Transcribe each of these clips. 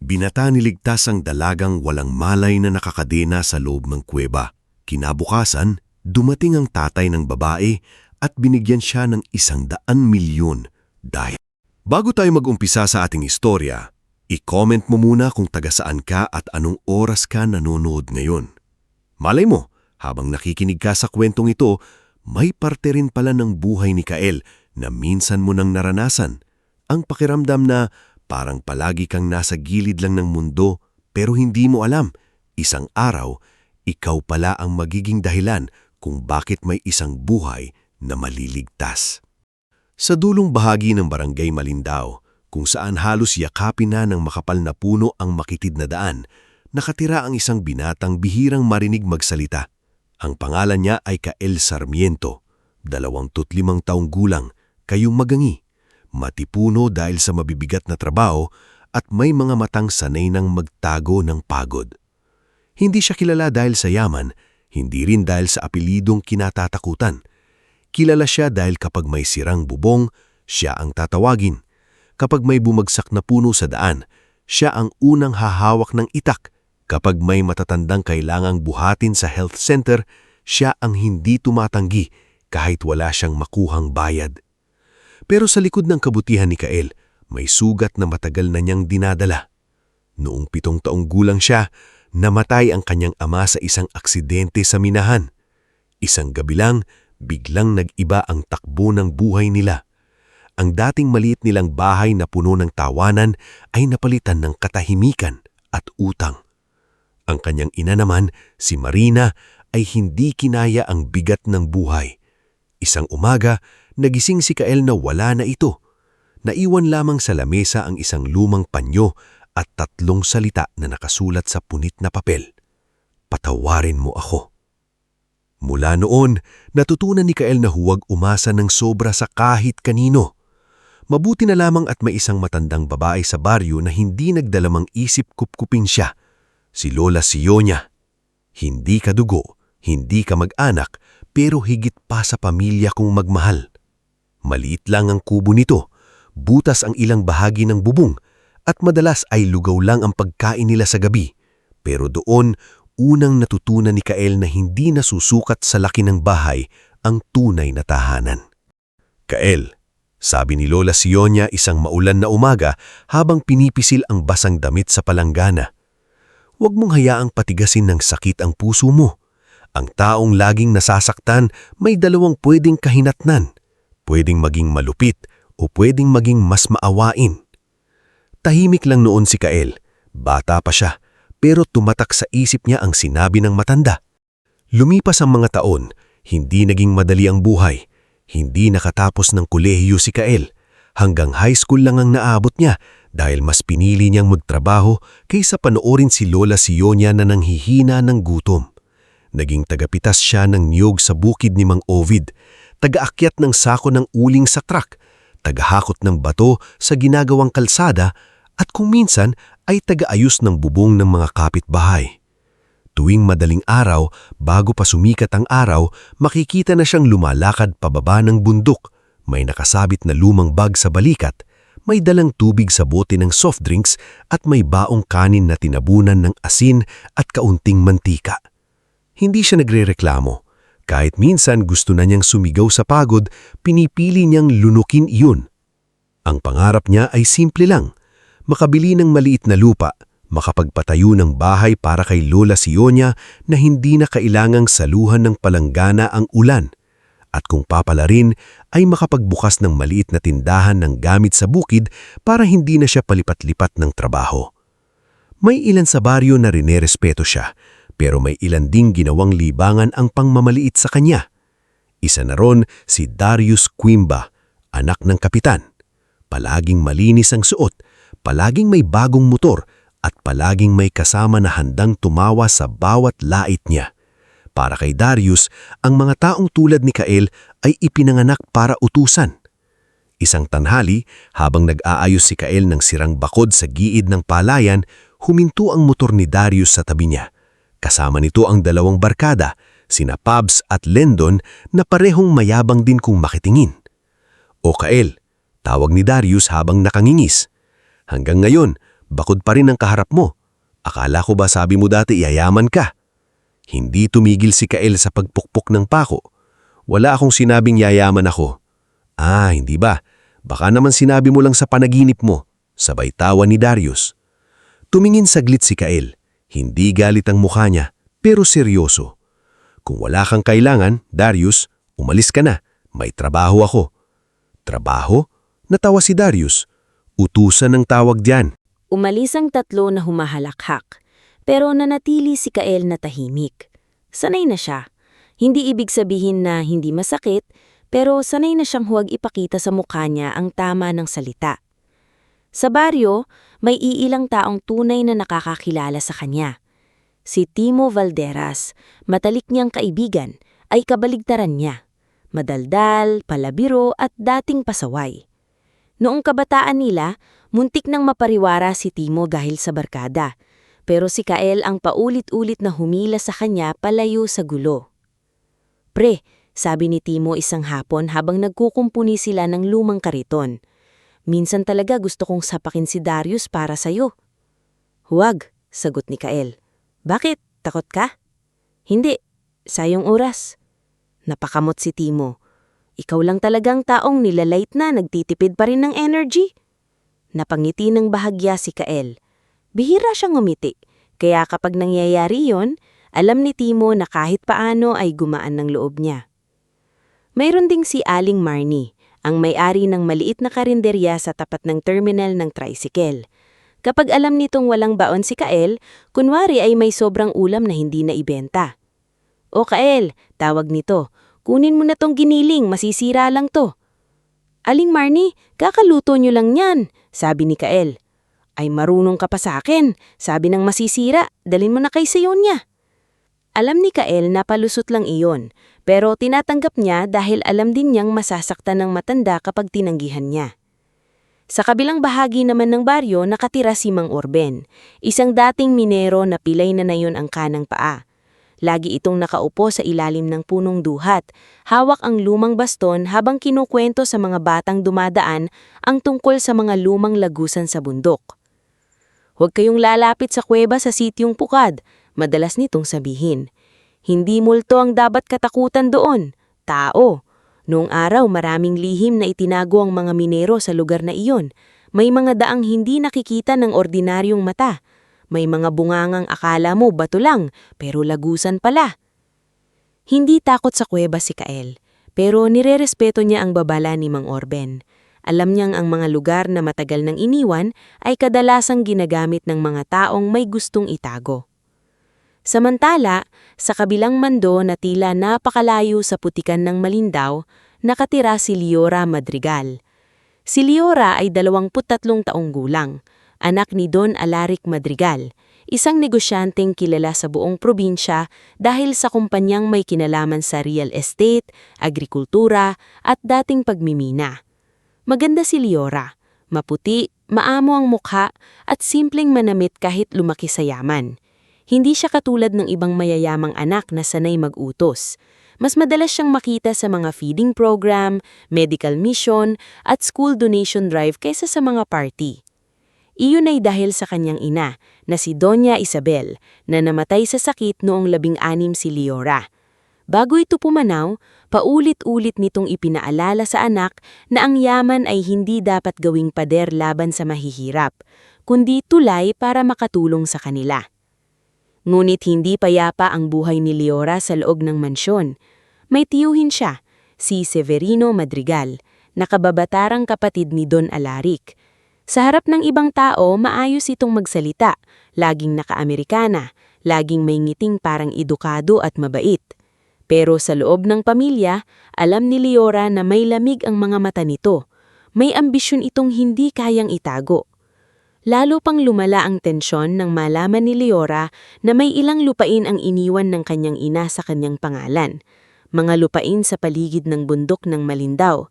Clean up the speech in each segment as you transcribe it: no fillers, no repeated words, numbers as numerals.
Binata niligtas ang dalagang walang malay na nakakadena sa loob ng kuweba. Kinabukasan, dumating ang tatay ng babae at binigyan siya ng 100,000,000 dahil. Bago tayo mag-umpisa sa ating istorya, i-comment mo muna kung taga saan ka at anong oras ka nanonood ngayon. Malay mo, habang nakikinig ka sa kwentong ito, may parte rin pala ng buhay ni Kael na minsan mo nang naranasan. Ang pakiramdam na parang palagi kang nasa gilid lang ng mundo pero hindi mo alam, isang araw, ikaw pala ang magiging dahilan kung bakit may isang buhay na maliligtas. Sa dulong bahagi ng Barangay Malindaw, kung saan halos yakapin na ng makapal na puno ang makitid na daan, nakatira ang isang binatang bihirang marinig magsalita. Ang pangalan niya ay Kael Sarmiento, 25 taong gulang, kayong magangi, matipuno dahil sa mabibigat na trabaho at may mga matang sanay ng magtago ng pagod. Hindi siya kilala dahil sa yaman, hindi rin dahil sa apelidong kinatatakutan. Kilala siya dahil kapag may sirang bubong, siya ang tatawagin. Kapag may bumagsak na puno sa daan, siya ang unang hahawak ng itak. Kapag may matatandang kailangang buhatin sa health center, siya ang hindi tumatanggi kahit wala siyang makuhang bayad. Pero sa likod ng kabutihan ni Kael, may sugat na matagal na niyang dinadala. Noong 7 taong gulang siya, namatay ang kanyang ama sa isang aksidente sa minahan. Isang gabi lang, biglang nag-iba ang takbo ng buhay nila. Ang dating maliit nilang bahay na puno ng tawanan ay napalitan ng katahimikan at utang. Ang kanyang ina naman, si Marina, ay hindi kinaya ang bigat ng buhay. Isang umaga, nagising si Kael na wala na ito. Naiwan lamang sa lamesa ang isang lumang panyo at 3 salita na nakasulat sa punit na papel. Patawarin mo ako. Mula noon, natutunan ni Kael na huwag umasa ng sobra sa kahit kanino. Mabuti na lamang at may isang matandang babae sa baryo na hindi nagdalamang isip kupkupin siya. Si Lola Sionia. Hindi ka dugo, hindi ka mag-anak, pero higit pa sa pamilya kong magmahal. Maliit lang ang kubo nito, butas ang ilang bahagi ng bubong, at madalas ay lugaw lang ang pagkain nila sa gabi. Pero doon, unang natutunan ni Kael na hindi nasusukat sa laki ng bahay ang tunay na tahanan. Kael, sabi ni Lola Sionia isang maulan na umaga habang pinipisil ang basang damit sa palanggana. Huwag mong hayaang patigasin ng sakit ang puso mo. Ang taong laging nasasaktan may 2 pwedeng kahinatnan. Pwedeng maging malupit o pwedeng maging mas maawain. Tahimik lang noon si Kael. Bata pa siya. Pero tumatak sa isip niya ang sinabi ng matanda. Lumipas ang mga taon, hindi naging madali ang buhay. Hindi nakatapos ng kolehiyo si Kael. Hanggang high school lang ang naabot niya dahil mas pinili niyang magtrabaho kaysa panoorin si Lola Sionia na nanghihina ng gutom. Naging tagapitas siya ng niyog sa bukid ni Mang Ovid, tagaakyat ng sako ng uling sa truck, tagahakot ng bato sa ginagawang kalsada at kung minsan ay taga-ayos ng bubong ng mga kapitbahay. Tuwing madaling araw, bago pa sumikat ang araw, makikita na siyang lumalakad pababa ng bundok. May nakasabit na lumang bag sa balikat, may dalang tubig sa bote ng soft drinks at may baong kanin na tinabunan ng asin at kaunting mantika. Hindi siya nagrereklamo. Kahit minsan gusto na niyang sumigaw sa pagod, pinipili niyang lunukin iyon. Ang pangarap niya ay simple lang. Makabili ng maliit na lupa, makapagpatayo ng bahay para kay Lola Sionia na hindi na kailangang saluhan ng palanggana ang ulan. At kung papala rin, ay makapagbukas ng maliit na tindahan ng gamit sa bukid para hindi na siya palipat-lipat ng trabaho. May ilan sa baryo na rinerespeto siya, pero may ilan ding ginawang libangan ang pangmamaliit sa kanya. Isa na ron si Darius Quimba, anak ng kapitan. Palaging malinis ang suot, palaging may bagong motor at palaging may kasama na handang tumawa sa bawat lait niya. Para kay Darius, ang mga taong tulad ni Kael ay ipinanganak para utusan. Isang tanghali, habang nag-aayos si Kael ng sirang bakod sa giid ng palayan, huminto ang motor ni Darius sa tabi niya. Kasama nito ang 2 barkada, sina Pabs at Lendon na parehong mayabang din kung makitingin. "O Kael, Tawag ni Darius habang nakangingis. Hanggang ngayon, bakod pa rin ang kaharap mo. Akala ko ba sabi mo dati yayaman ka? Hindi tumigil si Kael sa pagpukpok ng pako. Wala akong sinabing yayaman ako. Hindi ba? Baka naman sinabi mo lang sa panaginip mo. Sabay tawa ni Darius. Tumingin saglit si Kael. Hindi galit ang mukha niya, pero seryoso. Kung wala kang kailangan, Darius, umalis ka na. May trabaho ako. Trabaho? Natawa si Darius. Utusan ng tawag diyan. Umalis ang tatlo na humahalakhak, pero nanatili si Kael na tahimik. Sanay na siya. Hindi ibig sabihin na hindi masakit, pero sanay na siyang huwag ipakita sa mukha niya ang tama ng salita. Sa baryo, may iilang taong tunay na nakakakilala sa kanya. Si Timo Valderas, matalik niyang kaibigan, ay kabaligtaran niya. Madaldal, palabiro at dating pasaway. Noong kabataan nila, muntik nang mapariwara si Timo dahil sa barkada, pero si Kael ang paulit-ulit na humila sa kanya palayo sa gulo. "Pre," sabi ni Timo isang hapon habang nagkukumpuni sila ng lumang kariton. "Minsan talaga gusto kong sapakin si Darius para sa'yo." "Huwag," sagot ni Kael. "Bakit? Takot ka?" "Hindi. Sayong oras." Napakamot si Timo. "Ikaw lang talagang taong nilalait na nagtitipid pa rin ng energy." Napangiti ng bahagya si Kael. Bihira siyang ngumiti, kaya kapag nangyayari yon, alam ni Timo na kahit paano ay gumaan ng loob niya. Mayroon ding si Aling Marnie, ang may-ari ng maliit na karinderya sa tapat ng terminal ng tricycle. Kapag alam nitong walang baon si Kael, kunwari ay may sobrang ulam na hindi na ibenta. "O Kael," tawag nito, "kunin mo na tong giniling, masisira lang to." "Aling Marnie, kakaluto nyo lang yan," sabi ni Kael. "Ay marunong ka pa sa akin, sabi ng masisira, dalin mo na kay Seyonya." Alam ni Kael na palusot lang iyon, pero tinatanggap niya dahil alam din niyang masasaktan ng matanda kapag tinanggihan niya. Sa kabilang bahagi naman ng baryo nakatira si Mang Orben, isang dating minero na pilay na nayon ang kanang paa. Lagi itong nakaupo sa ilalim ng punong duhat, hawak ang lumang baston habang kinukwento sa mga batang dumadaan ang tungkol sa mga lumang lagusan sa bundok. "Huwag kayong lalapit sa kuweba sa sityong Pukad," madalas nitong sabihin. "Hindi multo ang dapat katakutan doon, tao." Noong araw maraming lihim na itinago ang mga minero sa lugar na iyon. May mga daang hindi nakikita ng ordinaryong mata. May mga bungangang akala mo bato lang, pero lagusan pala. Hindi takot sa kuweba si Kael, pero nirerespeto niya ang babala ni Mang Orben. Alam niyang ang mga lugar na matagal nang iniwan ay kadalasang ginagamit ng mga taong may gustong itago. Samantala, sa kabilang mando na tila napakalayo sa putikan ng Malindaw, nakatira si Liora Madrigal. Si Liora ay 23 taong gulang, anak ni Don Alaric Madrigal, isang negosyanteng kilala sa buong probinsya dahil sa kumpanyang may kinalaman sa real estate, agrikultura at dating pagmimina. Maganda si Liora, maputi, maamo ang mukha at simpleng manamit kahit lumaki sa yaman. Hindi siya katulad ng ibang mayayamang anak na sanay mag-utos. Mas madalas siyang makita sa mga feeding program, medical mission at school donation drive kaysa sa mga party. Iyon ay dahil sa kanyang ina, na si Doña Isabel, na namatay sa sakit noong 16 si Liora. Bago ito pumanaw, paulit-ulit nitong ipinaalala sa anak na ang yaman ay hindi dapat gawing pader laban sa mahihirap, kundi tulay para makatulong sa kanila. Ngunit hindi payapa ang buhay ni Liora sa loob ng mansyon. May tiyuhin siya, si Severino Madrigal, na kababatarang kapatid ni Don Alaric. Sa harap ng ibang tao, maayos itong magsalita, laging naka-Amerikana, laging may ngiting parang edukado at mabait. Pero sa loob ng pamilya, alam ni Liora na may lamig ang mga mata nito. May ambisyon itong hindi kayang itago. Lalo pang lumala ang tensyon nang malaman ni Liora na may ilang lupain ang iniwan ng kanyang ina sa kanyang pangalan. Mga lupain sa paligid ng bundok ng Malindaw.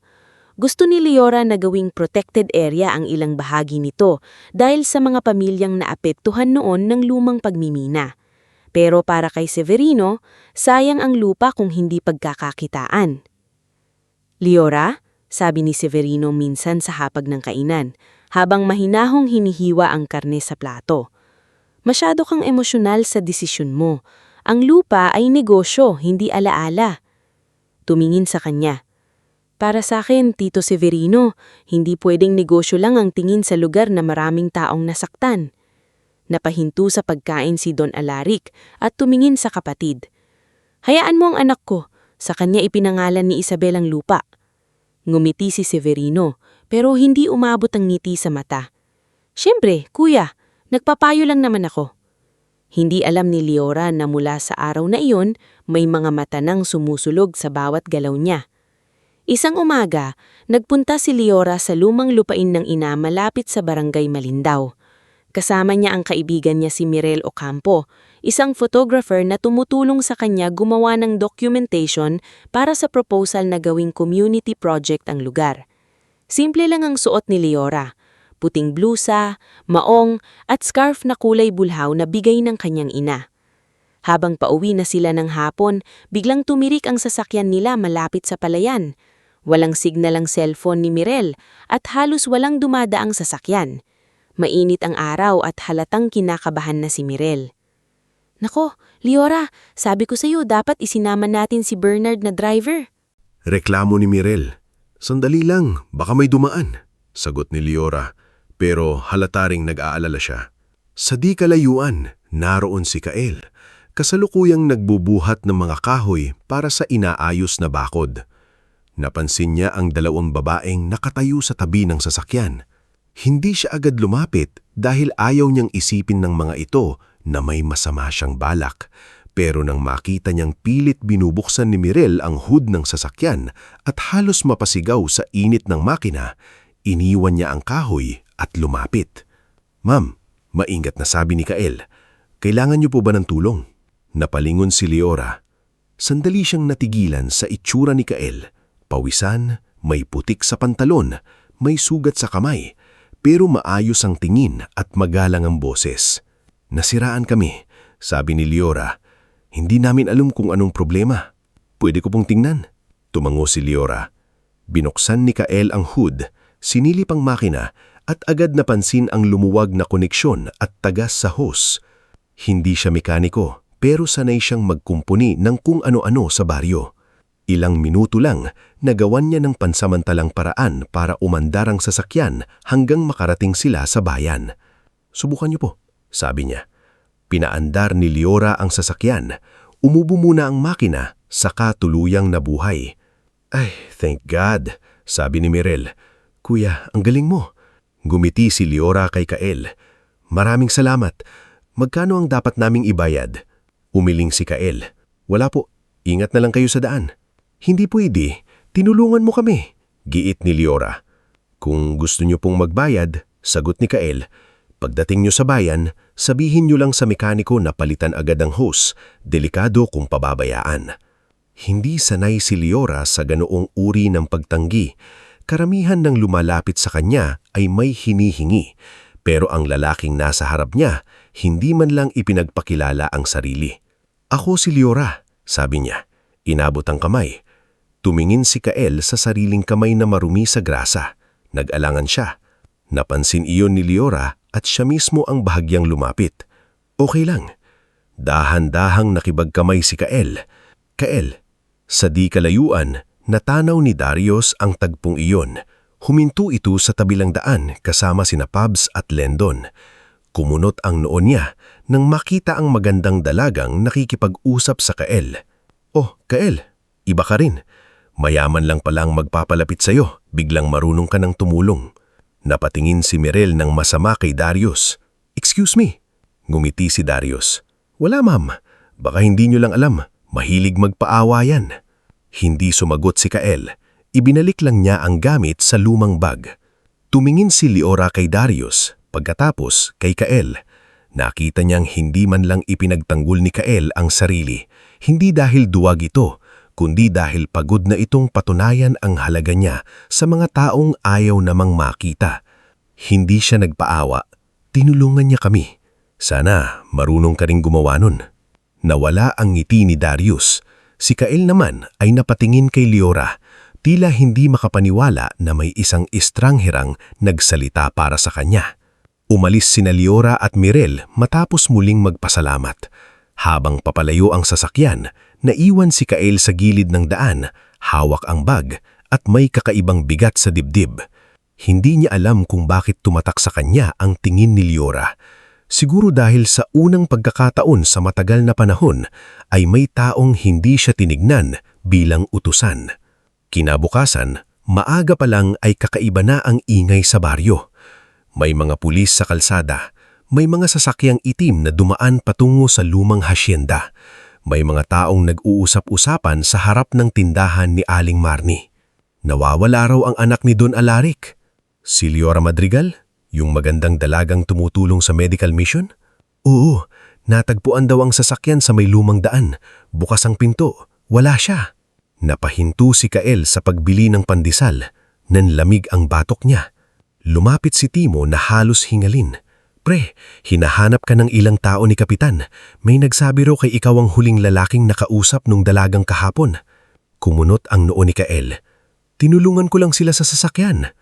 Gusto ni Liora na gawing protected area ang ilang bahagi nito dahil sa mga pamilyang naapektuhan noon ng lumang pagmimina. Pero para kay Severino, sayang ang lupa kung hindi pagkakakitaan. "Liora," sabi ni Severino minsan sa hapag ng kainan, habang mahinahong hinihiwa ang karne sa plato. Masyado kang emosyonal sa desisyon mo. Ang lupa ay negosyo, hindi alaala. Tumingin sa kanya. Para sa akin, Tito Severino, hindi pwedeng negosyo lang ang tingin sa lugar na maraming taong nasaktan. Napahinto sa pagkain si Don Alaric at tumingin sa kapatid. Hayaan mo ang anak ko, sa kanya ipinangalan ni Isabel ang lupa. Ngumiti si Severino, pero hindi umabot ang ngiti sa mata. Siyempre, kuya, nagpapayo lang naman ako. Hindi alam ni Leora na mula sa araw na iyon, may mga mata nang sumusulog sa bawat galaw niya. Isang umaga, nagpunta si Leora sa lumang lupain ng ina malapit sa barangay Malindaw. Kasama niya ang kaibigan niya si Mirel Ocampo, isang photographer na tumutulong sa kanya gumawa ng documentation para sa proposal na gawing community project ang lugar. Simple lang ang suot ni Leora, puting blusa, maong at scarf na kulay bulhaw na bigay ng kanyang ina. Habang pauwi na sila ng hapon, biglang tumirik ang sasakyan nila malapit sa palayan. Walang signal ang cellphone ni Mirel at halos walang dumadaang sasakyan. Mainit ang araw at halatang kinakabahan na si Mirel. Nako, Leora, sabi ko sa'yo dapat isinama natin si Bernard na driver. Reklamo ni Mirel. Sandali lang, baka may dumaan, sagot ni Leora, pero halata ring nag-aalala siya. Sa di kalayuan, naroon si Kael, kasalukuyang nagbubuhat ng mga kahoy para sa inaayos na bakod. Napansin niya ang dalawang babaeng nakatayo sa tabi ng sasakyan. Hindi siya agad lumapit dahil ayaw niyang isipin ng mga ito na may masama siyang balak. Pero nang makita niyang pilit binubuksan ni Mirel ang hood ng sasakyan at halos mapasigaw sa init ng makina, iniwan niya ang kahoy at lumapit. "Ma'am," maingat na sabi ni Kael, "kailangan niyo po ba ng tulong?" Napalingon si Leora. Sandali siyang natigilan sa itsura ni Kael. Pawisan, may putik sa pantalon, may sugat sa kamay, pero maayos ang tingin at magalang ang boses. "Nasiraan kami," sabi ni Leora. "Hindi namin alam kung anong problema. Pwede ko pong tingnan?" Tumango si Leora. Binuksan ni Kael ang hood, sinilip ang makina at agad napansin ang lumuwag na koneksyon at tagas sa hose. Hindi siya mekaniko, pero sanay siyang magkumpuni ng kung ano-ano sa baryo. Ilang minuto lang, nagawan niya ng pansamantalang paraan para umandar ang sasakyan hanggang makarating sila sa bayan. "Subukan niyo po," sabi niya. Pinaandar ni Leora ang sasakyan. Umubo muna ang makina, saka tuluyang nabuhay. "Ay, thank God," sabi ni Mirel. "Kuya, ang galing mo." Gumiti si Leora kay Kael. "Maraming salamat. Magkano ang dapat naming ibayad?" Umiling si Kael. "Wala po. Ingat na lang kayo sa daan." "Hindi pwede. Tinulungan mo kami," giit ni Leora. "Kung gusto niyo pong magbayad," sagot ni Kael, "pagdating niyo sa bayan, sabihin niyo lang sa mekaniko na palitan agad ang hose. Delikado kung pababayaan." Hindi sanay si Leora sa ganoong uri ng pagtanggi. Karamihan ng lumalapit sa kanya ay may hinihingi, pero ang lalaking nasa harap niya, hindi man lang ipinagpakilala ang sarili. "Ako si Leora," sabi niya. Inabot ang kamay. Tumingin si Kael sa sariling kamay na marumi sa grasa. Nag-alangan siya. Napansin iyon ni Leora at siya mismo ang bahagyang lumapit. "Okay lang." Dahan-dahang nakibagkamay si Kael. "Kael." Sa di kalayuan, natanaw ni Darius ang tagpong iyon. Huminto ito sa tabilang daan kasama sina Pabs at Lendon. Kumunot ang noon niya nang makita ang magandang dalagang nakikipag-usap sa Kael. "Oh, Kael, iba ka rin. Mayaman lang palang magpapalapit sa'yo, biglang marunong ka ng tumulong." Napatingin si Mirel ng masama kay Darius. "Excuse me." Ngumiti si Darius. "Wala ma'am, baka hindi nyo lang alam, mahilig magpaawa yan." Hindi sumagot si Kael. Ibinalik lang niya ang gamit sa lumang bag. Tumingin si Leora kay Darius, pagkatapos kay Kael. Nakita niyang hindi man lang ipinagtanggol ni Kael ang sarili. Hindi dahil duwag ito, kundi dahil pagod na itong patunayan ang halaga niya sa mga taong ayaw namang makita. Hindi siya nagpaawa, tinulungan niya kami. Sana marunong ka ring gumawa nun. Nawala ang ngiti ni Darius. Si Kael naman ay napatingin kay Leora, Tila hindi makapaniwala na may isang estrangherang nagsalita para sa kanya. Umalis sina Liora at Mirel matapos muling magpasalamat. Habang papalayo ang sasakyan, naiwan si Kael sa gilid ng daan, hawak ang bag at may kakaibang bigat sa dibdib. Hindi niya alam kung bakit tumatak sa kanya ang tingin ni Liora. Siguro dahil sa unang pagkakataon sa matagal na panahon ay may taong hindi siya tinignan bilang utusan. Kinabukasan, maaga pa lang ay kakaiba na ang ingay sa baryo. May mga pulis sa kalsada, may mga sasakyang itim na dumaan patungo sa lumang hasyenda. May mga taong nag-uusap-usapan sa harap ng tindahan ni Aling Marnie. Nawawala raw ang anak ni Don Alaric. Si Liora Madrigal, yung magandang dalagang tumutulong sa medical mission? Oo, natagpuan daw ang sasakyan sa may lumang daan. Bukas ang pinto, wala siya. Napahinto si Kael sa pagbili ng pandesal. Nanlamig ang batok niya. Lumapit si Timo na halos hingalin. Pre, hinahanap ka ng ilang tao ni Kapitan. May nagsabi raw kay ikaw ang huling lalaking nakausap nung dalagang kahapon. Kumunot ang noo ni Kael. Tinulungan ko lang sila sa sasakyan.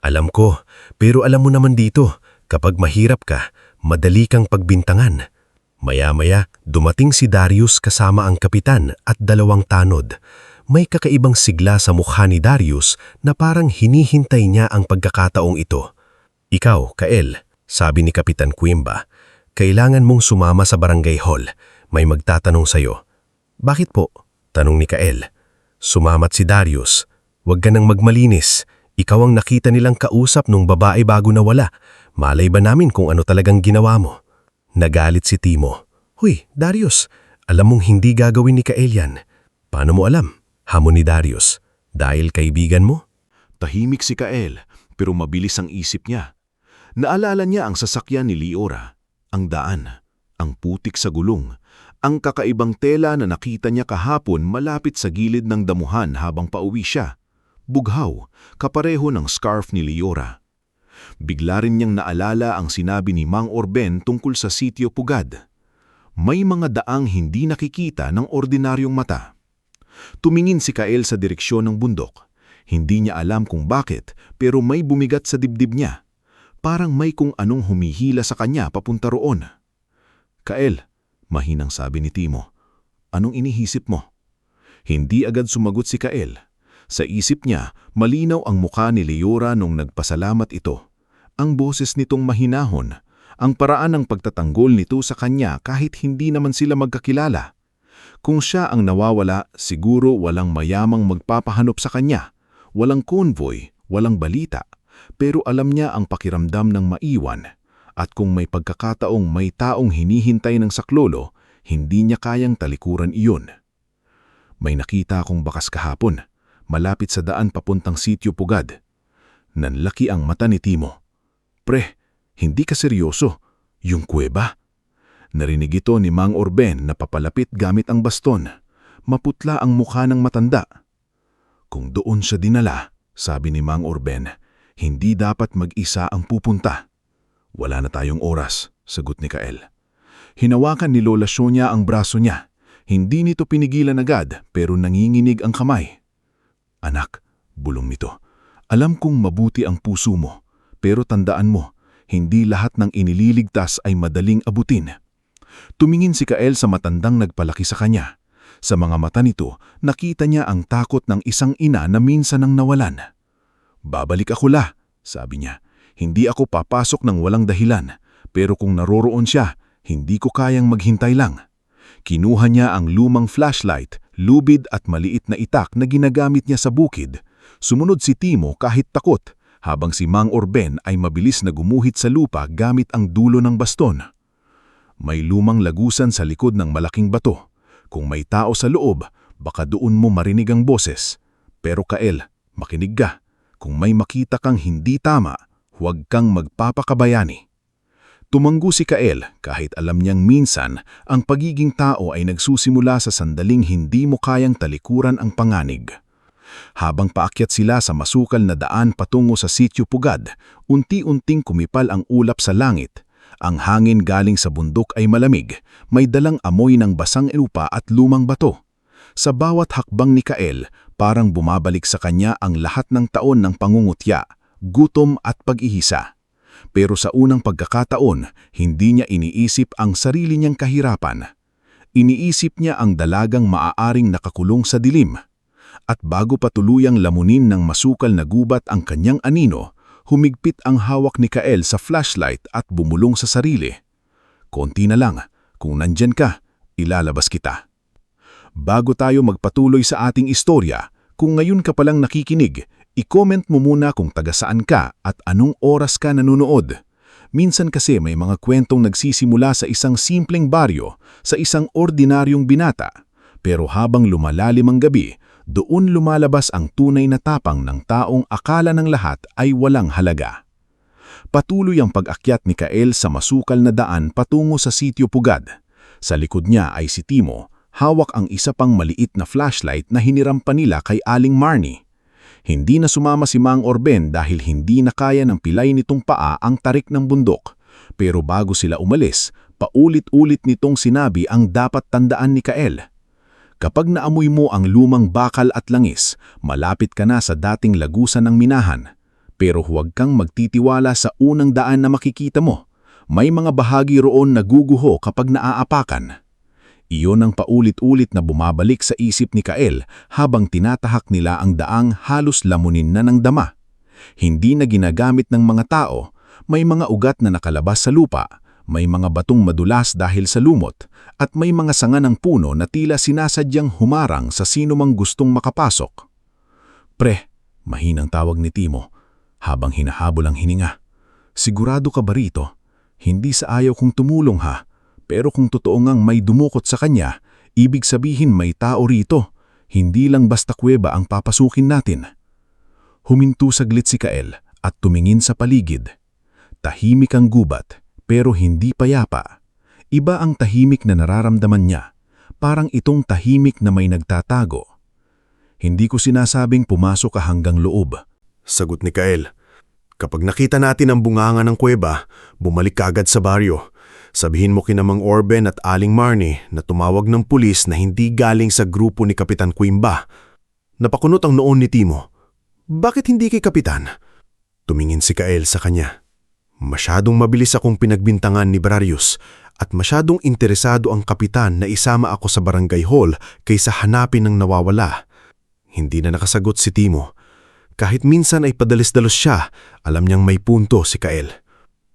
Alam ko, pero alam mo naman dito, kapag mahirap ka, madali kang pagbintangan. Maya-maya, dumating si Darius kasama ang Kapitan at 2 tanod. May kakaibang sigla sa mukha ni Darius na parang hinihintay niya ang pagkakataong ito. Ikaw, Kael, sabi ni Kapitan Quimba, kailangan mong sumama sa barangay hall. May magtatanong sa'yo. Bakit po? Tanong ni Kael. Sumamat si Darius. Huwag ka nang magmalinis. Ikaw ang nakita nilang kausap nung babae bago nawala. Malay ba namin kung ano talagang ginawa mo? Nagalit si Timo. Huy, Darius, alam mong hindi gagawin ni Kael yan. Paano mo alam? Hamon ni Darius. Dahil kaibigan mo? Tahimik si Kael, pero mabilis ang isip niya. Naalala niya ang sasakyan ni Liora, ang daan, ang putik sa gulong, ang kakaibang tela na nakita niya kahapon malapit sa gilid ng damuhan habang pauwi siya. Bughaw, kapareho ng scarf ni Liora. Bigla rin niyang naalala ang sinabi ni Mang Orben tungkol sa sitio Pugad. May mga daang hindi nakikita ng ordinaryong mata. Tumingin si Kael sa direksyon ng bundok. Hindi niya alam kung bakit, pero may bumigat sa dibdib niya. Parang may kung anong humihila sa kanya papunta roon. Kael, mahinang sabi ni Timo, anong inihisip mo? Hindi agad sumagot si Kael. Sa isip niya, malinaw ang mukha ni Liora nung nagpasalamat ito. Ang boses nitong mahinahon, ang paraan ng pagtatanggol nito sa kanya kahit hindi naman sila magkakilala. Kung siya ang nawawala, siguro walang mayamang magpapahanap sa kanya. Walang convoy, walang balita. Pero alam niya ang pakiramdam ng maiwan. At kung may pagkakataong may taong hinihintay ng saklolo, hindi niya kayang talikuran iyon. May nakita akong bakas kahapon, malapit sa daan papuntang sitio Pugad. Nanlaki ang mata ni Timo. Pre, hindi ka seryoso. Yung kuweba? Narinig ito ni Mang Orben na papalapit gamit ang baston. Maputla ang mukha ng matanda. Kung doon siya dinala, sabi ni Mang Orben, hindi dapat mag-isa ang pupunta. Wala na tayong oras, sagot ni Kael. Hinawakan ni Lola Sonia ang braso niya. Hindi nito pinigilan agad pero nanginginig ang kamay. Anak, bulong nito, alam kong mabuti ang puso mo, pero tandaan mo, hindi lahat ng inililigtas ay madaling abutin. Tumingin si Kael sa matandang nagpalaki sa kanya. Sa mga mata nito, nakita niya ang takot ng isang ina na minsan ang nawalan. Babalik ako sabi niya. Hindi ako papasok ng walang dahilan, pero kung naroroon siya, hindi ko kayang maghintay lang. Kinuha niya ang lumang flashlight, lubid at maliit na itak na ginagamit niya sa bukid. Sumunod si Timo kahit takot, habang si Mang Orben ay mabilis na gumuhit sa lupa gamit ang dulo ng baston. May lumang lagusan sa likod ng malaking bato. Kung may tao sa loob, baka doon mo marinig ang boses. Pero Kael, makinig ka. Kung may makita kang hindi tama, huwag kang magpapakabayani. Tumanggo si Kael kahit alam niyang minsan ang pagiging tao ay nagsusimula sa sandaling hindi mo kayang talikuran ang panganig. Habang paakyat sila sa masukal na daan patungo sa sitio Pugad, unti-unting kumipal ang ulap sa langit. Ang hangin galing sa bundok ay malamig, may dalang amoy ng basang lupa at lumang bato. Sa bawat hakbang ni Kael, parang bumabalik sa kanya ang lahat ng taon ng pangungutya, gutom at pag-ihisa. Pero sa unang pagkakataon, hindi niya iniisip ang sarili niyang kahirapan. Iniisip niya ang dalagang maaaring nakakulong sa dilim. At bago pa tuluyang lamunin ng masukal na gubat ang kanyang anino, humigpit ang hawak ni Kael sa flashlight at bumulong sa sarili. Konti na lang, kung nandyan ka, ilalabas kita. Bago tayo magpatuloy sa ating istorya, kung ngayon ka palang nakikinig, i-comment mo muna kung taga saan ka at anong oras ka nanonood. Minsan kasi may mga kwentong nagsisimula sa isang simpleng baryo, sa isang ordinaryong binata. Pero habang lumalalim ang gabi, doon lumalabas ang tunay na tapang ng taong akala ng lahat ay walang halaga. Patuloy ang pag-akyat ni Kael sa masukal na daan patungo sa Sitio Pugad. Sa likod niya ay si Timo, hawak ang isa pang maliit na flashlight na hiniram pa nila kay Aling Marnie. Hindi na sumama si Mang Orben dahil hindi na kaya ng pilay nitong paa ang tarik ng bundok. Pero bago sila umalis, paulit-ulit nitong sinabi ang dapat tandaan ni Kael. Kapag naamoy mo ang lumang bakal at langis, malapit ka na sa dating lagusan ng minahan. Pero huwag kang magtitiwala sa unang daan na makikita mo. May mga bahagi roon na guguho kapag naaapakan. Iyon ang paulit-ulit na bumabalik sa isip ni Kael habang tinatahak nila ang daang halos lamunin na ng dama. Hindi na ginagamit ng mga tao, may mga ugat na nakalabas sa lupa, may mga batong madulas dahil sa lumot, at may mga sanga ng puno na tila sinasadyang humarang sa sino mang gustong makapasok. Pre, mahinang tawag ni Timo, habang hinahabol ang hininga. Sigurado ka ba rito? Hindi sa ayaw kong tumulong ha. Pero kung totoo ngang may dumukot sa kanya, ibig sabihin may tao rito. Hindi lang basta kuweba ang papasukin natin. Huminto saglit si Kael at tumingin sa paligid. Tahimik ang gubat, pero hindi payapa. Iba ang tahimik na nararamdaman niya. Parang itong tahimik na may nagtatago. Hindi ko sinasabing pumasok ka hanggang loob. Sagot ni Kael. Kapag nakita natin ang bunganga ng kuweba, bumalik ka agad sa baryo. Sabihin mo kina Mang Orben at Aling Marnie na tumawag ng pulis na hindi galing sa grupo ni Kapitan Quimba. Napakunot ang noon ni Timo. Bakit hindi kay Kapitan? Tumingin si Kael sa kanya. Masyadong mabilis akong pinagbintangan ni Brarius at masyadong interesado ang Kapitan na isama ako sa barangay hall kaysa hanapin ng nawawala. Hindi na nakasagot si Timo. Kahit minsan ay padalis-dalos siya, alam niyang may punto si Kael.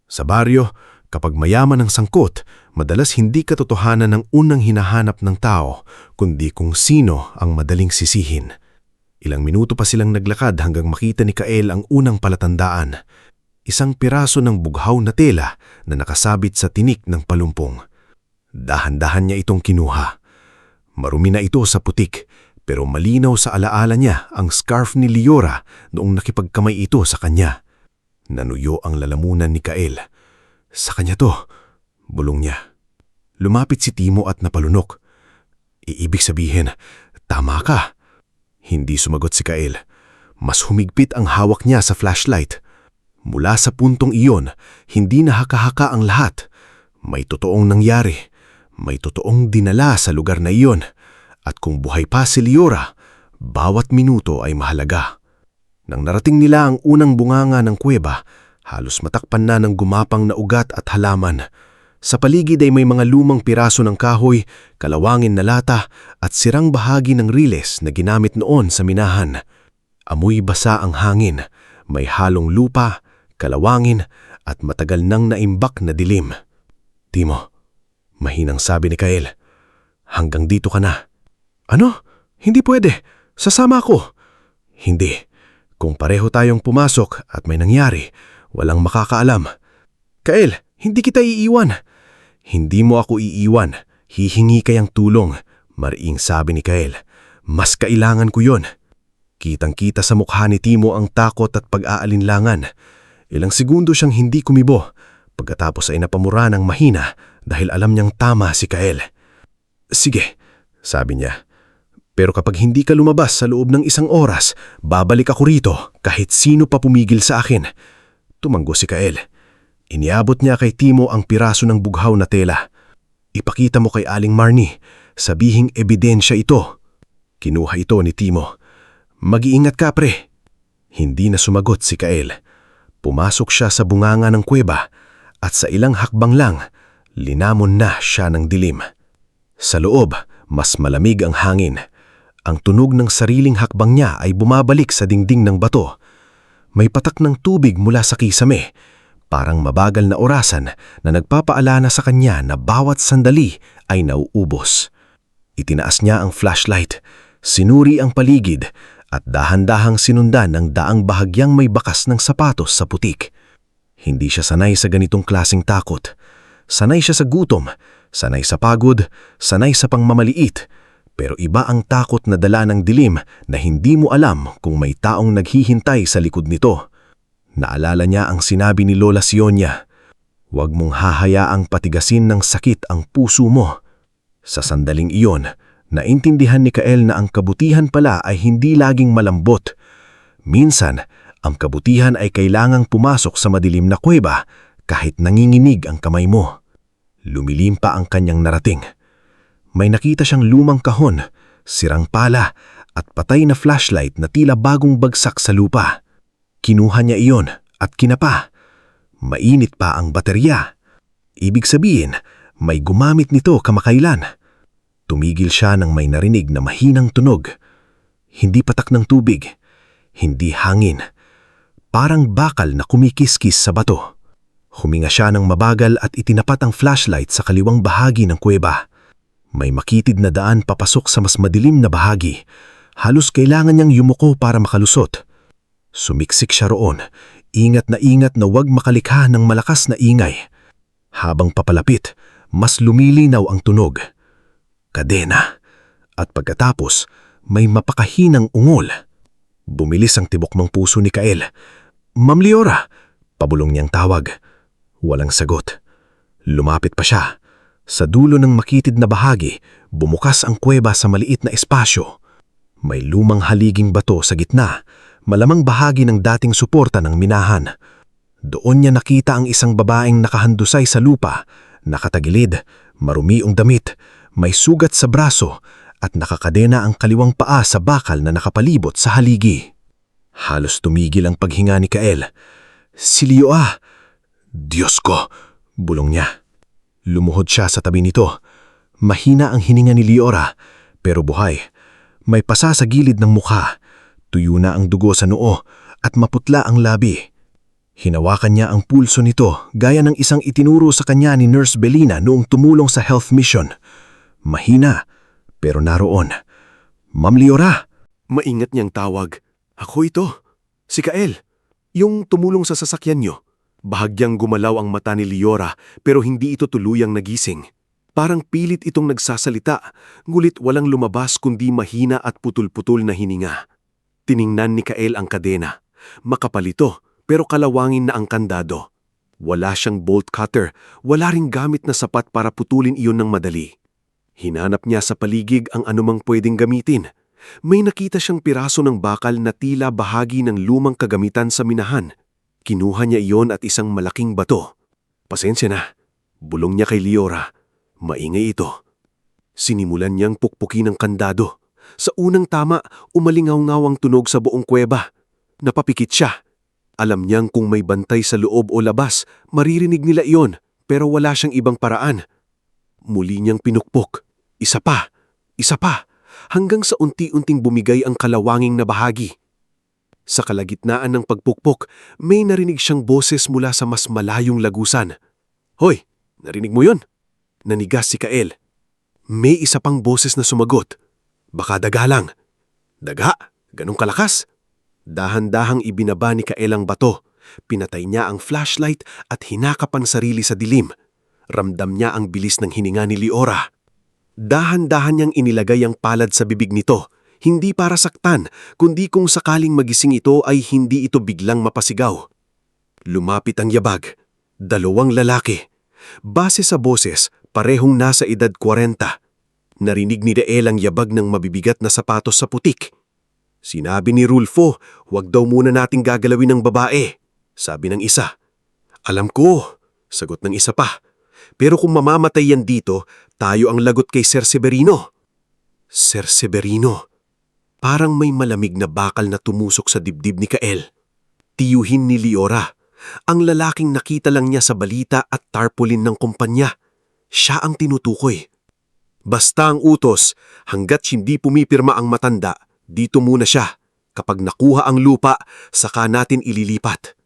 Sa baryo, kapag mayaman ang sangkot, madalas hindi katotohanan ng unang hinahanap ng tao, kundi kung sino ang madaling sisihin. Ilang minuto pa silang naglakad hanggang makita ni Kael ang unang palatandaan. Isang piraso ng bughaw na tela na nakasabit sa tinik ng palumpong. Dahan-dahan niya itong kinuha. Marumi na ito sa putik, pero malinaw sa alaala niya ang scarf ni Liora noong nakipagkamay ito sa kanya. Nanuyo ang lalamunan ni Kael. Sa kanya to, bulong niya. Lumapit si Timo at napalunok. Iibig sabihin, tama ka. Hindi sumagot si Kael. Mas humigpit ang hawak niya sa flashlight. Mula sa puntong iyon, hindi na haka-haka ang lahat. May totoong nangyari. May totoong dinala sa lugar na iyon. At kung buhay pa si Liora, bawat minuto ay mahalaga. Nang narating nila ang unang bunganga ng kuweba, halos matakpan na ng gumapang na ugat at halaman. Sa paligid ay may mga lumang piraso ng kahoy, kalawangin na lata at sirang bahagi ng riles na ginamit noon sa minahan. Amoy basa ang hangin, may halong lupa, kalawangin at matagal nang naimbak na dilim. Timo, mahinang sabi ni Kael, hanggang dito ka na. Ano? Hindi pwede. Sasama ako. Hindi. Kung pareho tayong pumasok at may nangyari, walang makakaalam. Kael, hindi kita iiwan. Hindi mo ako iiwan. Hihingi kayang tulong, mariing sabi ni Kael. Mas kailangan ko yon. Kitang-kita sa mukha ni Timo ang takot at pag-aalinlangan. Ilang segundo siyang hindi kumibo. Pagkatapos ay napamura ng mahina dahil alam niyang tama si Kael. Sige, sabi niya. Pero kapag hindi ka lumabas sa loob ng 1 oras, babalik ako rito kahit sino pa pumigil sa akin. Tumanggo si Kael. Iniabot niya kay Timo ang piraso ng bughaw na tela. Ipakita mo kay Aling Marnie. Sabihing ebidensya ito. Kinuha ito ni Timo. Mag-iingat ka, pre. Hindi na sumagot si Kael. Pumasok siya sa bunganga ng kuweba at sa ilang hakbang lang, linamon na siya ng dilim. Sa loob, mas malamig ang hangin. Ang tunog ng sariling hakbang niya ay bumabalik sa dingding ng bato. May patak ng tubig mula sa kisame, parang mabagal na orasan na nagpapaalala sa kanya na bawat sandali ay nauubos. Itinaas niya ang flashlight, sinuri ang paligid, at dahan-dahang sinundan ang daang bahagyang may bakas ng sapatos sa putik. Hindi siya sanay sa ganitong klaseng takot. Sanay siya sa gutom, sanay sa pagod, sanay sa pangmamaliit. Pero iba ang takot na dala ng dilim na hindi mo alam kung may taong naghihintay sa likod nito. Naalala niya ang sinabi ni Lola Sionia, "Huwag mong hahayaang patigasin ng sakit ang puso mo." Sa sandaling iyon, naintindihan ni Kael na ang kabutihan pala ay hindi laging malambot. Minsan, ang kabutihan ay kailangang pumasok sa madilim na kuweba kahit nanginginig ang kamay mo. Lumilim pa ang kanyang narating. May nakita siyang lumang kahon, sirang pala at patay na flashlight na tila bagong bagsak sa lupa. Kinuha niya iyon at kinapa. Mainit pa ang baterya. Ibig sabihin, may gumamit nito kamakailan. Tumigil siya nang may narinig na mahinang tunog. Hindi patak ng tubig, hindi hangin. Parang bakal na kumikiskis sa bato. Huminga siya ng mabagal at itinapat ang flashlight sa kaliwang bahagi ng kuweba. May makitid na daan papasok sa mas madilim na bahagi. Halos kailangan niyang yumuko para makalusot. Sumiksik siya roon, ingat na huwag makalikha ng malakas na ingay. Habang papalapit, mas lumilinaw ang tunog. Kadena. At pagkatapos, may mapakahinang ungol. Bumilis ang tibok ng puso ni Kael. "Ma'am Leora!" Pabulong niyang tawag. Walang sagot. Lumapit pa siya. Sa dulo ng makitid na bahagi, bumukas ang kuweba sa maliit na espasyo. May lumang haliging bato sa gitna, malamang bahagi ng dating suporta ng minahan. Doon niya nakita ang isang babaeng nakahandusay sa lupa, nakatagilid, marumi ang damit, may sugat sa braso at nakakadena ang kaliwang paa sa bakal na nakapalibot sa haligi. Halos tumigil ang paghinga ni Kael. "Si Leora!" "Diyos ko!" bulong niya. Lumuhod siya sa tabi nito. Mahina ang hininga ni Leora, pero buhay. May pasa sa gilid ng mukha, tuyo na ang dugo sa noo at maputla ang labi. Hinawakan niya ang pulso nito gaya ng isang itinuro sa kanya ni Nurse Belina noong tumulong sa health mission. Mahina, pero naroon. "Ma'am Leora!" Maingat niyang tawag. "Ako ito, si Kael, yung tumulong sa sasakyan niyo." Bahagyang gumalaw ang mata ni Leora pero hindi ito tuluyang nagising. Parang pilit itong nagsasalita, ngulit walang lumabas kundi mahina at putol-putol na hininga. Tiningnan ni Kael ang kadena. Makapal ito, pero kalawangin na ang kandado. Wala siyang bolt cutter, wala ring gamit na sapat para putulin iyon ng madali. Hinanap niya sa paligid ang anumang pwedeng gamitin. May nakita siyang piraso ng bakal na tila bahagi ng lumang kagamitan sa minahan. Kinuha niya iyon at isang malaking bato. "Pasensya na," bulong niya kay Leora. "Maingay ito." Sinimulan niyang pukpukin ang kandado. Sa unang tama, umalingaw-ngaw ang tunog sa buong kuweba. Napapikit siya. Alam niyang kung may bantay sa loob o labas, maririnig nila iyon, pero wala siyang ibang paraan. Muli niyang pinukpok. Isa pa, hanggang sa unti-unting bumigay ang kalawanging na bahagi. Sa kalagitnaan ng pagpukpok, may narinig siyang boses mula sa mas malayong lagusan. "Hoy, narinig mo yun?" Nanigas si Kael. May isa pang boses na sumagot. "Baka daga lang." "Daga? Ganong kalakas?" Dahan-dahang ibinaba ni Kael ang bato. Pinatay niya ang flashlight at hinakap ang sarili sa dilim. Ramdam niya ang bilis ng hininga ni Leora. Dahan-dahan niyang inilagay ang palad sa bibig nito, hindi para saktan, kundi kung sakaling magising ito ay hindi ito biglang mapasigaw. Lumapit ang yabag. 2 lalaki. Base sa boses, parehong nasa edad 40. Narinig ni Dael ang yabag ng mabibigat na sapatos sa putik. Sinabi ni Rulfo, "Huwag daw muna nating gagalawin ng babae," sabi ng isa. "Alam ko," sagot ng isa pa. "Pero kung mamamatay yan dito, tayo ang lagot kay Sir Severino." Sir Severino. Parang may malamig na bakal na tumusok sa dibdib ni Kael. Tiyuhin ni Liora. Ang lalaking nakita lang niya sa balita at tarpaulin ng kumpanya. Siya ang tinutukoy. Basta ang utos, hanggat hindi pumipirma ang matanda, dito muna siya. Kapag nakuha ang lupa, saka natin ililipat.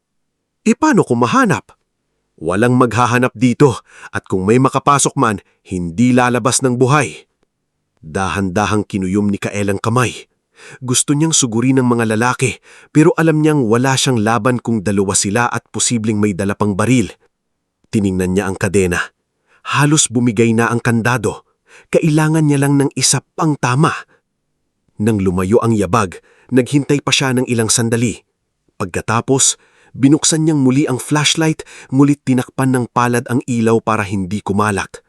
E paano kung mahanap? Walang maghahanap dito at kung may makapasok man, hindi lalabas ng buhay. Dahan-dahang kinuyom ni Kael ang kamay. Gusto niyang sugurin ng mga lalaki pero alam niyang wala siyang laban kung dalawa sila at posibleng may dala pang baril. Tiningnan niya ang kadena. Halos bumigay na ang kandado. Kailangan niya lang ng isa pang tama. Nang lumayo ang yabag, naghintay pa siya ng ilang sandali. Pagkatapos, binuksan niyang muli ang flashlight, ngulit tinakpan ng palad ang ilaw para hindi kumalat.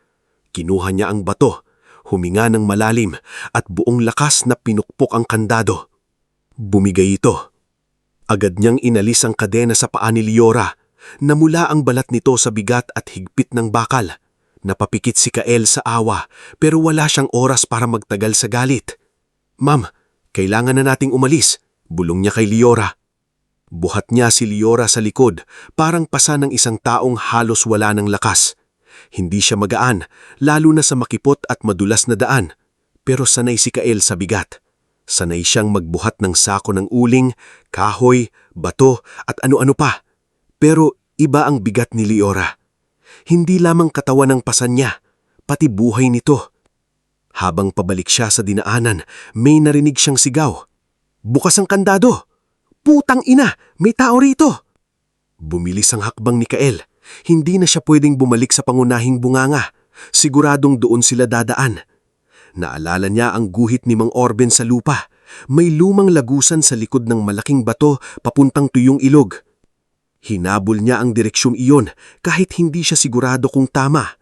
Kinuha niya ang bato. Huminga ng malalim at buong lakas na pinukpok ang kandado. Bumigay ito. Agad niyang inalis ang kadena sa paa ni Liora. Namula ang balat nito sa bigat at higpit ng bakal. Napapikit si Kael sa awa pero wala siyang oras para magtagal sa galit. "Ma'am, kailangan na nating umalis," bulong niya kay Liora. Buhat niya si Liora sa likod, parang pasa ng isang taong halos wala ng lakas. Hindi siya magaan, lalo na sa makipot at madulas na daan. Pero sanay si Kael sa bigat. Sanay siyang magbuhat ng sako ng uling, kahoy, bato at ano-ano pa. Pero iba ang bigat ni Liora. Hindi lamang katawan ng pasan niya, pati buhay nito. Habang pabalik siya sa dinaanan, may narinig siyang sigaw. "Bukas ang kandado! Putang ina! May tao rito!" Bumilis ang hakbang ni Kael. Hindi na siya pwedeng bumalik sa pangunahing bunganga. Siguradong doon sila dadaan. Naalala niya ang guhit ni Mang Orben sa lupa. May lumang lagusan sa likod ng malaking bato papuntang tuyong ilog. Hinabol niya ang direksyong iyon kahit hindi siya sigurado kung tama.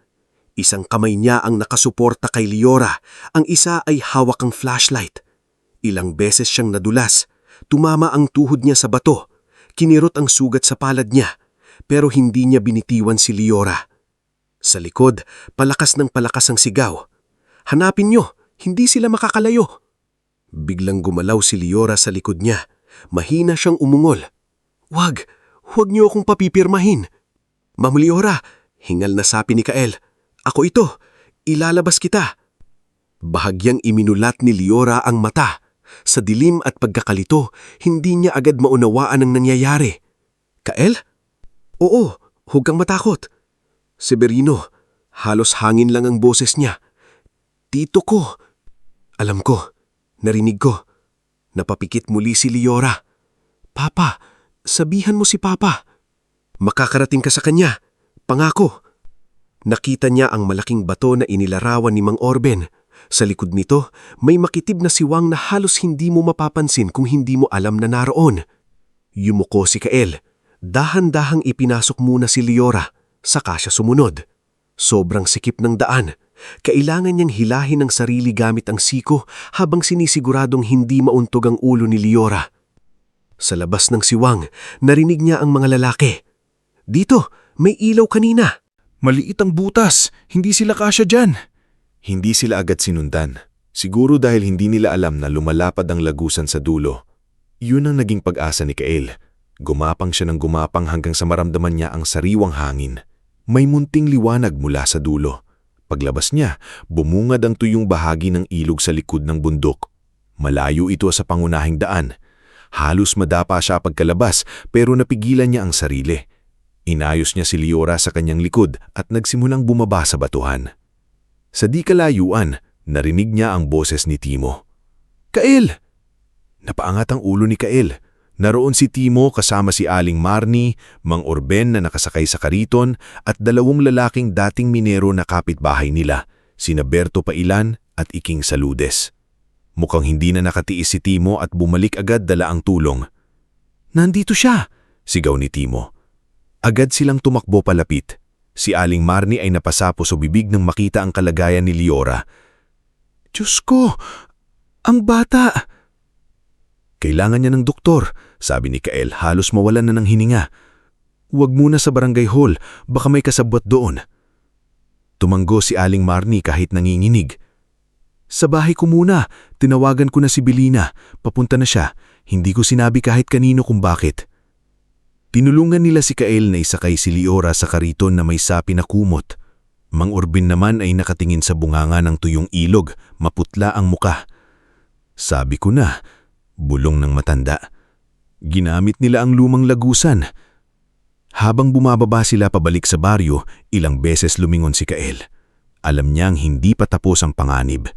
Isang kamay niya ang nakasuporta kay Liora, ang isa ay hawak ang flashlight. Ilang beses siyang nadulas. Tumama ang tuhod niya sa bato. Kinirot ang sugat sa palad niya. Pero hindi niya binitiwan si Liora. Sa likod, palakas ng palakas ang sigaw. "Hanapin niyo, hindi sila makakalayo." Biglang gumalaw si Liora sa likod niya. Mahina siyang umungol. Huwag niyo akong papipirmahin." "Ma'am Liora," hingal na sapi ni Kael. "Ako ito, ilalabas kita." Bahagyang iminulat ni Liora ang mata. Sa dilim at pagkakalito, hindi niya agad maunawaan ang nangyayari. "Kael?" "Oo, huwag kang matakot." "Severino," halos hangin lang ang boses niya. "Tito ko." "Alam ko, narinig ko." Napapikit muli si Liora. "Papa, sabihan mo si Papa." "Makakarating ka sa kanya, pangako." Nakita niya ang malaking bato na inilarawan ni Mang Orben. Sa likod nito, may makitib na siwang na halos hindi mo mapapansin kung hindi mo alam na naroon. Yumuko si Kael. Dahan-dahang ipinasok muna si Liora, saka siya sumunod. Sobrang sikip ng daan. Kailangan niyang hilahin ang sarili gamit ang siko habang sinisiguradong hindi mauntog ang ulo ni Liora. Sa labas ng siwang, narinig niya ang mga lalaki. "Dito, may ilaw kanina." "Maliit ang butas, hindi sila kasya dyan." Hindi sila agad sinundan. Siguro dahil hindi nila alam na lumalapad ang lagusan sa dulo. Yun ang naging pag-asa ni Kael. Gumapang siya ng gumapang hanggang sa maramdaman niya ang sariwang hangin. May munting liwanag mula sa dulo. Paglabas niya, bumungad ang tuyong bahagi ng ilog sa likod ng bundok. Malayo ito sa pangunahing daan. Halos madapa siya pagkalabas pero napigilan niya ang sarili. Inayos niya si Liora sa kanyang likod at nagsimulang bumaba sa batuhan. Sa di kalayuan, narinig niya ang boses ni Timo. "Kael!" Napaangat ang ulo ni Kael. Naroon si Timo kasama si Aling Marnie, Mang Orben na nakasakay sa kariton at dalawang lalaking dating minero na kapitbahay nila, sina Berto Pailan at Iking Saludes. Mukhang hindi na nakatiis si Timo at bumalik agad dala ang tulong. "Nandito siya!" sigaw ni Timo. Agad silang tumakbo palapit. Si Aling Marnie ay napasapo sa bibig nang makita ang kalagayan ni Liora. "Diyos ko! Ang bata!" "Kailangan niya ng doktor," sabi ni Kael, halos mawalan na ng hininga. "Huwag muna sa barangay hall, baka may kasabwat doon." Tumanggo si Aling Marnie kahit nanginginig. Sa bahay ko muna. Tinawagan ko na si Belina. Papunta na siya. Hindi ko sinabi kahit kanino kung bakit. Tinulungan nila si Kael na isakay si Liora sa kariton na may sapi na kumot. Mang Orbin naman ay nakatingin sa bunganga ng tuyong ilog, maputla ang muka. Sabi ko na, bulong ng matanda. Ginamit nila ang lumang lagusan. Habang bumababa sila pabalik sa baryo, ilang beses lumingon si Kael. Alam niyang hindi pa tapos ang panganib.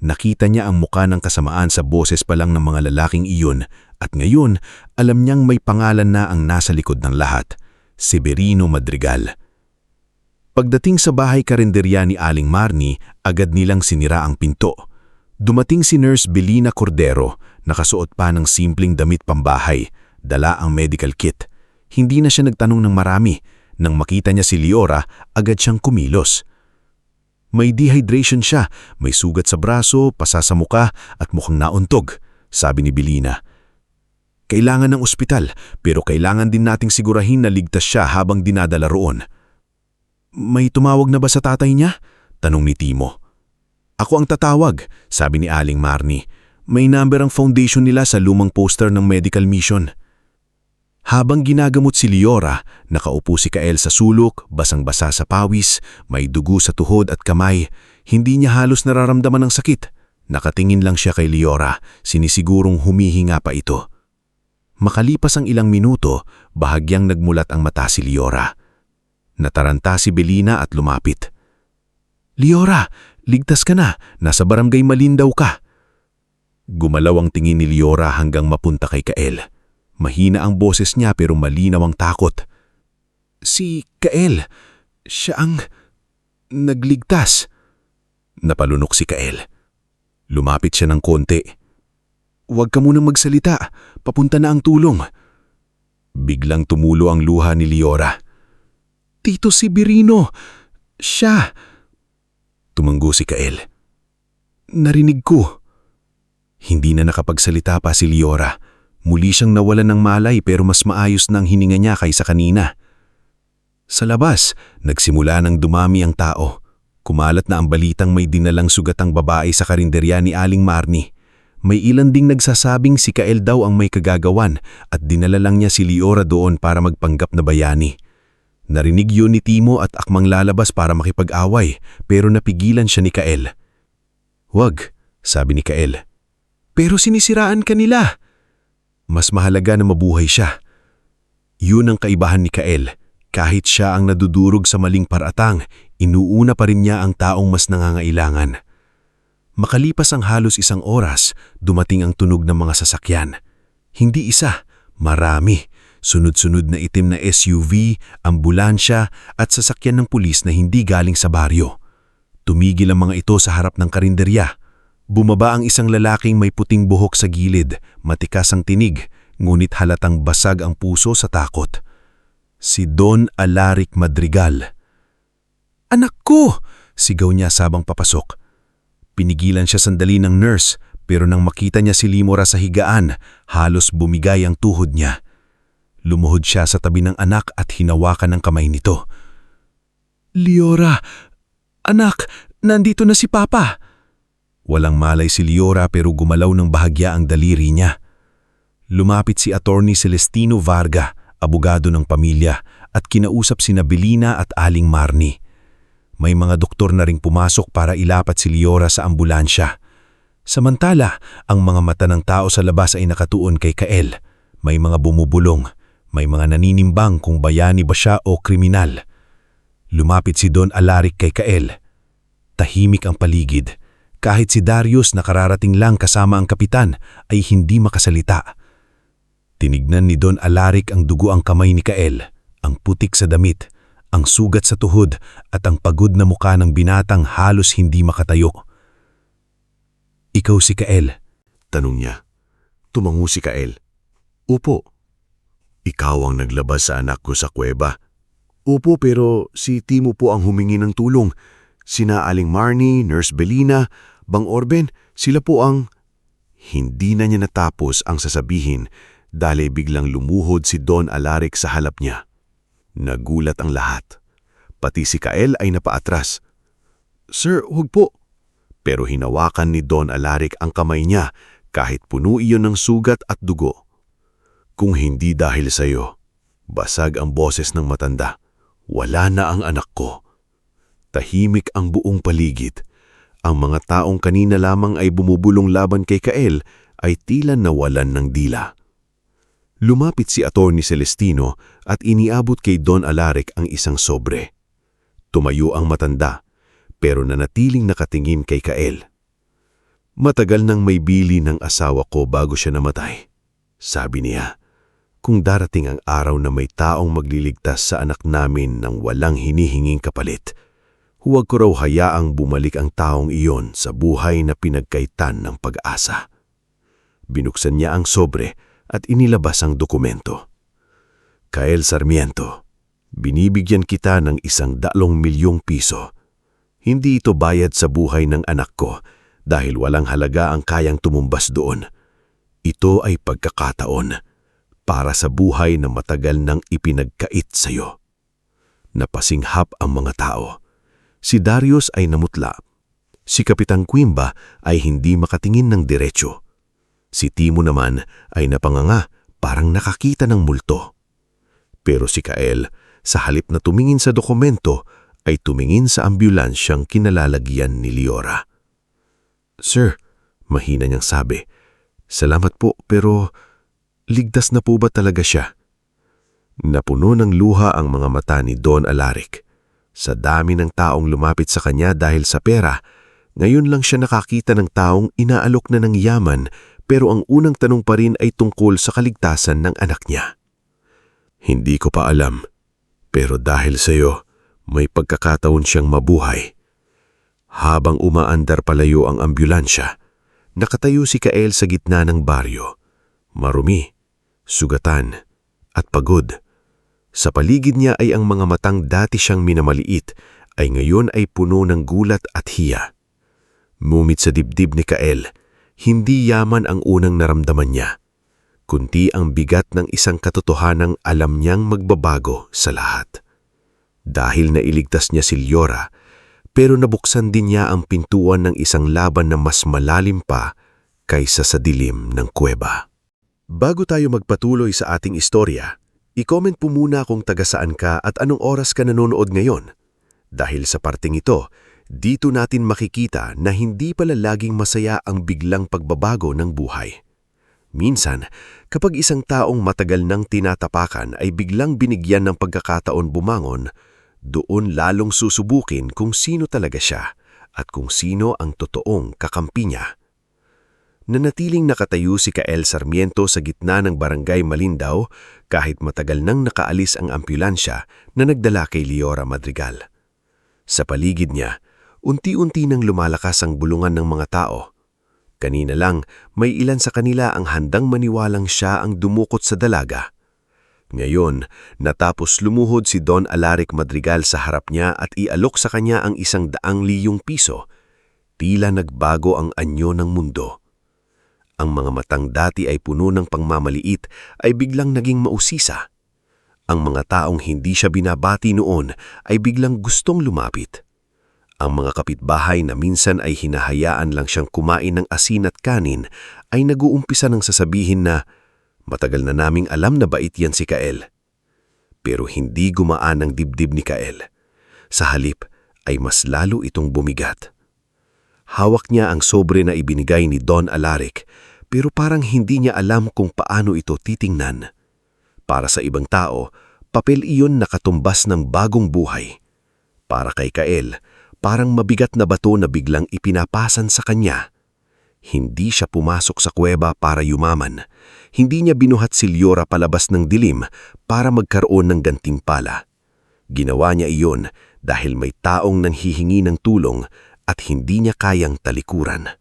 Nakita niya ang muka ng kasamaan sa boses pa lang ng mga lalaking iyon at ngayon alam niyang may pangalan na ang nasa likod ng lahat, Severino Madrigal. Pagdating sa bahay karinderya ni Aling Marnie, agad nilang sinira ang pinto. Dumating si Nurse Belina Cordero, nakasuot pa ng simpleng damit pambahay, dala ang medical kit. Hindi na siya nagtanong ng marami. Nang makita niya si Liora, agad siyang kumilos. May dehydration siya, may sugat sa braso, pasa sa muka at mukhang nauntog, sabi ni Belina. Kailangan ng ospital, pero kailangan din nating sigurahin na ligtas siya habang dinadala roon. May tumawag na ba sa tatay niya? Tanong ni Timo. Ako ang tatawag, sabi ni Aling Marnie. May number ang foundation nila sa lumang poster ng medical mission. Habang ginagamot si Liora, nakaupo si Kael sa sulok, basang-basa sa pawis, may dugo sa tuhod at kamay. Hindi niya halos nararamdaman ng sakit. Nakatingin lang siya kay Liora, sinisigurong humihinga pa ito. Makalipas ang ilang minuto, bahagyang nagmulat ang mata si Liora. Nataranta si Belina at lumapit. Liora, ligtas ka na, nasa barangay Malindaw ka. Gumalaw ang tingin ni Liora hanggang mapunta kay Kael. Mahina ang boses niya pero malinaw ang takot. Si Kael, siya ang nagligtas. Napalunok si Kael. Lumapit siya ng konti. Huwag ka munang magsalita, papunta na ang tulong. Biglang tumulo ang luha ni Liora. Tito Severino, siya. Tumanggo si Kael. Narinig ko. Hindi na nakapagsalita pa si Liora. Muli siyang nawalan ng malay pero mas maayos na ang hininga niya kaysa kanina. Sa labas, nagsimula ng dumami ang tao. Kumalat na ang balitang may dinalang sugat ang babae sa karinderya ni Aling Marnie. May ilan ding nagsasabing si Kael daw ang may kagagawan at dinala lang niya si Liora doon para magpanggap na bayani. Narinig yun ni Timo at akmang lalabas para makipag-away pero napigilan siya ni Kael. Wag, sabi ni Kael. Pero sinisiraan ka nila. Mas mahalaga na mabuhay siya. Yun ang kaibahan ni Kael. Kahit siya ang nadudurog sa maling paratang, inuuna pa rin niya ang taong mas nangangailangan. Makalipas ang halos isang oras, dumating ang tunog ng mga sasakyan. Hindi isa, marami. Sunod-sunod na itim na SUV, ambulansya at sasakyan ng pulis na hindi galing sa baryo. Tumigil ang mga ito sa harap ng karinderya. Bumaba ang isang lalaking may puting buhok sa gilid, matikas ang tinig, ngunit halatang basag ang puso sa takot. Si Don Alaric Madrigal. Anak ko! Sigaw niya sabang papasok. Pinigilan siya sandali ng nurse, pero nang makita niya si Limora sa higaan, halos bumigay ang tuhod niya. Lumuhod siya sa tabi ng anak at hinawakan ng kamay nito. Liora, anak, nandito na si Papa. Walang malay si Liora pero gumalaw ng bahagya ang daliri niya. Lumapit si Attorney Celestino Varga, abogado ng pamilya, at kinausap sina Belina at Aling Marnie. May mga doktor na ring pumasok para ilapat si Liora sa ambulansya. Samantala, ang mga mata ng tao sa labas ay nakatuon kay Kael. May mga bumubulong, may mga naninimbang kung bayani ba siya o kriminal. Lumapit si Don Alaric kay Kael. Tahimik ang paligid. Kahit si Darius na kararating lang kasama ang kapitan ay hindi makasalita. Tinignan ni Don Alaric ang dugo ang kamay ni Kael, ang putik sa damit, ang sugat sa tuhod at ang pagod na muka ng binatang halos hindi makatayo. Ikaw si Kael? Tanong niya. Tumango si Kael. Upo. Ikaw ang naglabas sa anak ko sa kuweba. Upo, pero si Timo po ang humingi ng tulong. Sina Aling Marnie, Nurse Belina, Bang Orben, sila po ang... Hindi na niya natapos ang sasabihin dahil biglang lumuhod si Don Alaric sa halap niya. Nagulat ang lahat. Pati si Kael ay napaatras. Sir, huwag po. Pero hinawakan ni Don Alaric ang kamay niya kahit puno iyon ng sugat at dugo. Kung hindi dahil sa iyo, basag ang boses ng matanda. Wala na ang anak ko. Tahimik ang buong paligid. Ang mga taong kanina lamang ay bumubulong laban kay Kael ay tila nawalan ng dila. Lumapit si Atty. Celestino at iniabot kay Don Alaric ang isang sobre. Tumayo ang matanda, pero nanatiling nakatingin kay Kael. Matagal nang may bili ng asawa ko bago siya namatay. Sabi niya, kung darating ang araw na may taong magliligtas sa anak namin ng walang hinihinging kapalit, huwag ko raw hayaang bumalik ang taong iyon sa buhay na pinagkaitan ng pag-asa. Binuksan niya ang sobre at inilabas ang dokumento. Kael Sarmiento, binibigyan kita ng 100 milyong piso. Hindi ito bayad sa buhay ng anak ko dahil walang halaga ang kayang tumumbas doon. Ito ay pagkakataon para sa buhay na matagal nang ipinagkait sa iyo. Napasinghap ang mga tao. Si Darius ay namutla. Si Kapitan Quimba ay hindi makatingin ng diretsyo. Si Timo naman ay napanganga, parang nakakita ng multo. Pero si Kael, sa halip na tumingin sa dokumento, ay tumingin sa ambulansyang kinalalagyan ni Liora. Sir, mahina niyang sabi, salamat po pero ligtas na po ba talaga siya? Napuno ng luha ang mga mata ni Don Alaric. Sa dami ng taong lumapit sa kanya dahil sa pera, ngayon lang siya nakakita ng taong inaalok na ng yaman pero ang unang tanong pa rin ay tungkol sa kaligtasan ng anak niya. Hindi ko pa alam, pero dahil sa iyo, may pagkakataon siyang mabuhay. Habang umaandar palayo ang ambulansya, nakatayo si Kael sa gitna ng baryo. Marumi, sugatan, at pagod. Sa paligid niya ay ang mga matang dati siyang minamaliit ay ngayon ay puno ng gulat at hiya. Mumit sa dibdib ni Kael, hindi yaman ang unang naramdaman niya, kundi ang bigat ng isang katotohanang alam niyang magbabago sa lahat. Dahil nailigtas niya si Liora, pero nabuksan din niya ang pintuan ng isang laban na mas malalim pa kaysa sa dilim ng kuweba. Bago tayo magpatuloy sa ating istorya, i-comment po muna kung taga saan ka at anong oras ka nanonood ngayon. Dahil sa parting ito, dito natin makikita na hindi pala laging masaya ang biglang pagbabago ng buhay. Minsan, kapag isang taong matagal nang tinatapakan ay biglang binigyan ng pagkakataon bumangon, doon lalong susubukin kung sino talaga siya at kung sino ang totoong kakampi niya. Nanatiling nakatayo si Kael Sarmiento sa gitna ng barangay Malindaw kahit matagal nang nakaalis ang ambulansya na nagdala kay Liora Madrigal. Sa paligid niya, unti-unti nang lumalakas ang bulungan ng mga tao. Kanina lang, may ilan sa kanila ang handang maniwalang siya ang dumukot sa dalaga. Ngayon, natapos lumuhod si Don Alaric Madrigal sa harap niya at ialok sa kanya ang 100,000 piso, tila nagbago ang anyo ng mundo. Ang mga matang dati ay puno ng pangmamaliit ay biglang naging mausisa. Ang mga taong hindi siya binabati noon ay biglang gustong lumapit. Ang mga kapitbahay na minsan ay hinahayaan lang siyang kumain ng asin at kanin ay nag-uumpisa ng sasabihin na, matagal na naming alam na bait yan si Kael. Pero hindi gumaan ang dibdib ni Kael. Sa halip ay mas lalo itong bumigat. Hawak niya ang sobre na ibinigay ni Don Alaric, pero parang hindi niya alam kung paano ito titingnan. Para sa ibang tao, papel iyon nakatumbas ng bagong buhay. Para kay Kael, parang mabigat na bato na biglang ipinapasan sa kanya. Hindi siya pumasok sa kuweba para yumaman. Hindi niya binuhat si Liora palabas ng dilim para magkaroon ng gantimpala. Ginawa niya iyon dahil may taong nanghihingi ng tulong at hindi niya kayang talikuran.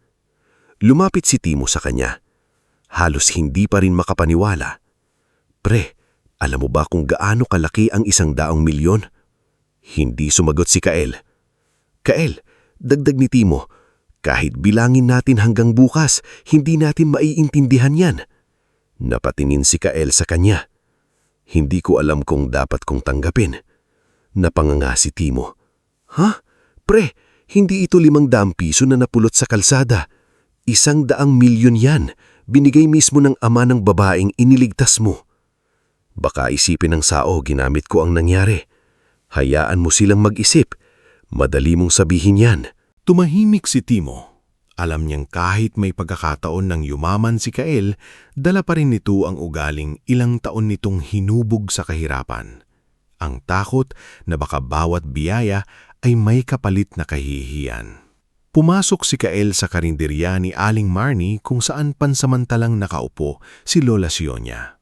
Lumapit si Timo sa kanya. Halos hindi pa rin makapaniwala. Pre, alam mo ba kung gaano kalaki ang 100 milyon? Hindi sumagot si Kael. Kael, dagdag ni Timo, kahit bilangin natin hanggang bukas, hindi natin maiintindihan yan. Napatingin si Kael sa kanya. Hindi ko alam kung dapat kong tanggapin. Napanganga si Timo. Ha? Pre, Hindi ito 500 piso na napulot sa kalsada. 100 milyon yan. Binigay mismo ng ama ng babaeng iniligtas mo. Baka isipin ng sao ginamit ko ang nangyari. Hayaan mo silang mag-isip. Madali mong sabihin yan. Tumahimik si Timo. Alam niyang kahit may pagkakataon ng yumaman si Kael, dala pa rin nito ang ugaling ilang taon nitong hinubog sa kahirapan. Ang takot na baka bawat biyaya ay may kapalit na kahihiyan. Pumasok si Kael sa karinderya ni Aling Marnie kung saan pansamantalang nakaupo si Lola Sionia.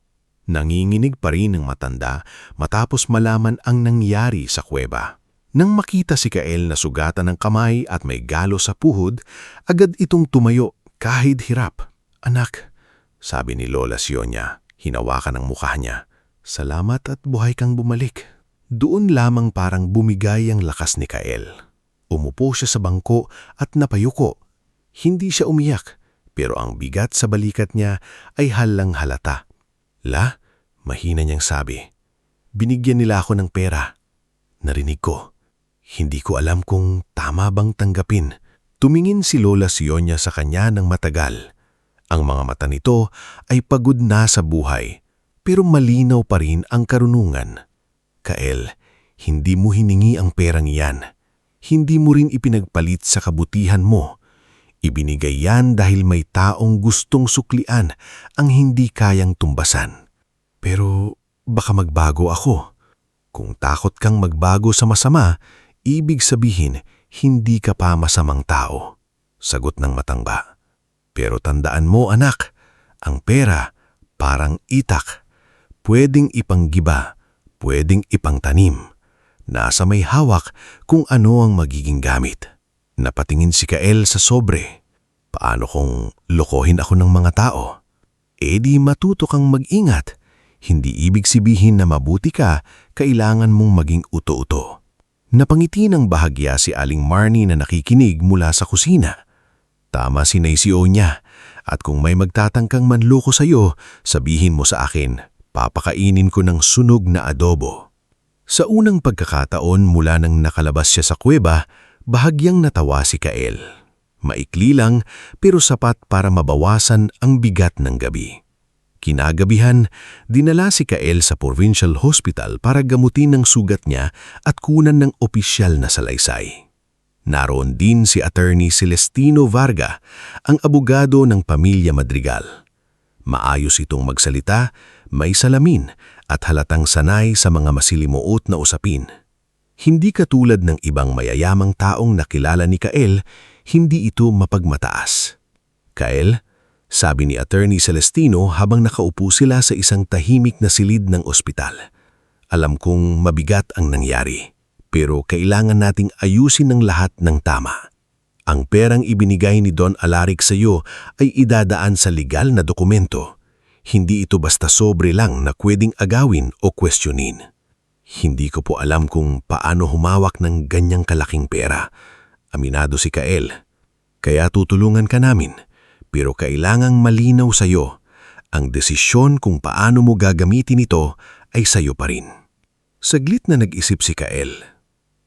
Nanginginig pa rin ang matanda matapos malaman ang nangyari sa kuweba. Nang makita si Kael na sugatan ng kamay at may galo sa puhod, agad itong tumayo kahit hirap. "Anak," sabi ni Lola Sionia, hinawakan ang mukha niya. "Salamat at buhay kang bumalik." Doon lamang parang bumigay ang lakas ni Kael. Umupo siya sa bangko at napayuko. Hindi siya umiyak, pero ang bigat sa balikat niya ay halang halata. "La," mahina niyang sabi, "binigyan nila ako ng pera." Narinig ko. Hindi ko alam kung tama bang tanggapin. Tumingin si Lola Sionia sa kanya ng matagal. Ang mga mata nito ay pagod na sa buhay, pero malinaw pa rin ang karunungan. "Kael, hindi mo hiningi ang perang iyan. Hindi mo rin ipinagpalit sa kabutihan mo. Ibinigay yan dahil may taong gustong suklian ang hindi kayang tumbasan. Pero baka magbago ako. Kung takot kang magbago sa masama, ibig sabihin hindi ka pa masamang tao." Sagot ng matangba. "Pero tandaan mo, anak, ang pera parang itak. Pwedeng ipanggiba, pwedeng ipangtanim. Nasa may hawak kung ano ang magiging gamit." Napatingin si Kael sa sobre. "Paano kung lokohin ako ng mga tao? Di matuto kang mag-ingat. Hindi ibig sabihin na mabuti ka, kailangan mong maging uto-uto." Napangiti ng bahagya si Aling Marnie na nakikinig mula sa kusina. "Tama si Naisio niya, at kung may magtatangkang manloko sa iyo, sabihin mo sa akin, papakainin ko ng sunog na adobo." Sa unang pagkakataon mula nang nakalabas siya sa kuweba, bahagyang natawa si Kael. Maikli lang pero sapat para mabawasan ang bigat ng gabi. Kinagabihan, dinala si Kael sa Provincial Hospital para gamutin ang sugat niya at kunan ng opisyal na salaysay. Naroon din si Attorney Celestino Varga, ang abogado ng pamilya Madrigal. Maayos itong magsalita, may salamin at halatang sanay sa mga masilimuot na usapin. Hindi katulad ng ibang mayayamang taong nakilala ni Kael, hindi ito mapagmataas. "Kael," sabi ni Attorney Celestino habang nakaupo sila sa isang tahimik na silid ng ospital. "Alam kong mabigat ang nangyari, pero kailangan nating ayusin ng lahat ng tama. Ang perang ibinigay ni Don Alaric sa iyo ay idadaan sa legal na dokumento. Hindi ito basta sobre lang na pwedeng agawin o questionin. Hindi ko po alam kung paano humawak ng ganyang kalaking pera." Aminado si Kael. "Kaya tutulungan ka namin. Pero kailangang malinaw sa iyo. Ang desisyon kung paano mo gagamitin ito ay sa iyo pa rin." Saglit na nag-isip si Kael.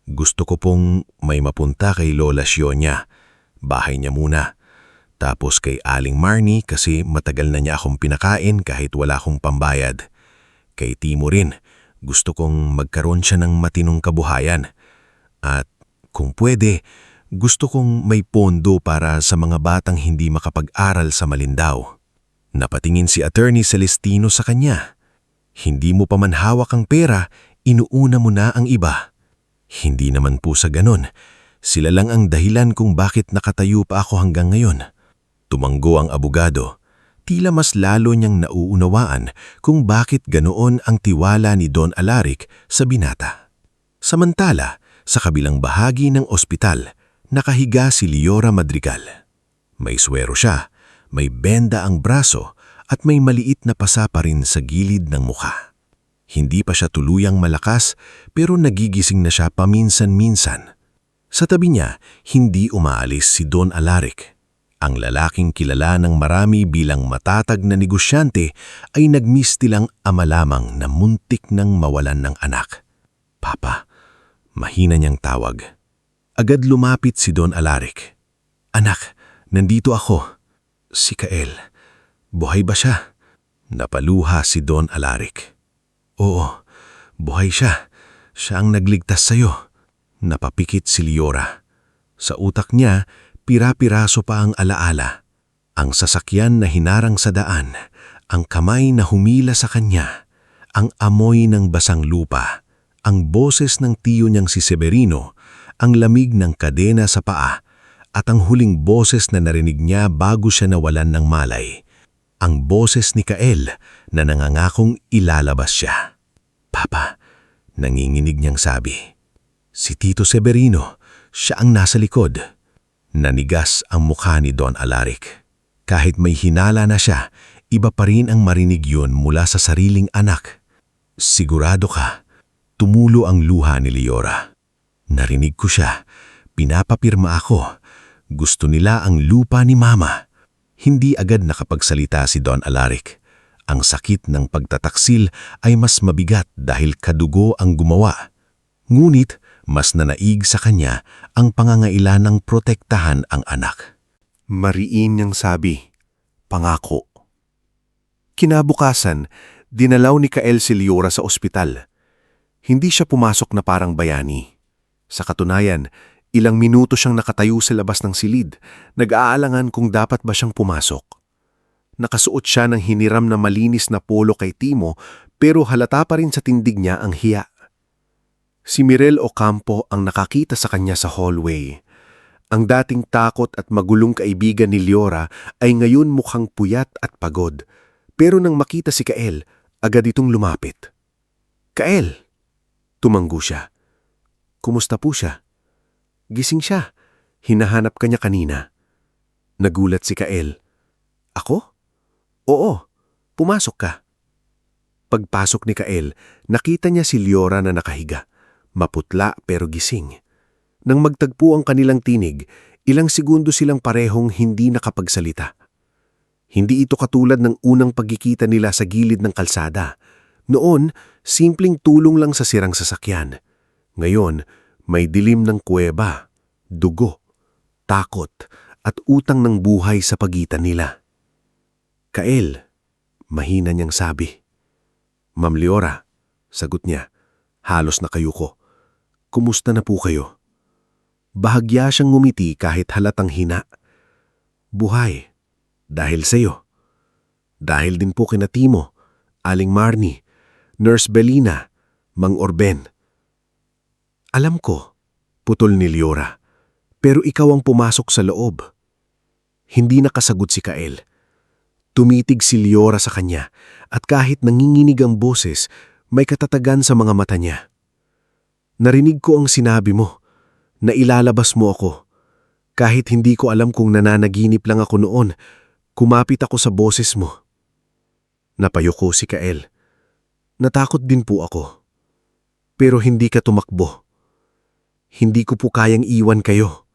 "Gusto ko pong may mapunta kay Lola Sionia. Bahay niya muna. Tapos kay Aling Marnie kasi matagal na niya akong pinakain kahit wala akong pambayad. Kay Timo rin, gusto kong magkaroon siya ng matinong kabuhayan. At kung pwede, gusto kong may pondo para sa mga batang hindi makapag-aral sa Malindaw." Napatingin si Attorney Celestino sa kanya. "Hindi mo pa man hawak ang pera, inuuna mo na ang iba." "Hindi naman po sa ganon. Sila lang ang dahilan kung bakit nakatayo pa ako hanggang ngayon." Tumanggo ang abogado. Tila mas lalo niyang nauunawaan kung bakit ganoon ang tiwala ni Don Alaric sa binata. Samantala, sa kabilang bahagi ng ospital, nakahiga si Leora Madrigal. May swero siya, may benda ang braso at may maliit na pasa pa rin sa gilid ng mukha. Hindi pa siya tuluyang malakas pero nagigising na siya paminsan-minsan. Sa tabi niya, hindi umaalis si Don Alaric. Ang lalaking kilala ng marami bilang matatag na negosyante ay nagmistilang ama lamang na muntik nang mawalan ng anak. "Papa," mahina niyang tawag. Agad lumapit si Don Alaric. Anak, nandito ako. Si Kael. Buhay ba siya? Napaluha si Don Alaric. Oo, buhay siya. Siya ang nagligtas sa'yo. Napapikit si Liora. Sa utak niya, pira-piraso pa ang alaala. Ang sasakyan na hinarang sa daan, ang kamay na humila sa kanya, ang amoy ng basang lupa, ang boses ng tiyo niyang si Severino, ang lamig ng kadena sa paa, at ang huling boses na narinig niya bago siya nawalan ng malay. Ang boses ni Kael na nangangakong ilalabas siya. Papa, nanginginig niyang sabi. Si Tito Severino, siya ang nasa likod. Nanigas ang mukha ni Don Alaric. Kahit may hinala na siya, iba pa rin ang marinig yun mula sa sariling anak. Sigurado ka, tumulo ang luha ni Liora. Narinig ko siya, pinapapirma ako. Gusto nila ang lupa ni Mama. Hindi agad nakapagsalita si Don Alaric. Ang sakit ng pagtataksil ay mas mabigat dahil kadugo ang gumawa. Ngunit mas nanaig sa kanya ang pangangailanang ng protektahan ang anak. Mariin niyang sabi, pangako. Kinabukasan, dinalaw ni Kael si Liora sa ospital. Hindi siya pumasok na parang bayani. Sa katunayan, ilang minuto siyang nakatayo sa labas ng silid, nag-aalangan kung dapat ba siyang pumasok. Nakasuot siya ng hiniram na malinis na polo kay Timo, pero halata pa rin sa tindig niya ang hiya. Si Mirel Ocampo ang nakakita sa kanya sa hallway. Ang dating takot at magulong kaibigan ni Liora ay ngayon mukhang puyat at pagod. Pero nang makita si Kael, agad itong lumapit. Kael! Tumanggo siya. Kumusta po siya? Gising siya. Hinahanap ka niya kanina. Nagulat si Kael. Ako? Oo, pumasok ka. Pagpasok ni Kael, nakita niya si Liora na nakahiga. Maputla pero gising. Nang magtagpo ang kanilang tinig, ilang segundo silang parehong hindi nakapagsalita. Hindi ito katulad ng unang pagkikita nila sa gilid ng kalsada. Noon, simpleng tulong lang sa sirang sasakyan. Ngayon, may dilim ng kuweba, dugo, takot, at utang ng buhay sa pagitan nila. Kael, mahina niyang sabi. Ma'am Liora, sagot niya, halos nakayuko. Kumusta na po kayo? Bahagya siyang ngumiti kahit halatang hina. Buhay. Dahil sa'yo. Dahil din po kina Timo, Aling Marnie, Nurse Belina, Mang Orben. Alam ko, putol ni Liora, pero ikaw ang pumasok sa loob. Hindi nakasagot si Kael. Tumitig si Liora sa kanya at kahit nanginginig ang boses, may katatagan sa mga mata niya. Narinig ko ang sinabi mo, na ilalabas mo ako. Kahit hindi ko alam kung nananaginip lang ako noon, kumapit ako sa boses mo. Napayuko si Kael. Natakot din po ako. Pero hindi ka tumakbo. Hindi ko po kayang iwan kayo.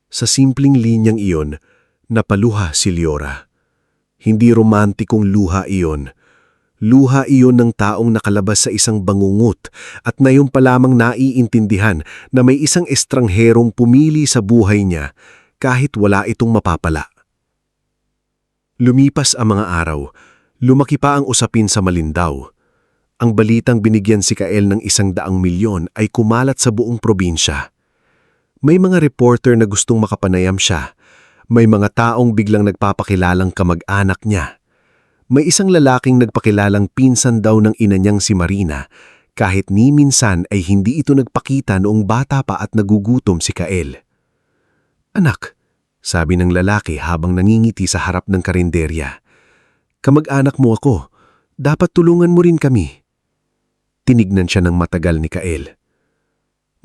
Sa simpleng linyang iyon, napaluha si Liora. Hindi romantikong luha iyon. Luha iyon ng taong nakalabas sa isang bangungot at ngayon pa lamang naiintindihan na may isang estrangherong pumili sa buhay niya kahit wala itong mapapala. Lumipas ang mga araw, lumaki pa ang usapin sa Malindaw. Ang balitang binigyan si Kael ng 100 milyon ay kumalat sa buong probinsya. May mga reporter na gustong makapanayam siya. May mga taong biglang nagpapakilalang kamag-anak niya. May isang lalaking nagpakilalang pinsan daw ng ina niyang si Marina, kahit ni minsan ay hindi ito nagpakita noong bata pa at nagugutom si Kael. Anak, sabi ng lalaki habang nangingiti sa harap ng karinderya. Kamag-anak mo ako, dapat tulungan mo rin kami. Tinignan siya ng matagal ni Kael.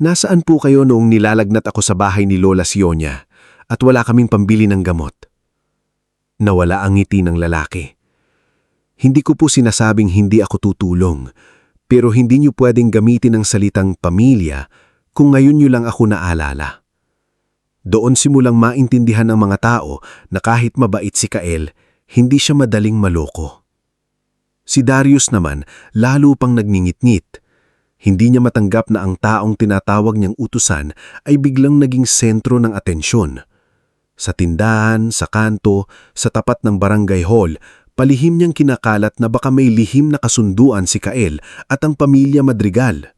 Nasaan po kayo noong nilalagnat ako sa bahay ni Lola Sionia at wala kaming pambili ng gamot? Nawala ang ngiti ng lalaki. Hindi ko po sinasabing hindi ako tutulong, pero hindi niyo pwedeng gamitin ang salitang pamilya kung ngayon niyo lang ako naalala. Doon simulang maintindihan ng mga tao na kahit mabait si Kael, hindi siya madaling maloko. Si Darius naman lalo pang nagngingit-ngit. Hindi niya matanggap na ang taong tinatawag niyang utusan ay biglang naging sentro ng atensyon. Sa tindahan, sa kanto, sa tapat ng barangay hall, palihim niyang kinakalat na baka may lihim na kasunduan si Kael at ang pamilya Madrigal.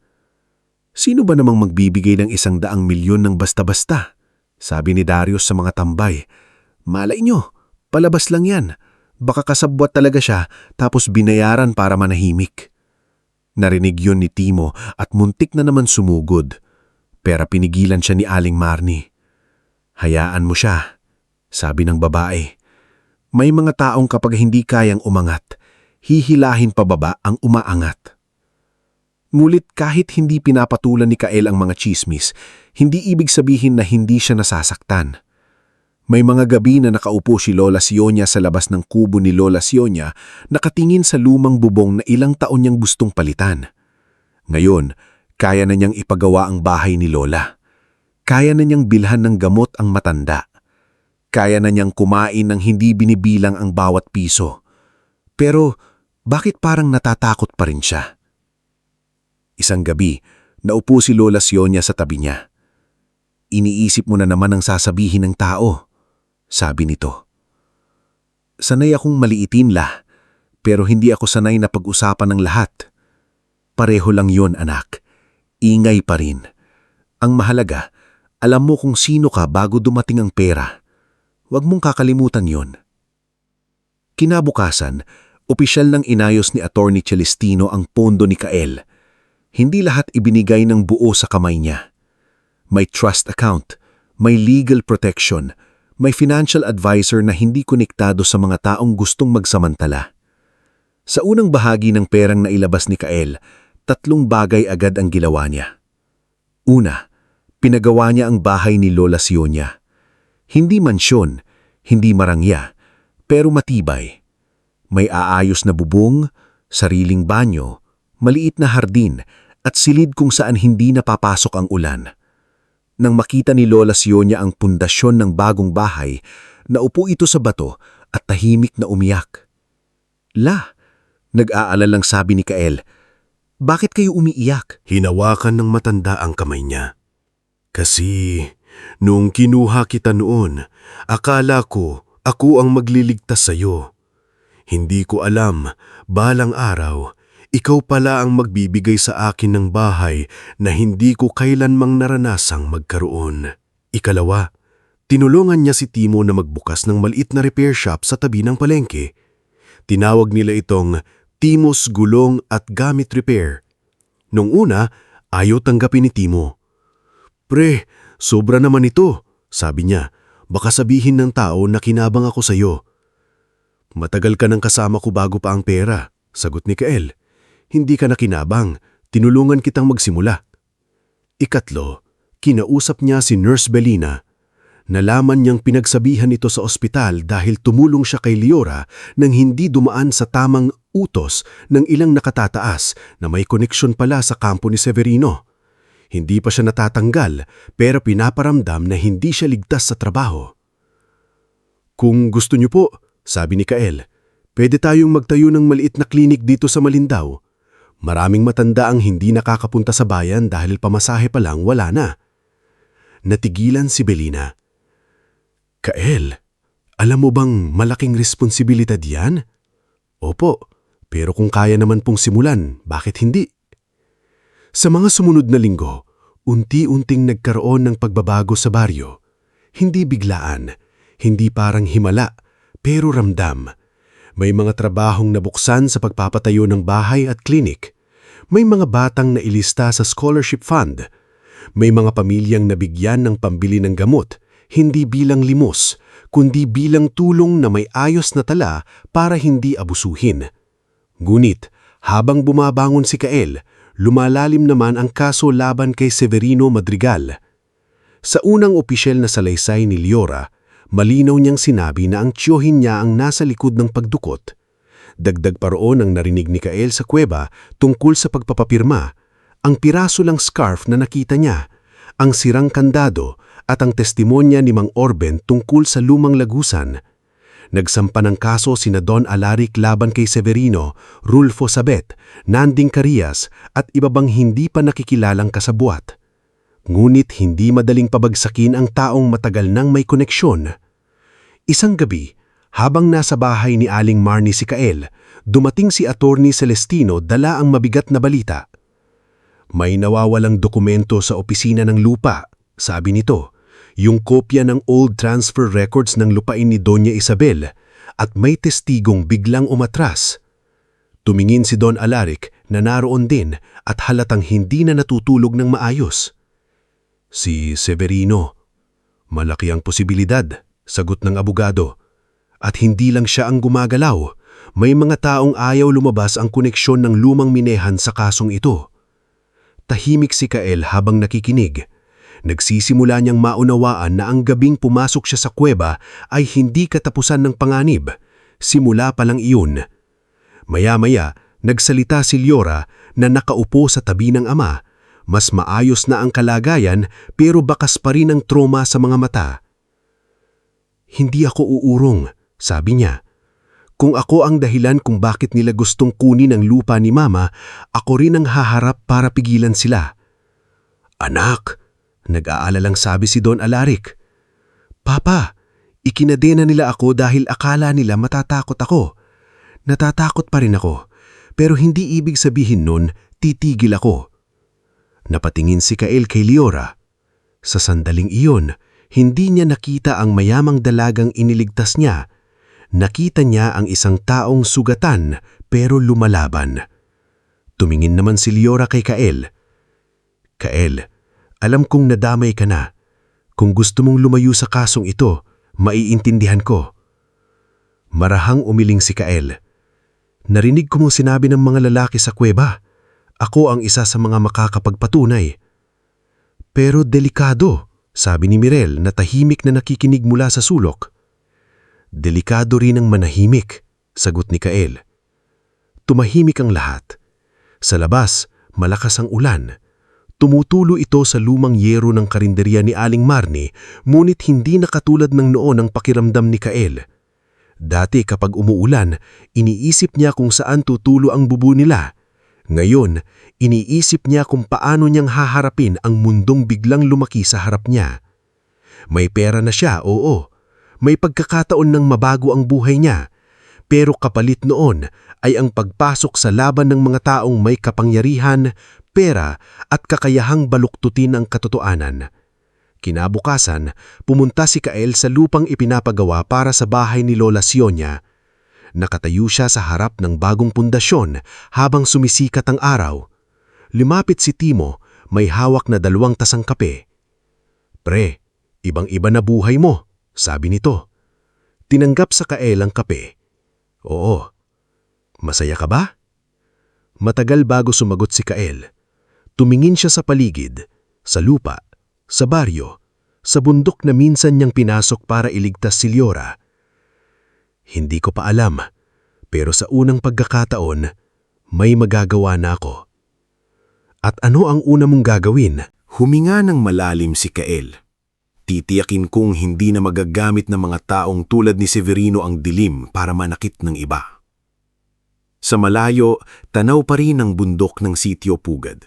Sino ba namang magbibigay ng 100 milyon ng basta-basta? Sabi ni Darius sa mga tambay. Malay nyo, palabas lang yan. Baka kasabwat talaga siya tapos binayaran para manahimik. Narinig yun ni Timo at muntik na naman sumugod. Pero pinigilan siya ni Aling Marnie. Hayaan mo siya, sabi ng babae. May mga taong kapag hindi kayang umangat, hihilahin pababa ang umaangat. Ngulit kahit hindi pinapatulan ni Kael ang mga chismis, hindi ibig sabihin na hindi siya nasasaktan. May mga gabi na nakaupo si Lola Sionia sa labas ng kubo ni Lola Sionia, nakatingin sa lumang bubong na ilang taon niyang gustong palitan. Ngayon, kaya na niyang ipagawa ang bahay ni Lola. Kaya na niyang bilhan ng gamot ang matanda. Kaya na niyang kumain ng hindi binibilang ang bawat piso. Pero bakit parang natatakot pa rin siya? Isang gabi, naupo si Lola Sionia sa tabi niya. Iniisip mo na naman ang sasabihin ng tao, sabi nito. Sanay akong maliitin la, pero hindi ako sanay na pag-usapan ng lahat. Pareho lang yon, anak. Ingay pa rin. Ang mahalaga, alam mo kung sino ka bago dumating ang pera. Huwag mong kakalimutan yon. Kinabukasan, opisyal nang inayos ni Attorney Celestino ang pondo ni Kael. Hindi lahat ibinigay ng buo sa kamay niya. May trust account, may legal protection, may financial advisor na hindi konektado sa mga taong gustong magsamantala. Sa unang bahagi ng perang nailabas ni Kael, 3 bagay agad ang ginawa niya. Una, pinagawa niya ang bahay ni Lola Sionia. Hindi mansyon, hindi marangya, pero matibay. May aayos na bubong, sariling banyo, maliit na hardin, at silid kung saan hindi napapasok ang ulan. Nang makita ni Lola Sionia ang pundasyon ng bagong bahay, naupo ito sa bato at tahimik na umiyak. La, nag-aalalang sabi ni Kael, bakit kayo umiiyak? Hinawakan ng matanda ang kamay niya. Kasi nung kinuha kita noon, akala ko ako ang magliligtas sa'yo. Hindi ko alam, balang araw, ikaw pala ang magbibigay sa akin ng bahay na hindi ko kailanmang naranasang magkaroon. Ikalawa, tinulungan niya si Timo na magbukas ng maliit na repair shop sa tabi ng palengke. Tinawag nila itong Timo's Gulong at Gamit Repair. Nung una, ayaw tanggapin ni Timo. Pre, sobra naman ito, sabi niya. Baka sabihin ng tao na kinabang ako sa'yo. Matagal ka nang kasama ko bago pa ang pera, sagot ni Kael. Hindi ka na kinabang, tinulungan kitang magsimula. Ikatlo, kinausap niya si Nurse Belina. Nalaman niyang pinagsabihan ito sa ospital dahil tumulong siya kay Liora nang hindi dumaan sa tamang utos ng ilang nakatataas na may koneksyon pala sa kampo ni Severino. Hindi pa siya natatanggal pero pinaparamdam na hindi siya ligtas sa trabaho. Kung gusto niyo po, sabi ni Kael, pwede tayong magtayo ng maliit na klinik dito sa Malindaw. Maraming matanda ang hindi nakakapunta sa bayan dahil pamasahe pa lang wala na. Natigilan si Belina. Kael, alam mo bang malaking responsibilidad yan? Opo, pero kung kaya naman pong simulan, bakit hindi? Sa mga sumunod na linggo, unti-unting nagkaroon ng pagbabago sa baryo. Hindi biglaan, hindi parang himala, pero ramdam. May mga trabahong nabuksan sa pagpapatayo ng bahay at klinik. May mga batang nailista sa scholarship fund. May mga pamilyang nabigyan ng pambili ng gamot, hindi bilang limos, kundi bilang tulong na may ayos na tala para hindi abusuhin. Ngunit, habang bumabangon si Kael, lumalalim naman ang kaso laban kay Severino Madrigal. Sa unang opisyal na salaysay ni Liora, malinaw niyang sinabi na ang tiyohin niya ang nasa likod ng pagdukot. Dagdag pa roon ang narinig ni Kael sa kuweba tungkol sa pagpapapirma, ang piraso lang scarf na nakita niya, ang sirang kandado at ang testimonya ni Mang Orben tungkol sa lumang lagusan. Nagsampa ng kaso sina Don Alaric laban kay Severino, Rulfo Sabet, Nanding Carias at iba bang hindi pa nakikilalang kasabwat. Ngunit hindi madaling pabagsakin ang taong matagal nang may koneksyon. Isang gabi, habang nasa bahay ni Aling Marnie si Kael, dumating si Attorney Celestino dala ang mabigat na balita. May nawawalang dokumento sa opisina ng lupa, sabi nito, yung kopya ng old transfer records ng lupain ni Doña Isabel at may testigong biglang umatras. Tumingin si Don Alaric na naroon din at halatang hindi na natutulog ng maayos. Si Severino, malaki ang posibilidad, sagot ng abogado. At hindi lang siya ang gumagalaw, may mga taong ayaw lumabas ang koneksyon ng lumang minehan sa kasong ito. Tahimik si Kael habang nakikinig. Nagsisimula niyang maunawaan na ang gabing pumasok siya sa kuweba ay hindi katapusan ng panganib. Simula pa lang iyon. Maya-maya, nagsalita si Leora na nakaupo sa tabi ng ama. Mas maayos na ang kalagayan pero bakas pa rin ang trauma sa mga mata. Hindi ako uurong, sabi niya. Kung ako ang dahilan kung bakit nila gustong kunin ang lupa ni Mama, ako rin ang haharap para pigilan sila. Anak, nag-aalalang sabi si Don Alaric. Papa, ikinadena nila ako dahil akala nila matatakot ako. Natatakot pa rin ako, pero hindi ibig sabihin nun titigil ako. Napatingin si Kael kay Leora. Sa sandaling iyon, hindi niya nakita ang mayamang dalagang iniligtas niya. Nakita niya ang isang taong sugatan pero lumalaban. Tumingin naman si Leora kay Kael. Kael, alam kong nadamay ka na. Kung gusto mong lumayo sa kasong ito, maiintindihan ko. Marahang umiling si Kael. Narinig ko mong sinabi ng mga lalaki sa kuweba. Ako ang isa sa mga makakapagpatunay. Pero delikado, sabi ni Mirel na tahimik na nakikinig mula sa sulok. Delikado rin ang manahimik, sagot ni Kael. Tumahimik ang lahat. Sa labas, malakas ang ulan. Tumutulo ito sa lumang yero ng karinderya ni Aling Marnie, ngunit hindi na katulad ng noon ang pakiramdam ni Kael. Dati kapag umuulan, iniisip niya kung saan tutulo ang bubu nila. Ngayon, iniisip niya kung paano niyang haharapin ang mundong biglang lumaki sa harap niya. May pera na siya, oo. May pagkakataon ng mabago ang buhay niya. Pero kapalit noon ay ang pagpasok sa laban ng mga taong may kapangyarihan, pera at kakayahang baluktutin ang katotohanan. Kinabukasan, pumunta si Kael sa lupang ipinapagawa para sa bahay ni Lola Sionia. Nakatayo siya sa harap ng bagong pundasyon habang sumisikat ang araw. Lumapit si Timo, may hawak na 2 tasang kape. Pre, ibang-iba na buhay mo, sabi nito. Tinanggap sa Kael ang kape. Oo. Masaya ka ba? Matagal bago sumagot si Kael. Tumingin siya sa paligid, sa lupa, sa baryo, sa bundok na minsan niyang pinasok para iligtas si Leora. Hindi ko pa alam, pero sa unang pagkakataon, may magagawa na ako. At ano ang una mong gagawin? Huminga ng malalim si Kael. Titiyakin kong hindi na magagamit ng mga taong tulad ni Severino ang dilim para manakit ng iba. Sa malayo, tanaw pa rin ang bundok ng Sitio Pugad.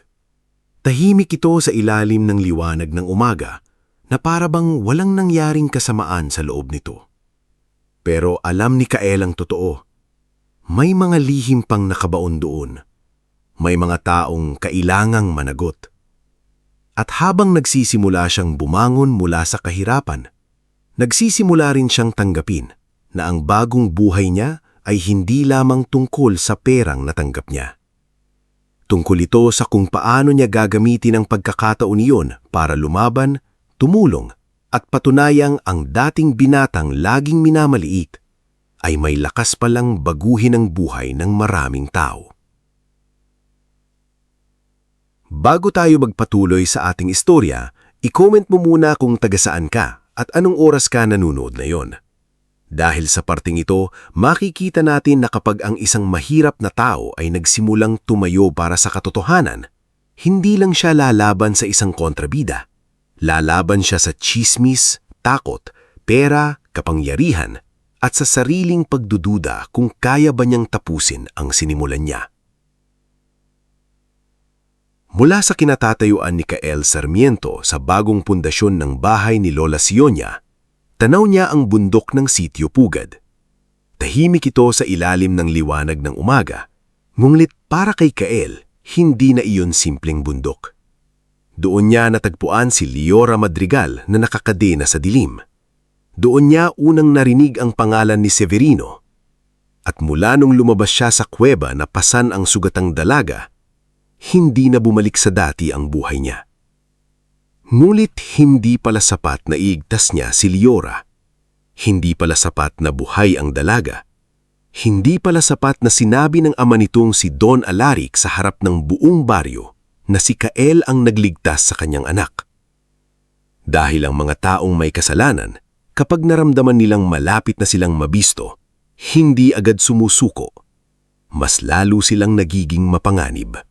Tahimik ito sa ilalim ng liwanag ng umaga na parabang walang nangyaring kasamaan sa loob nito. Pero alam ni Kael ang totoo. May mga lihim pang nakabaon doon. May mga taong kailangang managot. At habang nagsisimula siyang bumangon mula sa kahirapan, nagsisimula rin siyang tanggapin na ang bagong buhay niya ay hindi lamang tungkol sa perang natanggap niya. Tungkol ito sa kung paano niya gagamitin ang pagkakataon iyon para lumaban, tumulong, at patunayang ang dating binatang laging minamaliit ay may lakas palang baguhin ang buhay ng maraming tao. Bago tayo magpatuloy sa ating istorya, i-comment mo muna kung taga-saan ka at anong oras ka nanonood na yon. Dahil sa parting ito, makikita natin na kapag ang isang mahirap na tao ay nagsimulang tumayo para sa katotohanan, hindi lang siya lalaban sa isang kontrabida. Lalaban siya sa tsismis, takot, pera, kapangyarihan, at sa sariling pagdududa kung kaya ba niyang tapusin ang sinimulan niya. Mula sa kinatatayuan ni Kael Sarmiento sa bagong pundasyon ng bahay ni Lola Sionia, tanaw niya ang bundok ng Sitio Pugad. Tahimik ito sa ilalim ng liwanag ng umaga, ngunit para kay Kael, hindi na iyon simpleng bundok. Doon niya natagpuan si Liora Madrigal na nakakadena sa dilim. Doon niya unang narinig ang pangalan ni Severino. At mula nung lumabas siya sa kuweba na pasan ang sugatang dalaga, hindi na bumalik sa dati ang buhay niya. Ngunit hindi pala sapat na iigtas niya si Liora. Hindi pala sapat na buhay ang dalaga. Hindi pala sapat na sinabi ng ama nitong si Don Alaric sa harap ng buong baryo na si Kael ang nagligtas sa kanyang anak. Dahil ang mga taong may kasalanan, kapag naramdaman nilang malapit na silang mabisto, hindi agad sumusuko. Mas lalo silang nagiging mapanganib.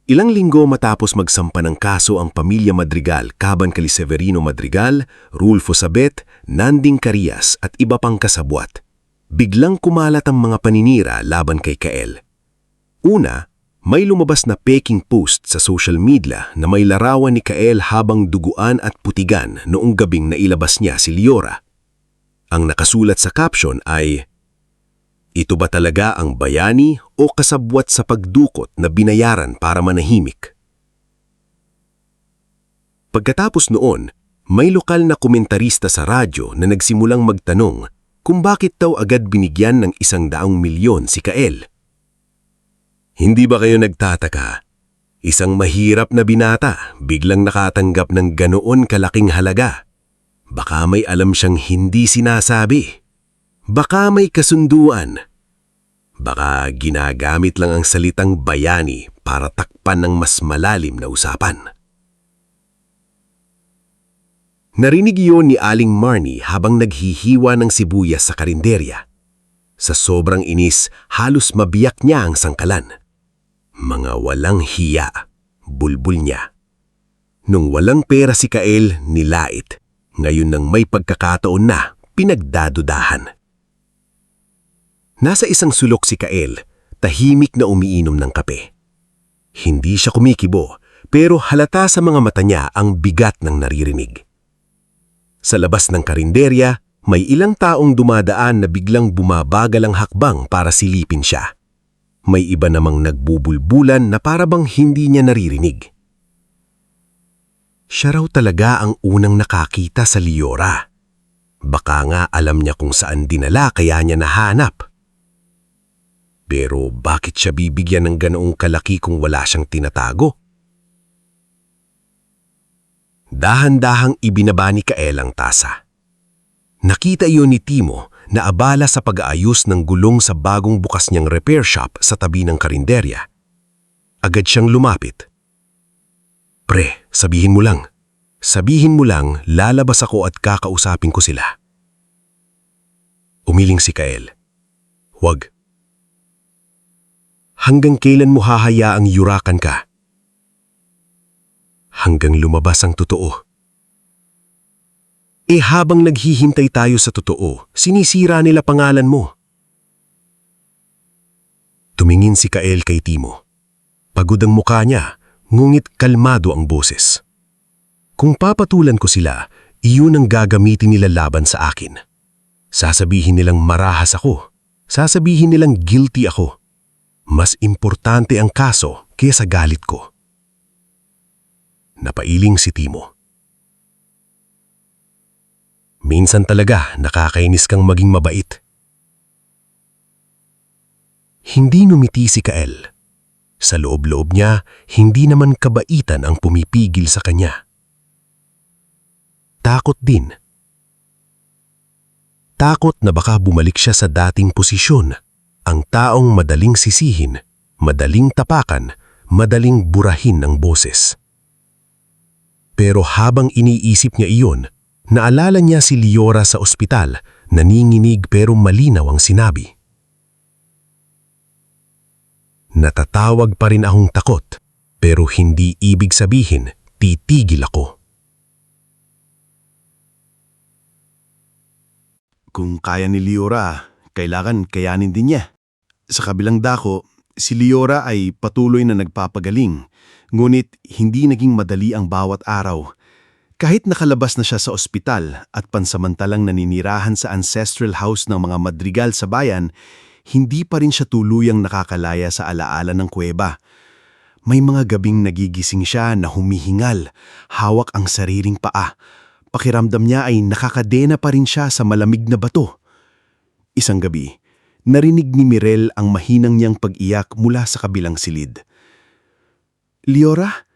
Ilang linggo matapos magsampa ng kaso ang pamilya Madrigal kaban kay Severino Madrigal, Rulfo Sabet, Nanding Carias at iba pang kasabwat, biglang kumalat ang mga paninira laban kay Kael. Una, may lumabas na peking post sa social media na may larawan ni Kael habang duguan at putigan noong gabing nailabas niya si Liora. Ang nakasulat sa caption ay, "Ito ba talaga ang bayani o kasabwat sa pagdukot na binayaran para manahimik?" Pagkatapos noon, may lokal na komentarista sa radyo na nagsimulang magtanong kung bakit daw agad binigyan ng 100 milyon si Kael. Hindi ba kayo nagtataka? Isang mahirap na binata biglang nakatanggap ng ganoon kalaking halaga. Baka may alam siyang hindi sinasabi. Baka may kasunduan. Baka ginagamit lang ang salitang bayani para takpan ng mas malalim na usapan. Narinig iyon ni Aling Marnie habang naghihiwa ng sibuyas sa karinderya. Sa sobrang inis, halos mabiyak niya ang sangkalan. Mga walang hiya, bulbul niya. Nung walang pera si Kael, nilait. Ngayon nang may pagkakataon na, pinagdadudahan. Nasa isang sulok si Kael, tahimik na umiinom ng kape. Hindi siya kumikibo, pero halata sa mga mata niya ang bigat ng naririnig. Sa labas ng karinderya, may ilang taong dumadaan na biglang bumabagal ang hakbang para silipin siya. May iba namang nagbubulbulan na parabang hindi niya naririnig. Siya raw talaga ang unang nakakita sa Liora. Baka nga alam niya kung saan dinala kaya niya nahanap. Pero bakit siya bibigyan ng ganoong kalaki kung wala siyang tinatago? Dahan-dahang ibinaba ni Kael ang tasa. Nakita iyon ni Timo na abala sa pag-aayos ng gulong sa bagong bukas niyang repair shop sa tabi ng karinderya. Agad siyang lumapit. "Pre, sabihin mo lang. Sabihin mo lang, lalabas ako at kakausapin ko sila." Umiling si Kael. "Wag. Hanggang kailan mo hahayaang yurakan ka?" "Hanggang lumabas ang totoo." Habang naghihintay tayo sa totoo, sinisira nila pangalan mo." Tumingin si Kael kay Timo. Pagod ang mukha niya, ngunit kalmado ang boses. "Kung papatulan ko sila, iyon ang gagamitin nila laban sa akin. Sasabihin nilang marahas ako. Sasabihin nilang guilty ako. Mas importante ang kaso kaysa galit ko." Napailing si Timo. Minsan talaga nakakainis kang maging mabait. Hindi numiti si Kael. Sa loob-loob niya, hindi naman kabaitan ang pumipigil sa kanya. Takot din. Takot na baka bumalik siya sa dating posisyon, ang taong madaling sisihin, madaling tapakan, madaling burahin ng boses. Pero habang iniisip niya iyon, naalala niya si Liora sa ospital, naninginig pero malinaw ang sinabi. "Natatawag pa rin akong takot, pero hindi ibig sabihin titigil ako." Kung kaya ni Liora, kailangan kayanin din niya. Sa kabilang dako, si Liora ay patuloy na nagpapagaling, ngunit hindi naging madali ang bawat araw. Kahit nakalabas na siya sa ospital at pansamantalang naninirahan sa ancestral house ng mga Madrigal sa bayan, hindi pa rin siya tuluyang nakakalaya sa alaala ng kuweba. May mga gabing nagigising siya na humihingal, hawak ang sariling paa. Pakiramdam niya ay nakakadena pa rin siya sa malamig na bato. Isang gabi, narinig ni Mirel ang mahinang niyang pag-iyak mula sa kabilang silid. "Liora?"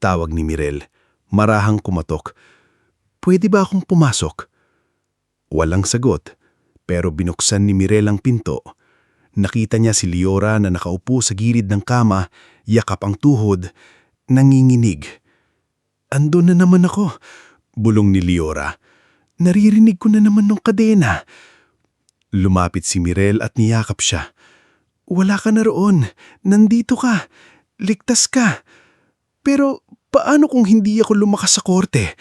Tawag ni Mirel, marahang kumatok. "Pwede ba akong pumasok?" Walang sagot, pero binuksan ni Mirel ang pinto. Nakita niya si Liora na nakaupo sa gilid ng kama, yakap ang tuhod, nanginginig. "Andun na naman ako," bulong ni Liora. "Naririnig ko na naman ng kadena." Lumapit si Mirel at niyakap siya. "Wala ka na roon. Nandito ka. Ligtas ka. Pero paano kung hindi ako lumakas sa korte?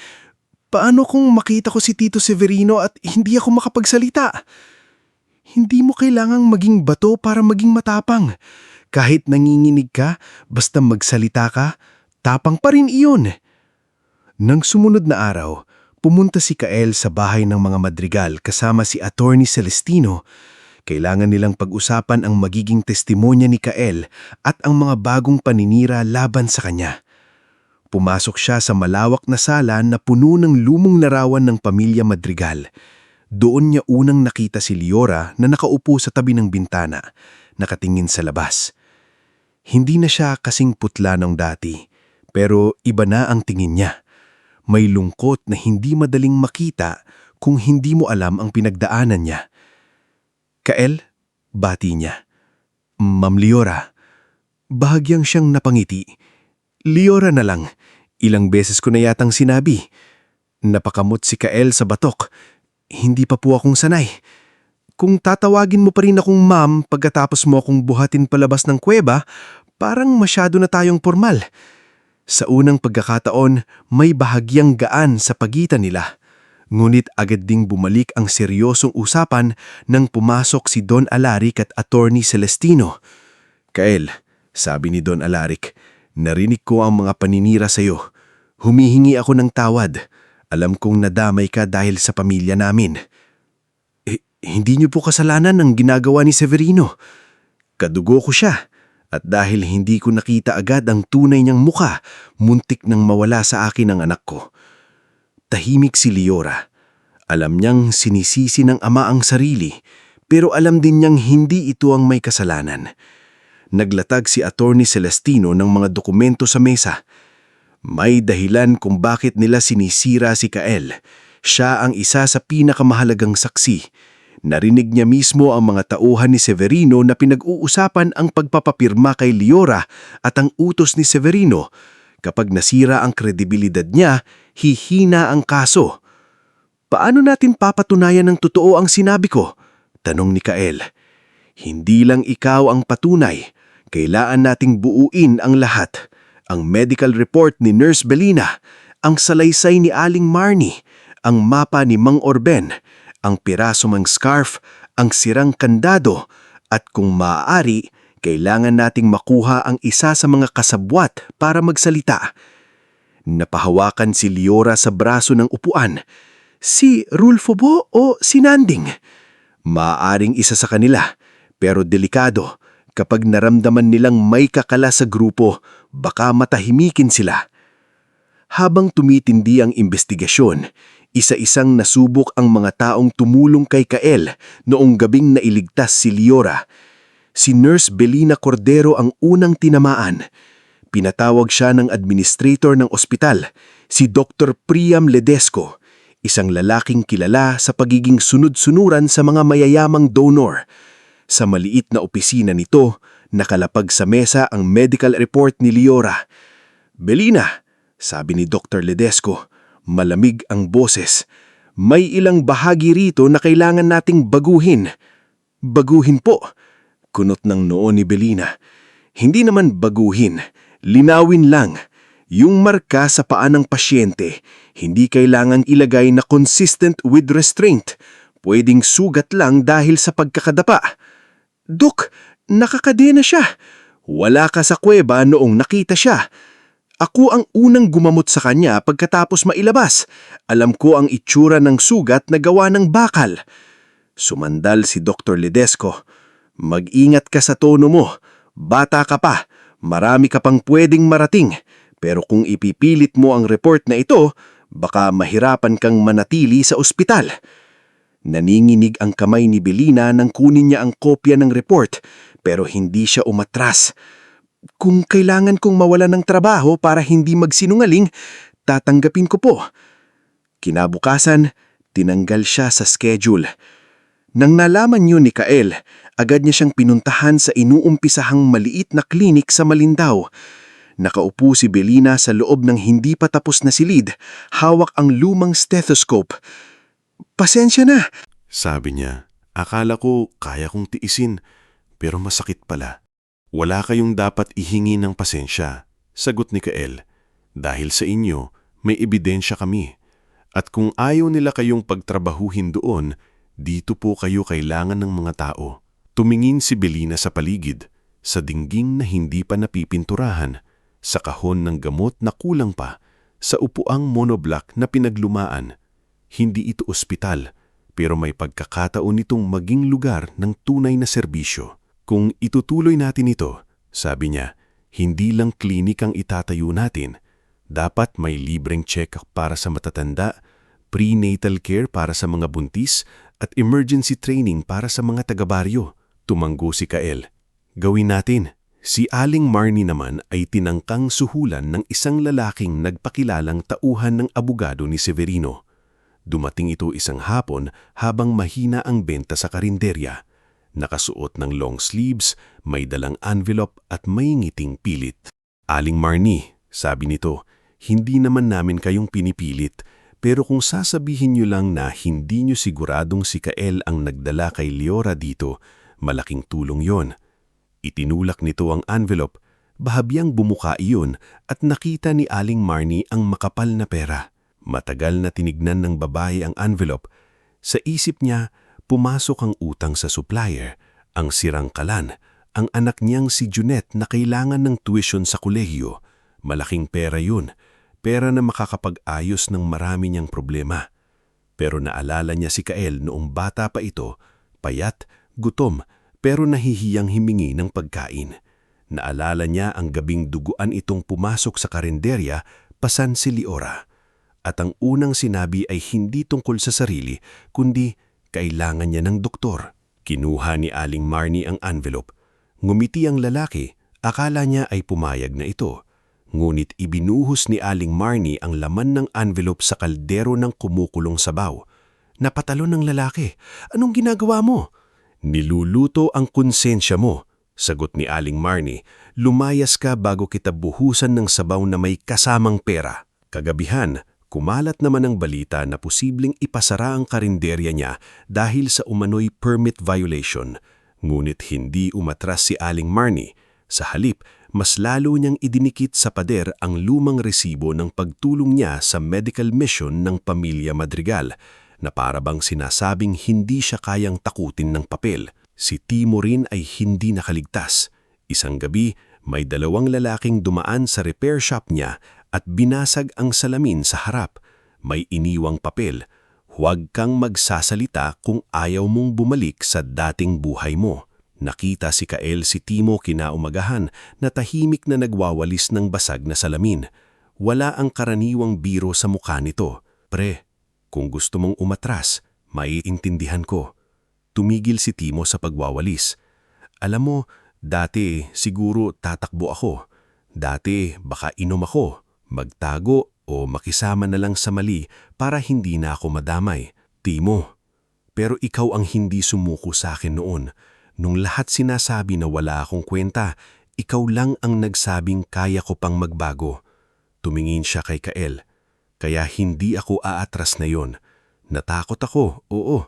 Paano kung makita ko si Tito Severino at hindi ako makapagsalita? Hindi mo kailangang maging bato para maging matapang. Kahit nanginginig ka, basta magsalita ka, tapang pa rin iyon." Nang sumunod na araw, pumunta si Kael sa bahay ng mga Madrigal kasama si Attorney Celestino. Kailangan nilang pag-usapan ang magiging testimonya ni Kael at ang mga bagong paninira laban sa kanya. Pumasok siya sa malawak na sala na puno ng lumong larawan ng pamilya Madrigal. Doon niya unang nakita si Liora na nakaupo sa tabi ng bintana, nakatingin sa labas. Hindi na siya kasing putla ng dati, pero iba na ang tingin niya. May lungkot na hindi madaling makita kung hindi mo alam ang pinagdaanan niya. "Kael?" bati niya. "Ma'am Liora." Bahagyang siyang napangiti. "Liora na lang. Ilang beses ko na yatang sinabi." Napakamot si Kael sa batok. "Hindi pa po akong sanay. Kung tatawagin mo pa rin akong ma'am pagkatapos mo akong buhatin palabas ng kuweba, parang masyado na tayong formal." Sa unang pagkakataon, may bahagyang gaan sa pagitan nila. Ngunit agad ding bumalik ang seryosong usapan nang pumasok si Don Alaric at Attorney Celestino. "Kael," sabi ni Don Alaric, "narinig ko ang mga paninira sa iyo. Humihingi ako ng tawad. Alam kong nadamay ka dahil sa pamilya namin." Hindi niyo po kasalanan ang ginagawa ni Severino. Kadugo ko siya. At dahil hindi ko nakita agad ang tunay niyang muka, muntik nang mawala sa akin ang anak ko." Tahimik si Liora. Alam niyang sinisisi ng ama ang sarili, pero alam din niyang hindi ito ang may kasalanan. Naglatag si Attorney Celestino ng mga dokumento sa mesa. May dahilan kung bakit nila sinisira si Kael. Siya ang isa sa pinakamahalagang saksi. Narinig niya mismo ang mga tauhan ni Severino na pinag-uusapan ang pagpapapirma kay Liora at ang utos ni Severino. Kapag nasira ang kredibilidad niya, hihina ang kaso. "Paano natin papatunayan ng totoo ang sinabi ko?" tanong ni Kael. "Hindi lang ikaw ang patunay. Kailangan nating buuin ang lahat. Ang medical report ni Nurse Belina, ang salaysay ni Aling Marnie, ang mapa ni Mang Orben, ang piraso mang scarf, ang sirang kandado, at kung maaari, kailangan nating makuha ang isa sa mga kasabwat para magsalita." Napahawakan si Liora sa braso ng upuan. "Si Rulfo Bo o si Nanding?" "Maaaring isa sa kanila, pero delikado. Kapag naramdaman nilang may kakala sa grupo, baka matahimikin sila." Habang tumitindi ang investigasyon, isa-isang nasubok ang mga taong tumulong kay Kael noong gabing nailigtas si Liora. Si Nurse Belina Cordero ang unang tinamaan. Pinatawag siya ng administrator ng ospital, si Dr. Priam Ledesco, isang lalaking kilala sa pagiging sunod-sunuran sa mga mayayamang donor. Sa maliit na opisina nito, nakalapag sa mesa ang medical report ni Liora. "Belina," sabi ni Dr. Ledesco, malamig ang boses, "may ilang bahagi rito na kailangan nating baguhin." "Baguhin po," kunot ng noo ni Belina. "Hindi naman baguhin, linawin lang. Yung marka sa paa ng pasyente, hindi kailangan ilagay na consistent with restraint. Pwedeng sugat lang dahil sa pagkakadapa. Dok, nakakadena siya. Wala ka sa kuweba noong nakita siya. Ako ang unang gumamot sa kanya pagkatapos mailabas. Alam ko ang itsura ng sugat na gawa ng bakal. Sumandal si Dr. Ledesco. Mag-ingat ka sa tono mo. Bata ka pa. Marami ka pang pwedeng marating. Pero kung ipipilit mo ang report na ito, baka mahirapan kang manatili sa ospital. Naninginig ang kamay ni Belina nang kunin niya ang kopya ng report, pero hindi siya umatras. Kung kailangan kong mawala ng trabaho para hindi magsinungaling, tatanggapin ko po. Kinabukasan, tinanggal siya sa schedule. Nang nalaman yun ni Kael, agad niya siyang pinuntahan sa inuumpisahang maliit na klinik sa Malindaw. Nakaupo si Belina sa loob ng hindi pa tapos na silid, hawak ang lumang stethoscope. Pasensya na. Sabi niya, akala ko kaya kong tiisin, pero masakit pala. Wala kayong dapat ihingi ng pasensya, sagot ni Kael. Dahil sa inyo, may ebidensya kami. At kung ayaw nila kayong pagtrabahuhin doon, dito po kayo kailangan ng mga tao. Tumingin si Belina sa paligid, sa dingging na hindi pa napipinturahan, sa kahon ng gamot na kulang pa, sa upuang monoblock na pinaglumaan. Hindi ito ospital, pero may pagkakataon itong maging lugar ng tunay na serbisyo. Kung itutuloy natin ito, sabi niya, hindi lang klinik ang itatayo natin. Dapat may libreng check-up para sa matatanda, prenatal care para sa mga buntis, at emergency training para sa mga taga-baryo. Tumanggo si Kael. Gawin natin. Si Aling Marnie naman ay tinangkang suhulan ng isang lalaking nagpakilalang tauhan ng abogado ni Severino. Dumating ito isang hapon habang mahina ang benta sa karinderya. Nakasuot ng long sleeves, may dalang envelope at may ngiting pilit. Aling Marnie, sabi nito, hindi naman namin kayong pinipilit, pero kung sasabihin niyo lang na hindi niyo siguradong si Kael ang nagdala kay Leora dito, malaking tulong yon. Itinulak nito ang envelope, bahabyang bumuka iyon at nakita ni Aling Marnie ang makapal na pera. Matagal na tinignan ng babae ang envelope. Sa isip niya, pumasok ang utang sa supplier, ang sirang kalan, ang anak niyang si Junette na kailangan ng tuition sa kolehiyo. Malaking pera yun, pera na makakapag-ayos ng marami niyang problema. Pero naalala niya si Kael noong bata pa ito, payat, gutom, pero nahihiyang himingi ng pagkain. Naalala niya ang gabing duguan itong pumasok sa karinderya, pasan si Leora. At ang unang sinabi ay hindi tungkol sa sarili, kundi kailangan niya ng doktor. Kinuha ni Aling Marnie ang envelope. Ngumiti ang lalaki, akala niya ay pumayag na ito. Ngunit ibinuhos ni Aling Marnie ang laman ng envelope sa kaldero ng kumukulong sabaw. Napatalo ng lalaki, anong ginagawa mo? Niluluto ang konsensya mo, sagot ni Aling Marnie. Lumayas ka bago kita buhusan ng sabaw na may kasamang pera. Kagabihan, kumalat naman ang balita na posibleng ipasara ang karinderya niya dahil sa umano'y permit violation. Ngunit hindi umatras si Aling Marnie. Sa halip, mas lalo niyang idinikit sa pader ang lumang resibo ng pagtulong niya sa medical mission ng pamilya Madrigal, na parabang sinasabing hindi siya kayang takutin ng papel. Si Timo rin ay hindi nakaligtas. Isang gabi, may dalawang lalaking dumaan sa repair shop niya at binasag ang salamin sa harap. May iniwang papel. Huwag kang magsasalita kung ayaw mong bumalik sa dating buhay mo. Nakita si Kael si Timo kinaumagahan na tahimik na nagwawalis ng basag na salamin. Wala ang karaniwang biro sa mukha nito. Pre, kung gusto mong umatras, maiintindihan ko. Tumigil si Timo sa pagwawalis. Alam mo, dati siguro tatakbo ako. Dati baka inom ako, magtago o makisama na lang sa mali para hindi na ako madamay. Timo, pero ikaw ang hindi sumuko sa akin noon. Nung lahat sinasabi na wala akong kwenta, ikaw lang ang nagsabing kaya ko pang magbago. Tumingin siya kay Kael. Kaya hindi ako aatras na yon. Natakot ako, oo,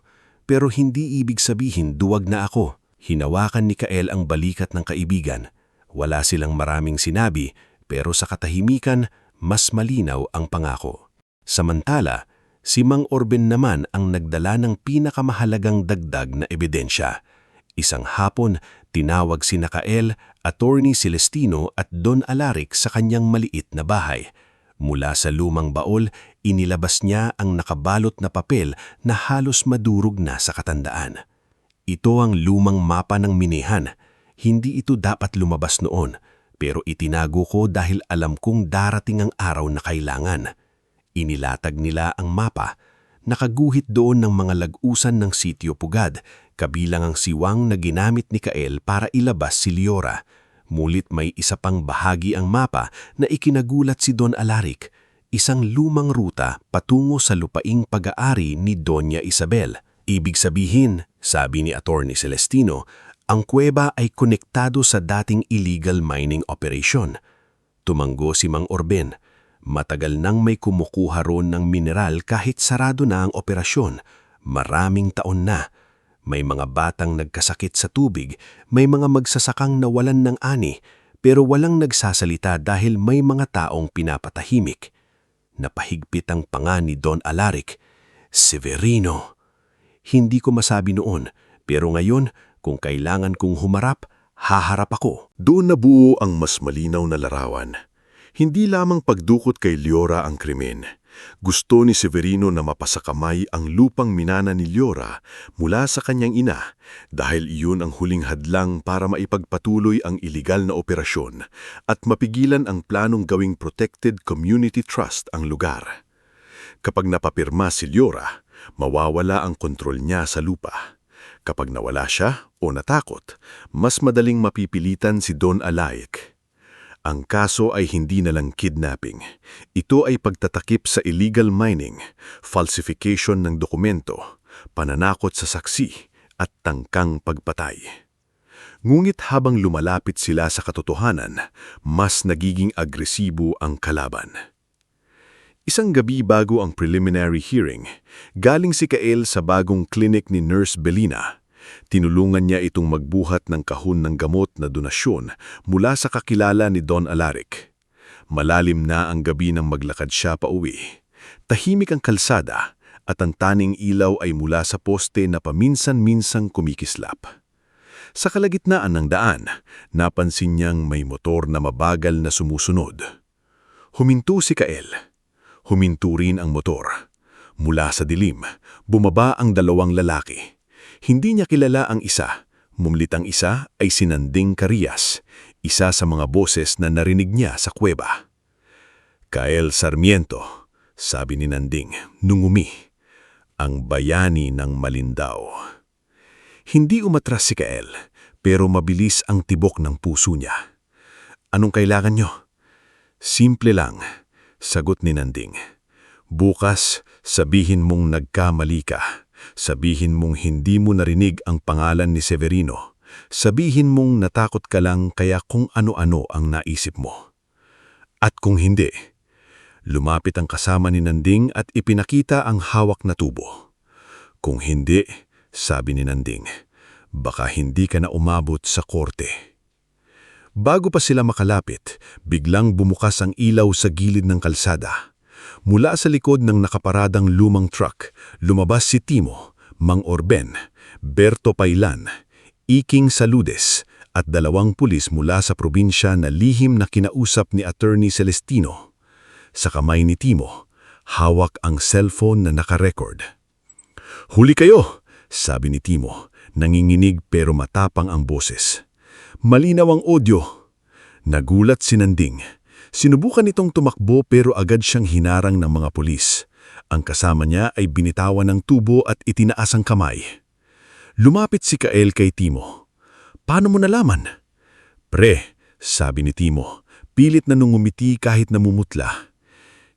pero hindi ibig sabihin duwag na ako. Hinawakan ni Kael ang balikat ng kaibigan. Wala silang maraming sinabi, pero sa katahimikan, mas malinaw ang pangako. Samantala, Si Mang Orben naman ang nagdala ng pinakamahalagang dagdag na ebidensya. Isang hapon, tinawag si Kael, Attorney Celestino at Don Alaric sa kanyang maliit na bahay. Mula sa lumang baol, inilabas niya ang nakabalot na papel na halos madurog na sa katandaan. Ito ang lumang mapa ng Minihan. Hindi ito dapat lumabas noon, pero itinago ko dahil alam kong darating ang araw na kailangan. Inilatag nila ang mapa. Nakaguhit doon ng mga lag-usan ng Sitio Pugad, kabilang ang siwang na ginamit ni Kael para ilabas si Leora. Mulit may isa pang bahagi ang mapa na ikinagulat si Don Alaric, isang lumang ruta patungo sa lupaing pag-aari ni Doña Isabel. Ibig sabihin, sabi ni Attorney Celestino, ang kuweba ay konektado sa dating illegal mining operation. Tumanggo si Mang Orben. Matagal nang may kumukuha ron ng mineral kahit sarado na ang operasyon. Maraming taon na. May mga batang nagkasakit sa tubig, may mga magsasakang nawalan ng ani, pero walang nagsasalita dahil may mga taong pinapatahimik. Napahigpit ang panga ni Don Alaric. Severino. Hindi ko masabi noon, pero ngayon, kung kailangan kong humarap, haharap ako. Doon nabuo ang mas malinaw na larawan. Hindi lamang pagdukot kay Leora ang krimen. Gusto ni Severino na mapasakamay ang lupang minana ni Leora mula sa kanyang ina dahil iyon ang huling hadlang para maipagpatuloy ang iligal na operasyon at mapigilan ang planong gawing Protected Community Trust ang lugar. Kapag napapirma si Leora, mawawala ang kontrol niya sa lupa. Kapag nawala siya o natakot, mas madaling mapipilitan si Don Alaric. Ang kaso ay hindi na lang kidnapping. Ito ay pagtatakip sa illegal mining, falsification ng dokumento, pananakot sa saksi, at tangkang pagpatay. Ngunit habang lumalapit sila sa katotohanan, mas nagiging agresibo ang kalaban. Isang gabi bago ang preliminary hearing, galing si Kael sa bagong clinic ni Nurse Belina. Tinulungan niya itong magbuhat ng kahon ng gamot na donasyon mula sa kakilala ni Don Alaric. Malalim na ang gabi nang maglakad siya pauwi. Tahimik ang kalsada at ang taning ilaw ay mula sa poste na paminsan-minsang kumikislap. Sa kalagitnaan ng daan, napansin niyang may motor na mabagal na sumusunod. Huminto si Kael. Huminto rin ang motor. Mula sa dilim, bumaba ang dalawang lalaki. Hindi niya kilala ang isa. Mumlit ang isa ay si Nanding Carias, isa sa mga boses na narinig niya sa kuweba. Kael Sarmiento, sabi ni Nanding, nungumi, ang bayani ng Malindaw. Hindi umatras si Kael, pero mabilis ang tibok ng puso niya. Anong kailangan niyo? Simple lang, sagot ni Nanding. Bukas, sabihin mong nagkamali ka. Sabihin mong hindi mo narinig ang pangalan ni Severino. Sabihin mong natakot ka lang kaya kung ano-ano ang naisip mo. At kung hindi, lumapit ang kasama ni Nanding at ipinakita ang hawak na tubo. Kung hindi, sabi ni Nanding, baka hindi ka na umabot sa korte. Bago pa sila makalapit, biglang bumukas ang ilaw sa gilid ng kalsada. Mula sa likod ng nakaparadang lumang truck, lumabas si Timo, Mang Orben, Berto Pailan, Iking Saludes at 2 pulis mula sa probinsya na lihim na kinausap ni Attorney Celestino. Sa kamay ni Timo, hawak ang cellphone na nakarecord. Huli kayo, sabi ni Timo, nanginginig pero matapang ang boses. Malinaw ang audio. Nagulat si Nanding. Sinubukan itong tumakbo pero agad siyang hinarang ng mga pulis. Ang kasama niya ay binitawan ng tubo at itinaas ang kamay. Lumapit si Kael kay Timo. Paano mo nalaman? Pre, sabi ni Timo, pilit na nungumiti kahit namumutla.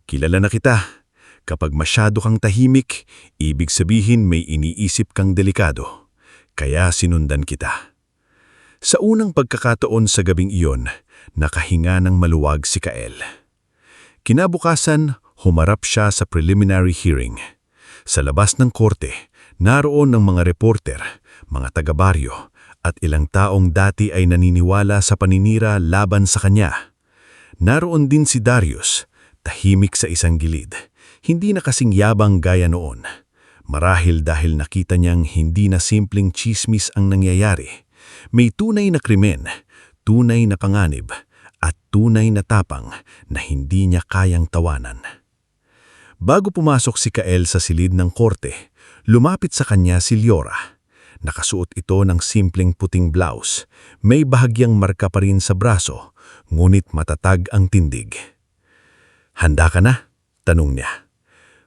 Kilala na kita. Kapag masyado kang tahimik, ibig sabihin may iniisip kang delikado. Kaya sinundan kita. Sa unang pagkakataon sa gabing iyon, nakahinga ng maluwag si Kael. Kinabukasan, humarap siya sa preliminary hearing. Sa labas ng korte, naroon ng mga reporter, mga taga-baryo, at ilang taong dati ay naniniwala sa paninira laban sa kanya. Naroon din si Darius, tahimik sa isang gilid. Hindi na kasing yabang gaya noon. Marahil dahil nakita niyang hindi na simpleng chismis ang nangyayari. May tunay na krimen, tunay na panganib, at tunay na tapang na hindi niya kayang tawanan. Bago pumasok si Kael sa silid ng korte, lumapit sa kanya si Liora. Nakasuot ito ng simpleng puting blouse. May bahagyang marka pa rin sa braso, ngunit matatag ang tindig. "Handa ka na?" tanong niya.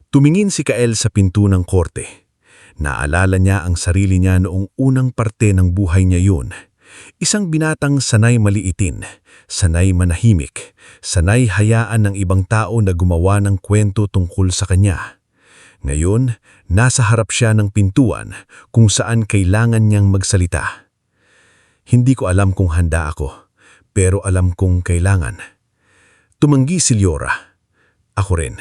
Tumingin si Kael sa pinto ng korte. Naalala niya ang sarili niya noong unang parte ng buhay niya yun. Isang binatang sanay maliitin, sanay manahimik, sanay hayaan ng ibang tao na gumawa ng kwento tungkol sa kanya. Ngayon, nasa harap siya ng pintuan kung saan kailangan niyang magsalita. "Hindi ko alam kung handa ako, pero alam kong kailangan." Tumanggi si Liora. "Ako rin."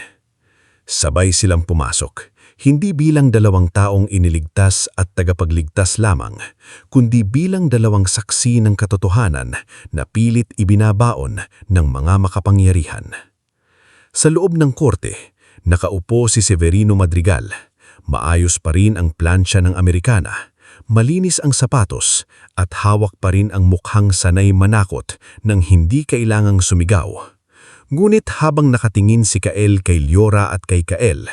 Sabay silang pumasok, hindi bilang dalawang taong iniligtas at tagapagligtas lamang, kundi bilang dalawang saksi ng katotohanan na pilit ibinabaon ng mga makapangyarihan. Sa loob ng korte, nakaupo si Severino Madrigal. Maayos pa rin ang plansya ng Amerikana, malinis ang sapatos at hawak pa rin ang mukhang sanay manakot nang hindi kailangang sumigaw. Ngunit habang nakatingin si Kael kay Liora at kay Kael,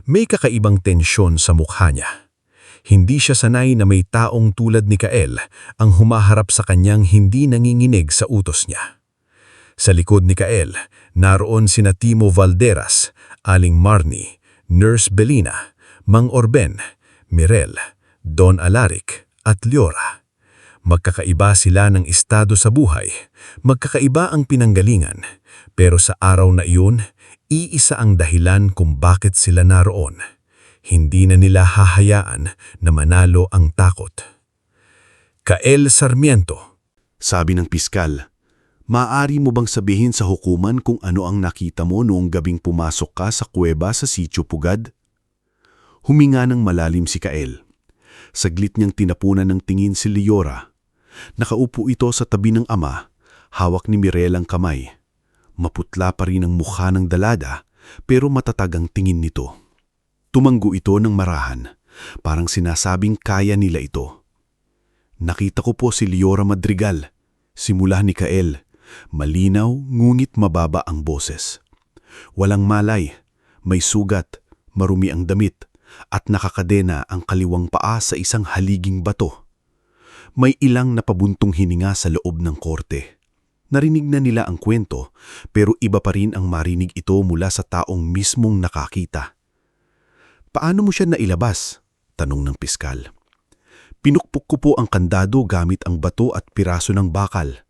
may kakaibang tensyon sa mukha niya. Hindi siya sanay na may taong tulad ni Kael ang humaharap sa kanyang hindi nanginginig sa utos niya. Sa likod ni Kael, naroon sina Timo Valderas, Aling Marnie, Nurse Belina, Mang Orben, Mirel, Don Alaric at Liora. Magkakaiba sila ng estado sa buhay, magkakaiba ang pinanggalingan, pero sa araw na iyon, iisa ang dahilan kung bakit sila naroon. Hindi na nila hahayaan na manalo ang takot. Kael Sarmiento. Sabi ng piskal, "Maaari mo bang sabihin sa hukuman kung ano ang nakita mo noong gabing pumasok ka sa kuweba sa Sitio Pugad?" Huminga ng malalim si Kael. Saglit niyang tinapunan ng tingin si Liora. Nakaupo ito sa tabi ng ama, hawak ni Mirel ang kamay. Maputla pa rin ang mukha ng dalada, pero matatag ang tingin nito. Tumanggo ito ng marahan, parang sinasabing kaya nila ito. "Nakita ko po si Liora Madrigal," simula ni Kael. Malinaw ngunit mababa ang boses. Walang malay, may sugat, marumi ang damit, at nakakadena ang kaliwang paa sa isang haliging bato. May ilang napabuntong hininga sa loob ng korte. Narinig na nila ang kwento, pero iba pa rin ang marinig ito mula sa taong mismong nakakita. "Paano mo siya nailabas?" tanong ng piskal. "Pinukpok ko po ang kandado gamit ang bato at piraso ng bakal.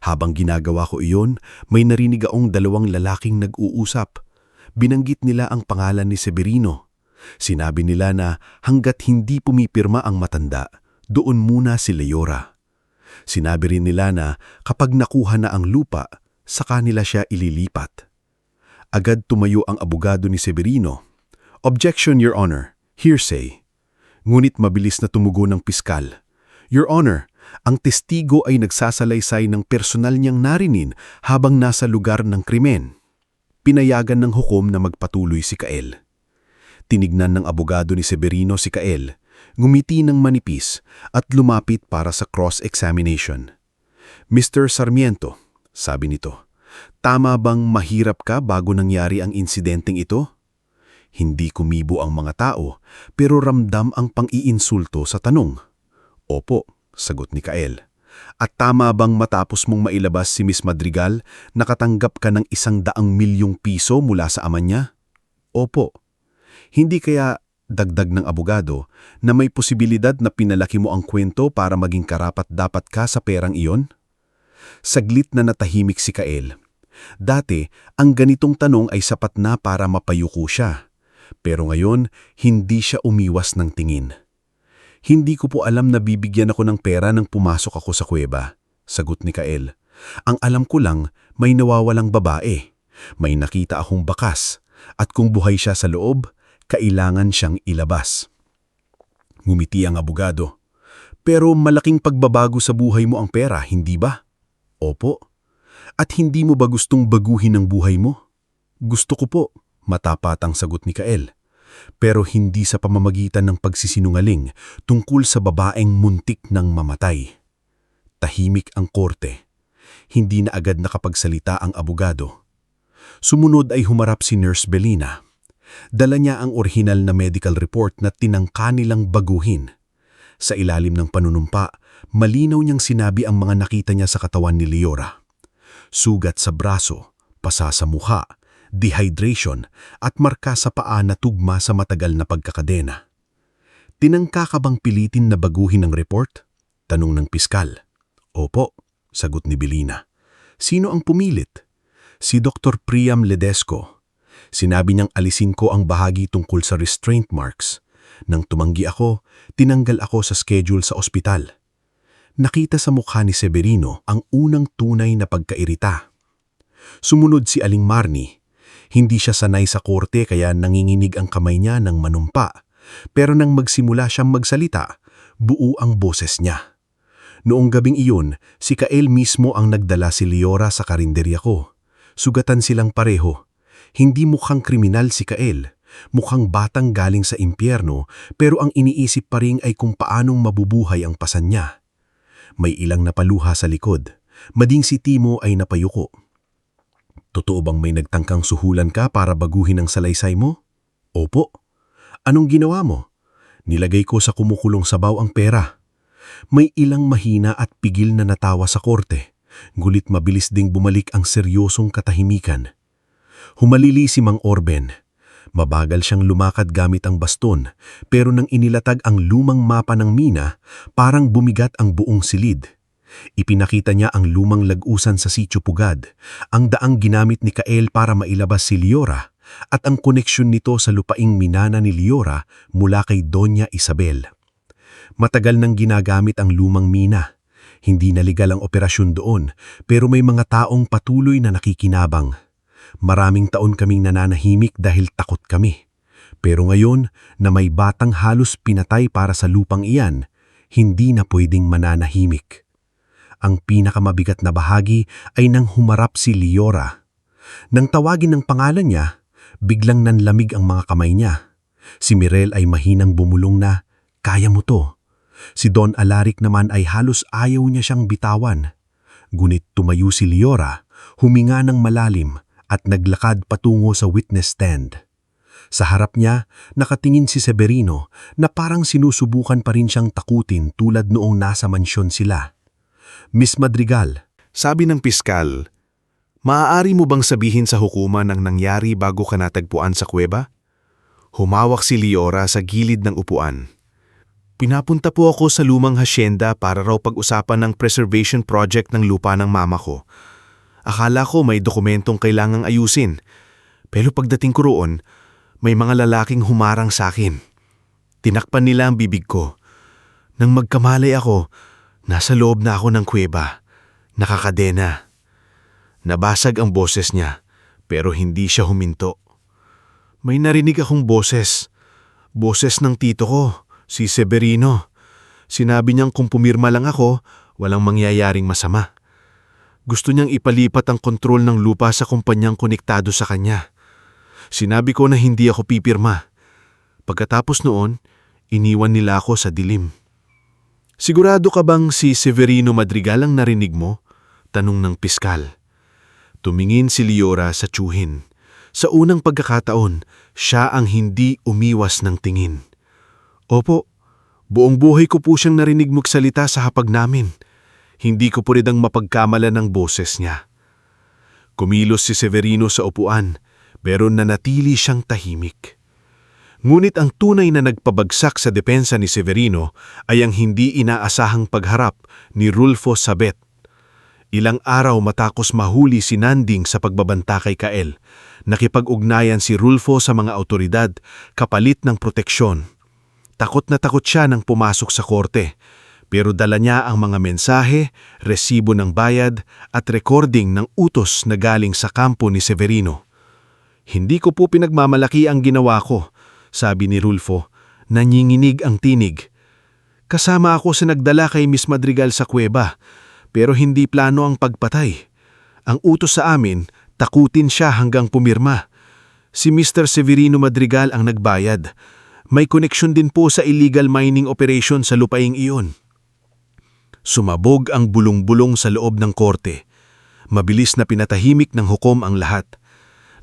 Habang ginagawa ko iyon, may narinig akong dalawang lalaking nag-uusap. Binanggit nila ang pangalan ni Severino. Sinabi nila na hanggat hindi pumipirma ang matanda, doon muna si Liora. Sinabi rin nila na kapag nakuha na ang lupa, sa kanila siya ililipat." Agad tumayo ang abogado ni Severino. "Objection, Your Honor. Hearsay." Ngunit mabilis na tumugon ng piskal. "Your Honor, ang testigo ay nagsasalaysay ng personal niyang narinin habang nasa lugar ng krimen." Pinayagan ng hukom na magpatuloy si Kael. Tinignan ng abogado ni Severino si Kael, ngumiti ng manipis at lumapit para sa cross-examination. "Mr. Sarmiento," sabi nito, "tama bang mahirap ka bago nangyari ang insidenteng ito?" Hindi kumibo ang mga tao, pero ramdam ang pang-iinsulto sa tanong. "Opo," sagot ni Kael. "At tama bang matapos mong mailabas si Miss Madrigal, nakatanggap ka ng 100 milyong piso mula sa ama niya?" "Opo." "Hindi kaya," dagdag ng abogado, "na may posibilidad na pinalaki mo ang kwento para maging karapat-dapat ka sa perang iyon?" Saglit na natahimik si Kael. Dati, ang ganitong tanong ay sapat na para mapayuko siya. Pero ngayon, hindi siya umiwas ng tingin. "Hindi ko po alam na bibigyan ako ng pera nang pumasok ako sa kuweba," sagot ni Kael. "Ang alam ko lang, may nawawalang babae. May nakita akong bakas. At kung buhay siya sa loob, kailangan siyang ilabas." Ngumiti ang abogado. "Pero malaking pagbabago sa buhay mo ang pera, hindi ba?" "Opo." "At hindi mo ba gustong baguhin ang buhay mo?" "Gusto ko po," Matapat ang sagot ni Kael. Pero hindi sa pamamagitan ng pagsisinungaling tungkol sa babaeng muntik ng mamatay. Tahimik ang korte. Hindi na agad nakapagsalita ang abogado. Sumunod ay humarap si Nurse Belina. Dala niya ang orihinal na medical report na tinangka nilang baguhin. Sa ilalim ng panunumpa, malinaw niyang sinabi ang mga nakita niya sa katawan ni Liora. Sugat sa braso, pasa sa mukha, dehydration at marka sa paa na tugma sa matagal na pagkakadena. Tinangka ka bang pilitin na baguhin ang report? Tanong ng piskal. Opo, sagot ni Belina. Sino ang pumilit? Si Dr. Priam Ledesco. Sinabi niyang alisin ko ang bahagi tungkol sa restraint marks. Nang tumanggi ako, tinanggal ako sa schedule sa ospital. Nakita sa mukha ni Severino ang unang tunay na pagkairita. Sumunod si Aling Marnie. Hindi siya sanay sa korte kaya nanginginig ang kamay niya ng manumpa. Pero nang magsimula siyang magsalita, buo ang boses niya. Noong gabing iyon, si Kael mismo ang nagdala si Liora sa karinderya ko. Sugatan silang pareho. Hindi mukhang kriminal si Kael. Mukhang batang galing sa impyerno pero ang iniisip pa rin ay kung paanong mabubuhay ang pasan niya. May ilang napaluha sa likod. Mading si Timo ay napayuko. Totoo bang may nagtangkang suhulan ka para baguhin ang salaysay mo? Opo. Anong ginawa mo? Nilagay ko sa kumukulong sabaw ang pera. May ilang mahina at pigil na natawa sa korte. Gulit mabilis ding bumalik ang seryosong katahimikan. Humalili si Mang Orben. Mabagal siyang lumakad gamit ang baston, pero nang inilatag ang lumang mapa ng mina, parang bumigat ang buong silid. Ipinakita niya ang lumang lagusan sa Sitio Pugad, ang daang ginamit ni Kael para mailabas si Liora, at ang koneksyon nito sa lupaing minana ni Liora mula kay Doña Isabel. Matagal nang ginagamit ang lumang mina. Hindi na legal ang operasyon doon, pero may mga taong patuloy na nakikinabang. Maraming taon kaming nananahimik dahil takot kami. Pero ngayon na may batang halos pinatay para sa lupang iyan, hindi na pwedeng mananahimik. Ang pinakamabigat na bahagi ay nang humarap si Liora. Nang tawagin ng pangalan niya, biglang nanlamig ang mga kamay niya. Si Mirel ay mahinang bumulong na, "Kaya mo to." Si Don Alaric naman ay halos ayaw niya siyang bitawan. Ngunit tumayo si Liora, huminga ng malalim, at naglakad patungo sa witness stand. Sa harap niya, nakatingin si Severino na parang sinusubukan pa rin siyang takutin tulad noong nasa mansyon sila. Miss Madrigal, Sabi ng piskal, maaari mo bang sabihin sa hukuman ang nangyari bago ka natagpuan sa kuweba? Humawak si Liora sa gilid ng upuan. Pinapunta po ako sa lumang hasyenda para raw pag-usapan ng preservation project ng lupa ng mama ko. Akala ko may dokumentong kailangang ayusin, pero pagdating ko roon, may mga lalaking humarang sa akin. Tinakpan nila ang bibig ko. Nang magkamalay ako, nasa loob na ako ng kuweba, nakakadena. Nabasag ang boses niya, pero hindi siya huminto. May narinig akong boses ng tito ko, si Severino. Sinabi niyang kung pumirma lang ako, walang mangyayaring masama. Gusto niyang ipalipat ang kontrol ng lupa sa kumpanyang konektado sa kanya. Sinabi ko na hindi ako pipirma. Pagkatapos noon, iniwan nila ako sa dilim. Sigurado ka bang si Severino Madrigal ang narinig mo? Tanong ng piskal. Tumingin si Liora sa tiyuhin. Sa unang pagkakataon, siya ang hindi umiwas ng tingin. Opo, buong buhay ko po siyang narinig magsalita sa hapag namin. Hindi ko po rin mapagkamalan ng boses niya. Kumilos si Severino sa upuan, pero nanatili siyang tahimik. Ngunit ang tunay na nagpabagsak sa depensa ni Severino ay ang hindi inaasahang pagharap ni Rulfo Sabet. Ilang araw matapos mahuli si Nanding sa pagbabanta kay Kael, nakipag-ugnayan si Rulfo sa mga awtoridad kapalit ng proteksyon. Takot na takot siya nang pumasok sa korte. Pero dala niya ang mga mensahe, resibo ng bayad at recording ng utos na galing sa kampo ni Severino. Hindi ko po pinagmamalaki ang ginawa ko, sabi ni Rulfo. Nanginginig ang tinig. Kasama ako sa nagdala kay Miss Madrigal sa kuweba, pero hindi plano ang pagpatay. Ang utos sa amin, takutin siya hanggang pumirma. Si Mr. Severino Madrigal ang nagbayad. May koneksyon din po sa illegal mining operation sa lupaing iyon. Sumabog ang bulong-bulong sa loob ng korte. Mabilis na pinatahimik ng hukom ang lahat.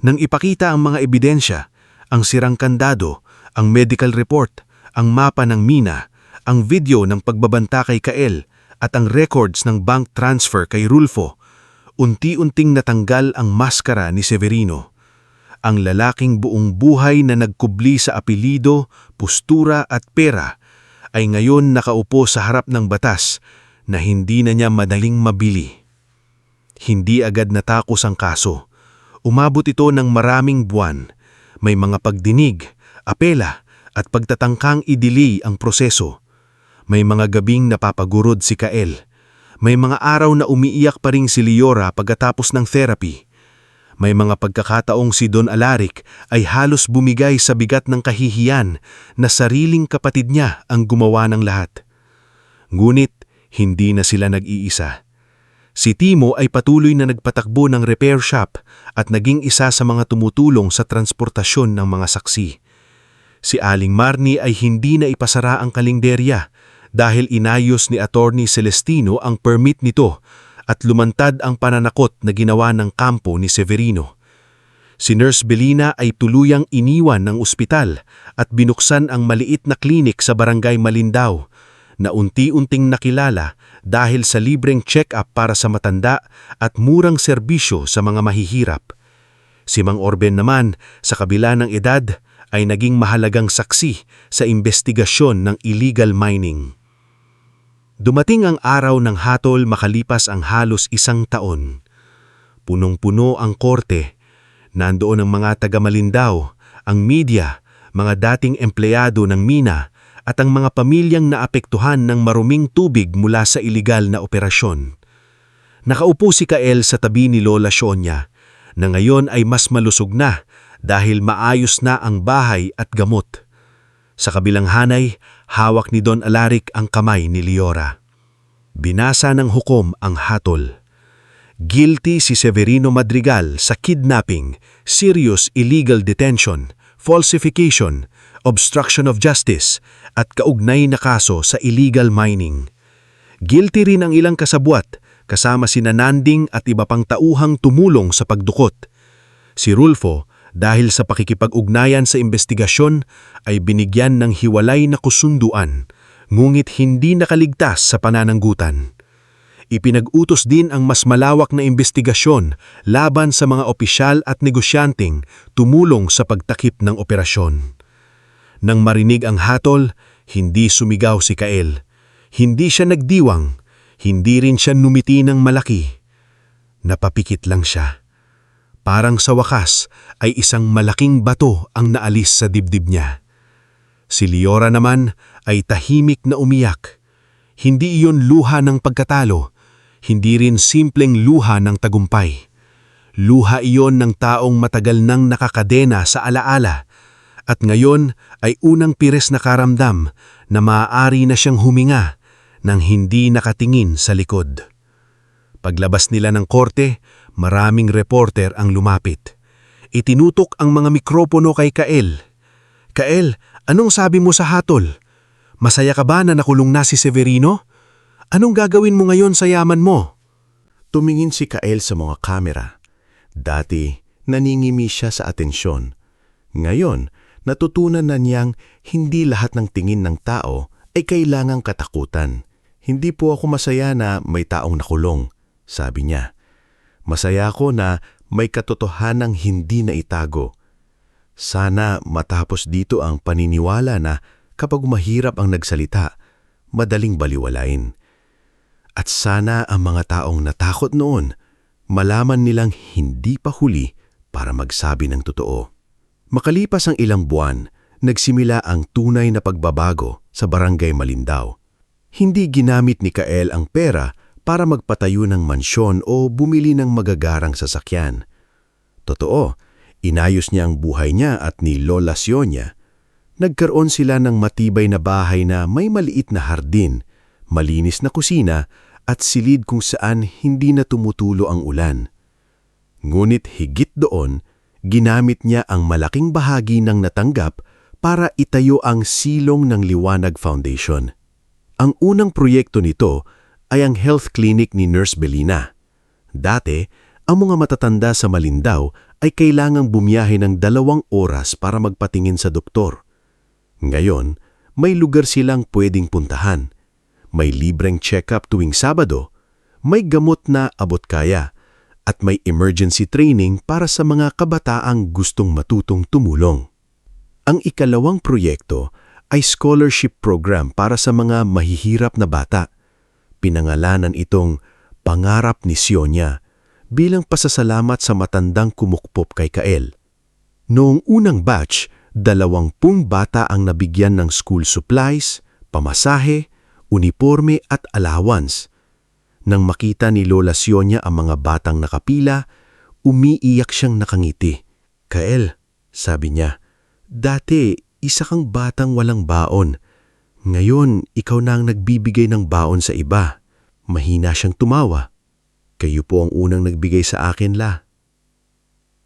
Nang ipakita ang mga ebidensya, ang sirang kandado, ang medical report, ang mapa ng mina, ang video ng pagbabanta kay Kael, at ang records ng bank transfer kay Rulfo, unti-unting natanggal ang maskara ni Severino. Ang lalaking buong buhay na nagkubli sa apelido, postura at pera ay ngayon nakaupo sa harap ng batas na hindi na niya madaling mabili. Hindi agad natakos ang kaso. Umabot ito ng maraming buwan. May mga pagdinig, apela at pagtatangkang idili ang proseso. May mga gabing napapagurod si Kael. May mga araw na umiiyak pa ring si Leora pagkatapos ng therapy. May mga pagkakataong si Don Alaric ay halos bumigay sa bigat ng kahihiyan na sariling kapatid niya ang gumawa ng lahat. Ngunit hindi na sila nag-iisa. Si Timo ay patuloy na nagpatakbo ng repair shop at naging isa sa mga tumutulong sa transportasyon ng mga saksi. Si Aling Marnie ay hindi na ipasara ang kalenderya dahil inayos ni Attorney Celestino ang permit nito at lumantad ang pananakot na ginawa ng kampo ni Severino. Si Nurse Belina ay tuluyang iniwan ng ospital at binuksan ang maliit na klinik sa Barangay Malindaw na unti-unting nakilala dahil sa libreng check-up para sa matanda at murang serbisyo sa mga mahihirap. Si Mang Orben naman, sa kabila ng edad, ay naging mahalagang saksi sa investigasyon ng illegal mining. Dumating ang araw ng hatol makalipas ang halos 1 taon. Punong-puno ang korte. Nandoon ang mga taga-Malindaw, ang media, mga dating empleyado ng mina at ang mga pamilyang naapektuhan ng maruming tubig mula sa iligal na operasyon. Nakaupo si Kael sa tabi ni Lola Sonia na ngayon ay mas malusog na dahil maayos na ang bahay at gamot. Sa kabilang hanay, hawak ni Don Alaric ang kamay ni Leora. Binasa ng hukom ang hatol. Guilty si Severino Madrigal sa kidnapping, serious illegal detention, falsification, obstruction of justice, at kaugnay na kaso sa illegal mining. Guilty rin ang ilang kasabwat, kasama si Nanding at iba pang tauhang tumulong sa pagdukot. Si Rulfo, dahil sa pakikipag-ugnayan sa investigasyon, ay binigyan ng hiwalay na kusunduan, ngunit hindi nakaligtas sa panananggutan. Ipinag-utos din ang mas malawak na investigasyon laban sa mga opisyal at negosyanteng tumulong sa pagtakip ng operasyon. Nang marinig ang hatol, hindi sumigaw si Kael. Hindi siya nagdiwang, hindi rin siya numiti ng malaki. Napapikit lang siya. Parang sa wakas ay isang malaking bato ang naalis sa dibdib niya. Si Leora naman ay tahimik na umiyak. Hindi iyon luha ng pagkatalo, hindi rin simpleng luha ng tagumpay. Luha iyon ng taong matagal nang nakakadena sa alaala at ngayon ay unang pires na karamdam na maaari na siyang huminga nang hindi nakatingin sa likod. Paglabas nila ng korte, maraming reporter ang lumapit. Itinutok ang mga mikropono kay Kael. Kael, anong sabi mo sa hatol? Masaya ka ba na nakulong na si Severino? Anong gagawin mo ngayon sa yaman mo? Tumingin si Kael sa mga kamera. Dati, naningimi siya sa atensyon. Ngayon, natutunan na niyang hindi lahat ng tingin ng tao ay kailangang katakutan. Hindi po ako masaya na may taong nakulong, sabi niya. Masaya ako na may katotohanang hindi na itago. Sana matapos dito ang paniniwala na kapag mahirap ang nagsalita, madaling baliwalain. At sana ang mga taong natakot noon, malaman nilang hindi pa huli para magsabi ng totoo. Makalipas ang ilang buwan, nagsimula ang tunay na pagbabago sa Barangay Malindaw. Hindi ginamit ni Kael ang pera para magpatayo ng mansyon o bumili ng magagarang sasakyan. Totoo, inayos niya ang buhay niya at ni Lola Sonia. Nagkaroon sila ng matibay na bahay na may maliit na hardin, malinis na kusina at silid kung saan hindi na tumutulo ang ulan. Ngunit higit doon, ginamit niya ang malaking bahagi ng natanggap para itayo ang Silong ng Liwanag Foundation. Ang unang proyekto nito ay ang health clinic ni Nurse Belina. Dati, ang mga matatanda sa Malindaw ay kailangang bumiyahe ng 2 oras para magpatingin sa doktor. Ngayon, may lugar silang pwedeng puntahan. May libreng check-up tuwing Sabado, may gamot na abot kaya, at may emergency training para sa mga kabataang gustong matutong tumulong. Ang ikalawang proyekto ay scholarship program para sa mga mahihirap na bata. Pinangalanan itong Pangarap ni Sionya bilang pasasalamat sa matandang kumukpop kay Kael. Noong unang batch, 20 bata ang nabigyan ng school supplies, pamasahe, uniforme at allowance. Nang makita ni Lola Sionya ang mga batang nakapila, umiiyak siyang nakangiti. "Kael," sabi niya, "dati isa kang batang walang baon. Ngayon, ikaw na ang nagbibigay ng baon sa iba." Mahina siyang tumawa. "Kayo po ang unang nagbigay sa akin, La."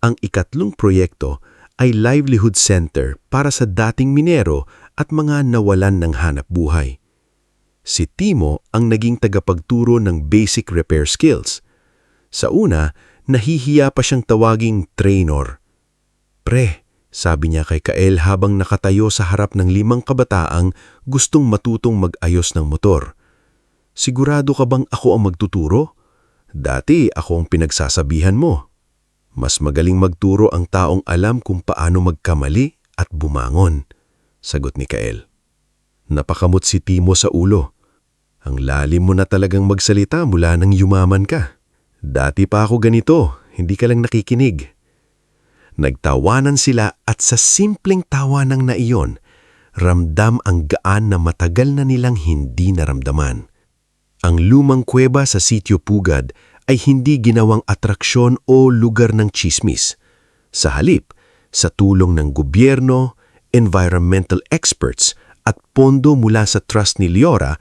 Ang ikatlong proyekto ay livelihood center para sa dating minero at mga nawalan ng hanap buhay. Si Timo ang naging tagapagturo ng basic repair skills. Sa una, nahihiya pa siyang tawaging trainer. "Pre," sabi niya kay Kael habang nakatayo sa harap ng 5 kabataang gustong matutong mag-ayos ng motor. "Sigurado ka bang ako ang magtuturo? Dati ako ang pinagsasabihan mo." "Mas magaling magturo ang taong alam kung paano magkamali at bumangon," sagot ni Kael. Napakamot si Timo sa ulo. "Ang lalim mo na talagang magsalita mula nang yumaman ka. Dati pa ako ganito, hindi ka lang nakikinig." Nagtawanan sila at sa simpleng tawanang na iyon, ramdam ang gaan na matagal na nilang hindi naramdaman. Ang lumang kuweba sa Sitio Pugad ay hindi ginawang atraksyon o lugar ng tsismis. Sa halip, sa tulong ng gobyerno, environmental experts at pondo mula sa trust ni Liora,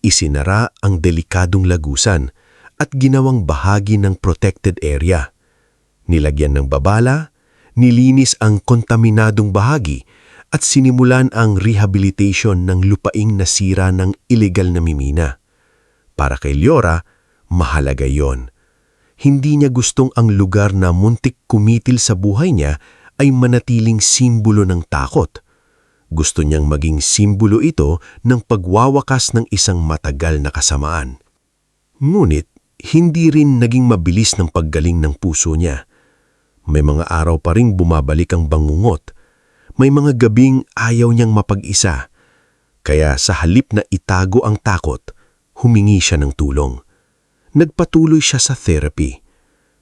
isinara ang delikadong lagusan at ginawang bahagi ng protected area. Nilagyan ng babala, nilinis ang kontaminadong bahagi at sinimulan ang rehabilitation ng lupaing nasira ng illegal na mimina. Para kay Liora, mahalaga yon. Hindi niya gustong ang lugar na muntik kumitil sa buhay niya ay manatiling simbolo ng takot. Gusto niyang maging simbolo ito ng pagwawakas ng isang matagal na kasamaan. Ngunit, hindi rin naging mabilis ng paggaling ng puso niya. May mga araw pa ring bumabalik ang bangungot. May mga gabing ayaw niyang mapag-isa. Kaya sa halip na itago ang takot, humingi siya ng tulong. Nagpatuloy siya sa therapy.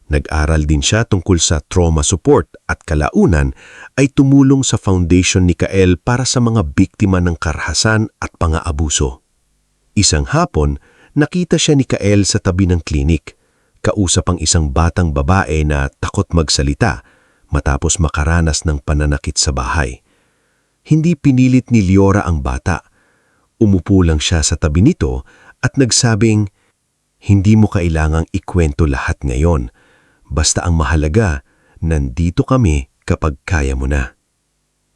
Nag-aral din siya tungkol sa trauma support at kalaunan ay tumulong sa foundation ni Kael para sa mga biktima ng karahasan at pang-aabuso. Isang hapon, nakita siya ni Kael sa tabi ng klinik. Kausap ang isang batang babae na takot magsalita matapos makaranas ng pananakit sa bahay. Hindi pinilit ni Liora ang bata. Umupo lang siya sa tabi nito at nagsabing, "Hindi mo kailangang ikwento lahat ngayon. Basta ang mahalaga, nandito kami kapag kaya mo na."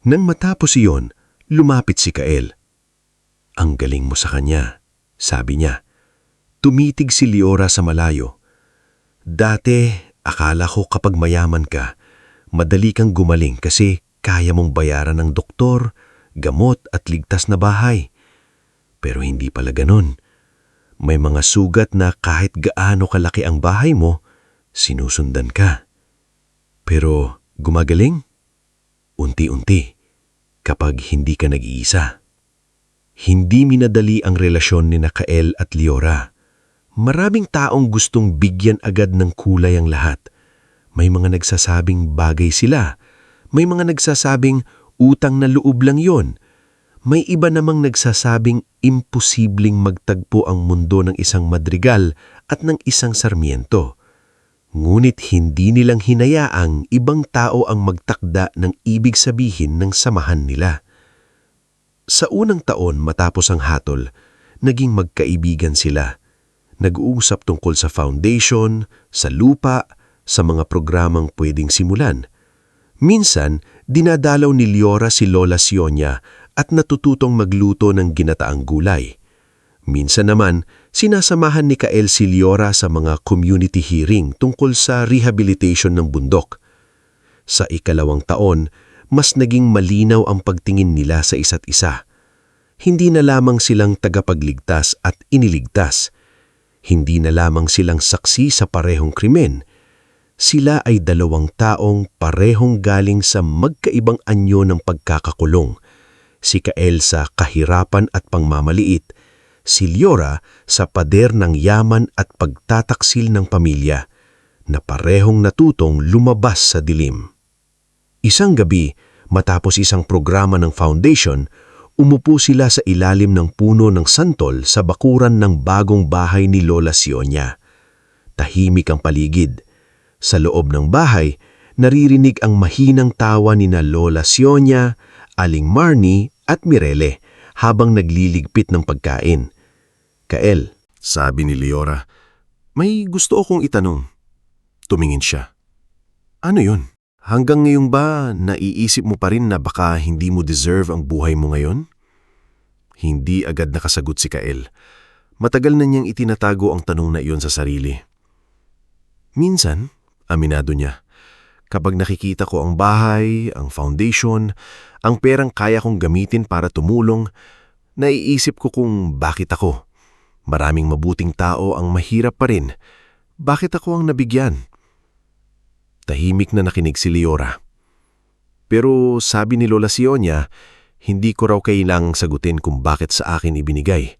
Nang matapos iyon, lumapit si Kael. "Ang galing mo sa kanya," sabi niya. Tumitig si Liora sa malayo. "Dati, akala ko kapag mayaman ka, madali kang gumaling kasi kaya mong bayaran ng doktor, gamot at ligtas na bahay. Pero hindi pala ganun. May mga sugat na kahit gaano kalaki ang bahay mo, sinusundan ka. Pero gumagaling? Unti-unti, kapag hindi ka nag-iisa." Hindi minadali ang relasyon ni Kael at Liora. Maraming taong gustong bigyan agad ng kulay ang lahat. May mga nagsasabing bagay sila. May mga nagsasabing utang na loob lang yon. May iba namang nagsasabing imposibleng magtagpo ang mundo ng isang madrigal at ng isang sarmiento. Ngunit hindi nilang hinayaang ibang tao ang magtakda ng ibig sabihin ng samahan nila. Sa unang taon matapos ang hatol, naging magkaibigan sila. Nag-uusap tungkol sa foundation, sa lupa, sa mga programang pwedeng simulan. Minsan, dinadalaw ni Liora si Lola Sionia at natututong magluto ng ginataang gulay. Minsan naman, sinasamahan ni Kael si Liora sa mga community hearing tungkol sa rehabilitation ng bundok. Sa ikalawang taon, mas naging malinaw ang pagtingin nila sa isa't isa. Hindi na lamang silang tagapagligtas at iniligtas. Hindi na lamang silang saksi sa parehong krimen. Sila ay dalawang taong parehong galing sa magkaibang anyo ng pagkakakulong. Si Kael sa kahirapan at pangmamaliit, si Liora sa pader ng yaman at pagtataksil ng pamilya, na parehong natutong lumabas sa dilim. Isang gabi, matapos isang programa ng foundation, umupo sila sa ilalim ng puno ng santol sa bakuran ng bagong bahay ni Lola Sionia. Tahimik ang paligid. Sa loob ng bahay, naririnig ang mahinang tawa ni na Lola Sionia, Aling Marnie at Mirele habang nagliligpit ng pagkain. Kael, Sabi ni Liora, may gusto akong itanong. Tumingin siya. Ano yun? Hanggang ngayon ba naiisip mo pa rin na baka hindi mo deserve ang buhay mo ngayon? Hindi agad nakasagot si Kael. Matagal na niyang itinatago ang tanong na iyon sa sarili. Minsan, aminado niya, kapag nakikita ko ang bahay, ang foundation, ang perang kaya kong gamitin para tumulong, naiisip ko kung bakit ako. Maraming mabuting tao ang mahirap pa rin. Bakit ako ang nabigyan? Tahimik na nakinig si Liora. Pero sabi ni Lola Sionia, hindi ko raw kailangang sagutin kung bakit sa akin ibinigay.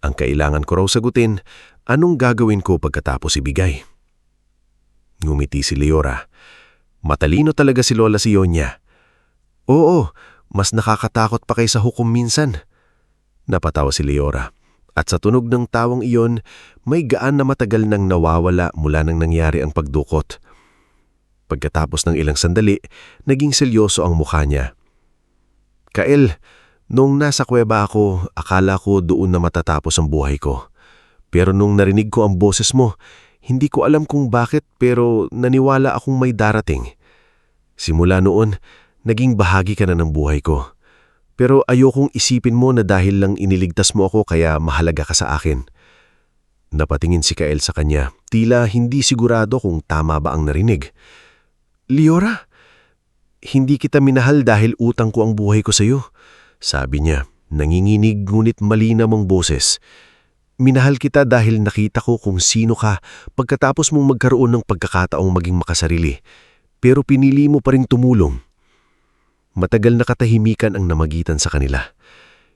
Ang kailangan ko raw sagutin, anong gagawin ko pagkatapos ibigay? Ngumiti si Liora. Matalino talaga si Lola Sionia. Oo, mas nakakatakot pa kaysa hukom minsan. Napatawa si Liora. At sa tunog ng tawang iyon, may gaan na matagal nang nawawala mula nang nangyari ang pagdukot. Pagkatapos ng ilang sandali, naging seryoso ang mukha niya. Kael, nung nasa kuweba ako, akala ko doon na matatapos ang buhay ko. Pero nung narinig ko ang boses mo, hindi ko alam kung bakit pero naniwala akong may darating. Simula noon, naging bahagi ka na ng buhay ko. Pero ayokong isipin mo na dahil lang iniligtas mo ako kaya mahalaga ka sa akin. Napatingin si Kael sa kanya, tila hindi sigurado kung tama ba ang narinig. Liora, hindi kita minahal dahil utang ko ang buhay ko sa iyo. Sabi niya, nanginginig ngunit malinaw ang boses. Minahal kita dahil nakita ko kung sino ka pagkatapos mong magkaroon ng pagkakataong maging makasarili. Pero pinili mo pa rin tumulong. Matagal na katahimikan ang namagitan sa kanila.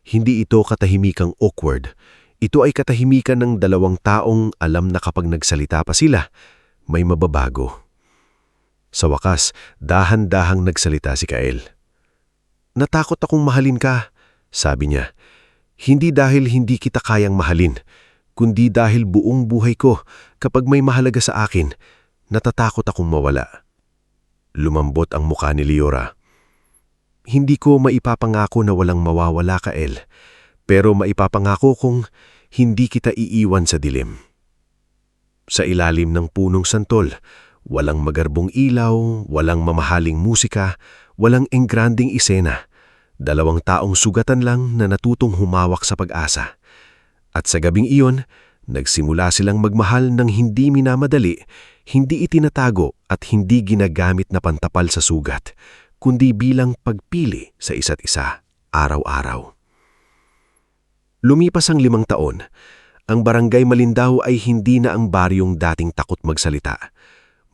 Hindi ito katahimikang awkward. Ito ay katahimikan ng dalawang taong alam na kapag nagsalita pa sila, may mababago. Sa wakas, dahan-dahang nagsalita si Kael. Natakot akong mahalin ka, sabi niya. Hindi dahil hindi kita kayang mahalin, kundi dahil buong buhay ko, kapag may mahalaga sa akin, natatakot akong mawala. Lumambot ang mukha ni Liora. Hindi ko maipapangako na walang mawawala, Kael, pero maipapangako kung hindi kita iiwan sa dilim. Sa ilalim ng punong santol, walang magarbong ilaw, walang mamahaling musika, walang engranding isena. Dalawang taong sugatan lang na natutong humawak sa pag-asa. At sa gabing iyon, nagsimula silang magmahal ng hindi minamadali, hindi itinatago at hindi ginagamit na pantapal sa sugat, kundi bilang pagpili sa isa't isa, araw-araw. Lumipas ang 5 taon, ang Barangay Malindaw ay hindi na ang baryong dating takot magsalita.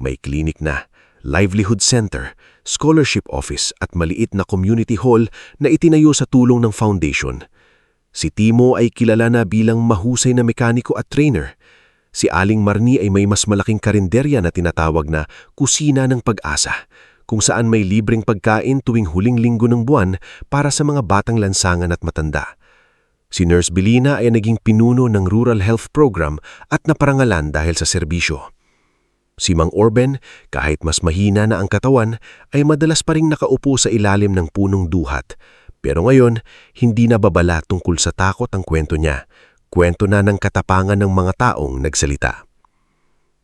May klinik na, livelihood center, scholarship office at maliit na community hall na itinayo sa tulong ng foundation. Si Timo ay kilala na bilang mahusay na mekaniko at trainer. Si Aling Marnie ay may mas malaking karinderya na tinatawag na kusina ng pag-asa, kung saan may libreng pagkain tuwing huling linggo ng buwan para sa mga batang lansangan at matanda. Si Nurse Belina ay naging pinuno ng Rural Health Program at naparangalan dahil sa serbisyo. Si Mang Orben, kahit mas mahina na ang katawan, ay madalas pa ring nakaupo sa ilalim ng punong duhat. Pero ngayon, hindi na babala tungkol sa takot ang kwento niya. Kwento na ng katapangan ng mga taong nagsalita.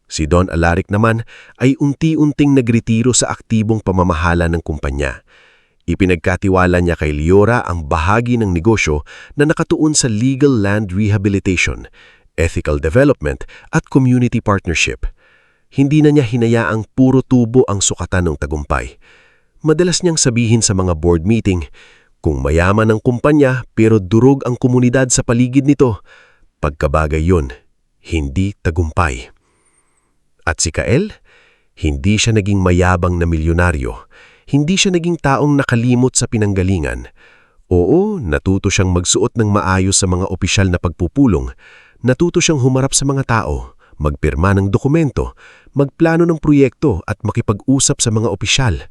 Si Don Alaric naman ay unti-unting nagretiro sa aktibong pamamahala ng kumpanya. Ipinagkatiwala niya kay Liora ang bahagi ng negosyo na nakatuon sa legal land rehabilitation, ethical development at community partnership. Hindi na niya hinayaang puro tubo ang sukatan ng tagumpay. Madalas niyang sabihin sa mga board meeting, kung mayaman ang kumpanya pero durog ang komunidad sa paligid nito, pagkabagay yun, hindi tagumpay. At si Kael, hindi siya naging mayabang na milyonaryo. Hindi siya naging taong nakalimot sa pinanggalingan. Oo, natuto siyang magsuot ng maayos sa mga opisyal na pagpupulong. Natuto siyang humarap sa mga tao, magpirma ng dokumento, magplano ng proyekto at makipag-usap sa mga opisyal.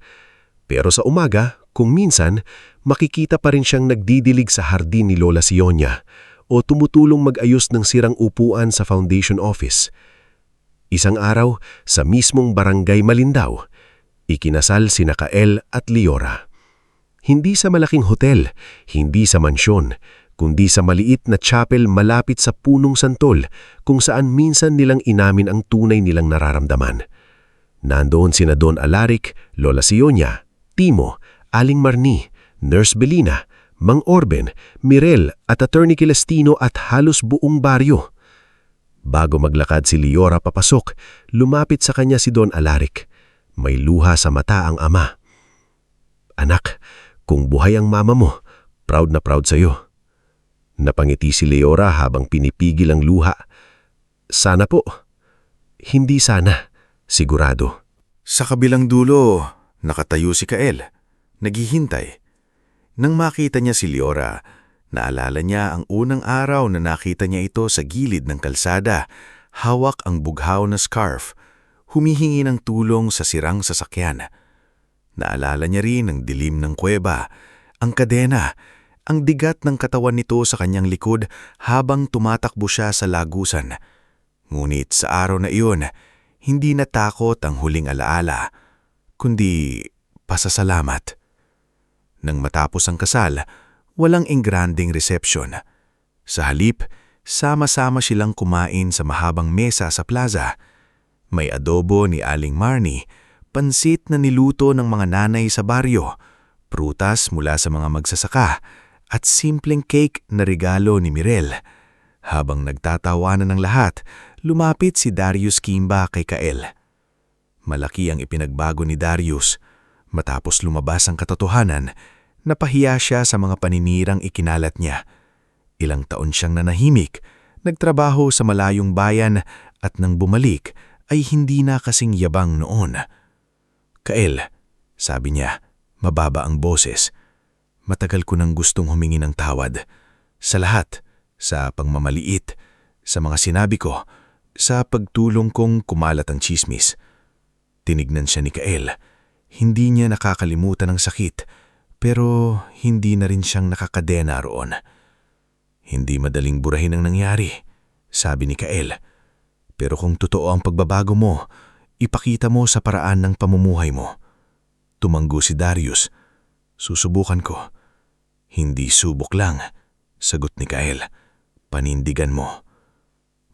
Pero sa umaga, kung minsan, makikita pa rin siyang nagdidilig sa hardin ni Lola Sionia o tumutulong mag-ayos ng sirang upuan sa foundation office. Isang araw, sa mismong barangay Malindaw, ikinasal sina Kael at Liora. Hindi sa malaking hotel, hindi sa mansyon, kundi sa maliit na chapel malapit sa punong santol kung saan minsan nilang inamin ang tunay nilang nararamdaman. Nandoon sina Don Alaric, Lola Sionia, Timo, Aling Marni, Nurse Belina, Mang Orben, Mirel at Attorney Celestino at halos buong baryo. Bago maglakad si Liora papasok, lumapit sa kanya si Don Alaric. May luha sa mata ang ama. Anak, kung buhay ang mama mo, proud na proud sa'yo. Napangiti si Liora habang pinipigil ang luha. Sana po. Hindi sana. Sigurado. Sa kabilang dulo, nakatayo si Kael, naghihintay. Nang makita niya si Liora, naalala niya ang unang araw na nakita niya ito sa gilid ng kalsada, hawak ang bughaw na scarf, humihingi ng tulong sa sirang sasakyan. Naalala niya rin ang dilim ng kuweba, ang kadena, ang digat ng katawan nito sa kanyang likod habang tumatakbo siya sa lagusan. Ngunit sa araw na iyon, hindi natakot ang huling alaala, kundi pasasalamat. Nang matapos ang kasal, walang engranding reception. Sa halip, sama-sama silang kumain sa mahabang mesa sa plaza. May adobo ni Aling Marnie, pansit na niluto ng mga nanay sa baryo, prutas mula sa mga magsasaka, at simpleng cake na regalo ni Mirel. Habang nagtatawanan ng lahat, lumapit si Darius Kimba kay Kael. Malaki ang ipinagbago ni Darius. Matapos lumabas ang katotohanan, napahiya siya sa mga paninirang ikinalat niya. Ilang taon siyang nanahimik, nagtrabaho sa malayong bayan at nang bumalik ay hindi na kasing yabang noon. Kael, sabi niya, mababa ang boses. Matagal ko nang gustong humingi ng tawad. Sa lahat, sa pangmamaliit, sa mga sinabi ko, sa pagtulong kong kumalat ang tsismis. Tinignan siya ni Kael. Hindi niya nakakalimutan ang sakit, pero hindi na rin siyang nakakadena roon. Hindi madaling burahin ang nangyari, sabi ni Kael. Pero kung totoo ang pagbabago mo, ipakita mo sa paraan ng pamumuhay mo. Tumanggo si Darius. Susubukan ko. Hindi subok lang, sagot ni Kael. Panindigan mo.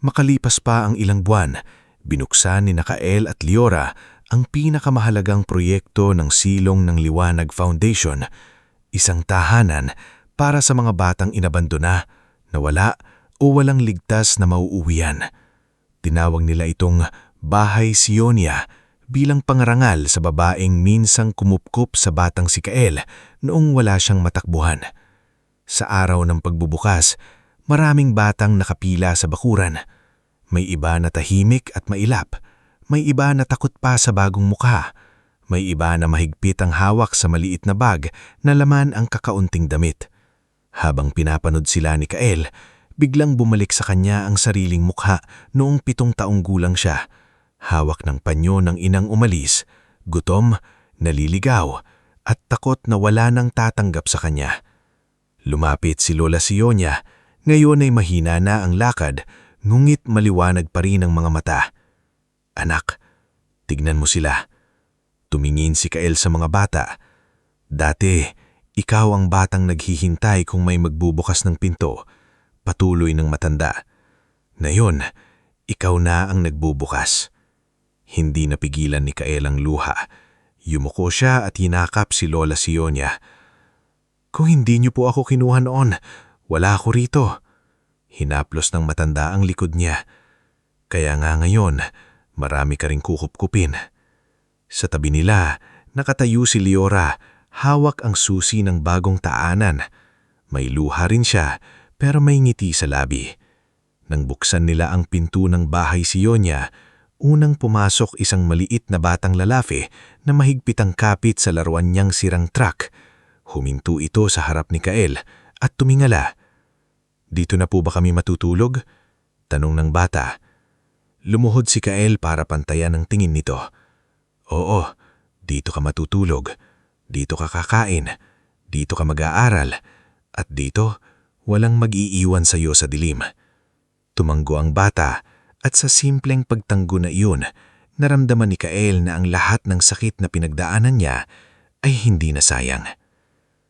Makalipas pa ang ilang buwan, binuksan ni Kael at Liora ang pinakamahalagang proyekto ng Silong ng Liwanag Foundation, isang tahanan para sa mga batang inabandona, nawala o walang ligtas na mauuwian. Tinawag nila itong Bahay Sionia bilang pangarangal sa babaeng minsang kumupkup sa batang si Kael noong wala siyang matakbuhan. Sa araw ng pagbubukas, maraming batang nakapila sa bakuran. May iba na tahimik at mailap. May iba na takot pa sa bagong mukha. May iba na mahigpit ang hawak sa maliit na bag na laman ang kakaunting damit. Habang pinapanood sila ni Kael, biglang bumalik sa kanya ang sariling mukha noong 7 taong gulang siya. Hawak ng panyo ng inang umalis, gutom, naliligaw, at takot na wala nang tatanggap sa kanya. Lumapit si Lola Sionia. Ngayon ay mahina na ang lakad, ngunit maliwanag pa rin ang mga mata. Anak, tignan mo sila. Tumingin si Kael sa mga bata. Dati, ikaw ang batang naghihintay kung may magbubukas ng pinto, patuloy ng matanda. Ngayon, ikaw na ang nagbubukas. Hindi napigilan ni Kael ang luha. Yumuko siya at hinakap si Lola Sionia. "Kung hindi niyo po ako kinuha noon, wala ako rito." Hinaplos ng matanda ang likod niya. "Kaya nga ngayon, marami ka ring kukup-kupin." Sa tabi nila, nakatayo si Liora, hawak ang susi ng bagong taanan. May luha rin siya, pero may ngiti sa labi. Nang buksan nila ang pinto ng bahay Sionia, unang pumasok isang maliit na batang lalaki na mahigpit ang kapit sa laruan niyang sirang truck. Huminto ito sa harap ni Kael at tumingala. "Dito na po ba kami matutulog?" tanong ng bata. Lumuhod si Kael para pantayan ang tingin nito. "Oo, dito ka matutulog. Dito ka kakain. Dito ka mag-aaral. At dito, walang mag-iiwan sa iyo sa dilim." Tumanggo ang bata at sa simpleng pagtanggo na iyon, naramdaman ni Kael na ang lahat ng sakit na pinagdaanan niya ay hindi na sayang.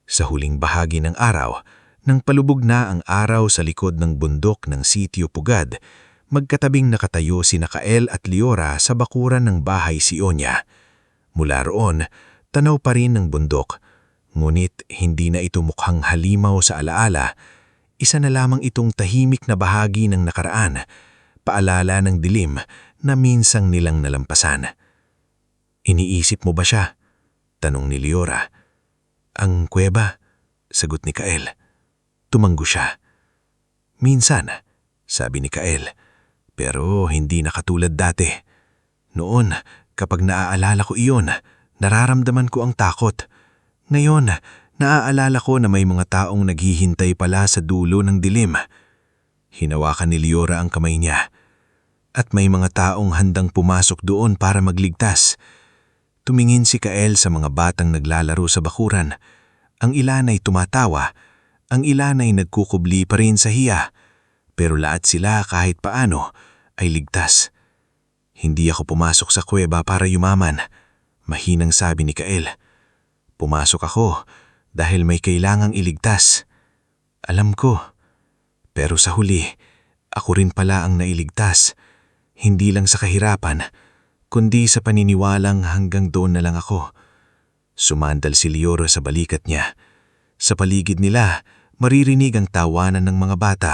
Sa huling bahagi ng araw, nang palubog na ang araw sa likod ng bundok ng Sitio Pugad, magkatabing nakatayo sina Kael at Liora sa bakuran ng bahay Sionia. Mula roon, tanaw pa rin ng bundok, ngunit hindi na ito mukhang halimaw sa alaala. Isa na lamang itong tahimik na bahagi ng nakaraan, paalala ng dilim na minsang nilang nalampasan. "Iniisip mo ba siya?" tanong ni Liora. "Ang kuweba," sagot ni Kael. Tumanggo siya. "Minsan," sabi ni Kael, "pero hindi na katulad dati. Noon, kapag naaalala ko iyon, nararamdaman ko ang takot. Ngayon, naaalala ko na may mga taong naghihintay pala sa dulo ng dilim." Hinawakan ni Liora ang kamay niya. "At may mga taong handang pumasok doon para magligtas." Tumingin si Kael sa mga batang naglalaro sa bakuran. Ang ilan ay tumatawa, ang ilan ay nagkukubli pa rin sa hiya, pero lahat sila kahit paano ay ligtas. "Hindi ako pumasok sa kuweba para yumaman," mahinang sabi ni Kael. "Pumasok ako dahil may kailangang iligtas. Alam ko. Pero sa huli, ako rin pala ang nailigtas. Hindi lang sa kahirapan, kundi sa paniniwalang hanggang doon na lang ako." Sumandal si Liora sa balikat niya. Sa paligid nila, maririnig ang tawanan ng mga bata,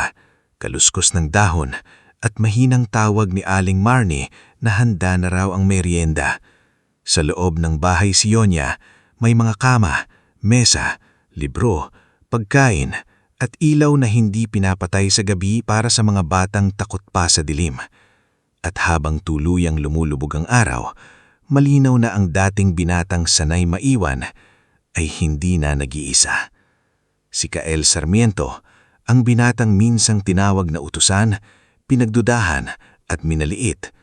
kaluskos ng dahon, at mahinang tawag ni Aling Marnie na handa na raw ang merienda. Sa loob ng bahay Sionia, may mga kama, mesa, libro, pagkain, at ilaw na hindi pinapatay sa gabi para sa mga batang takot pa sa dilim. At habang tuluyang lumulubog ang araw, malinaw na ang dating binatang sanay maiwan ay hindi na nag-iisa. Si Kael Sarmiento, ang binatang minsang tinawag na utusan, pinagdudahan at minaliit,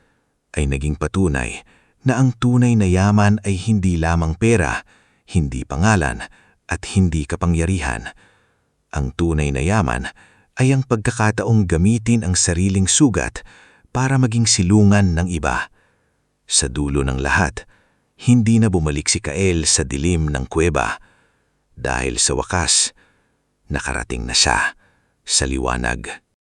ay naging patunay na ang tunay na yaman ay hindi lamang pera, hindi pangalan, at hindi kapangyarihan. Ang tunay na yaman ay ang pagkakataong gamitin ang sariling sugat para maging silungan ng iba. Sa dulo ng lahat, hindi na bumalik si Kael sa dilim ng kuweba dahil sa wakas, nakarating na siya sa liwanag.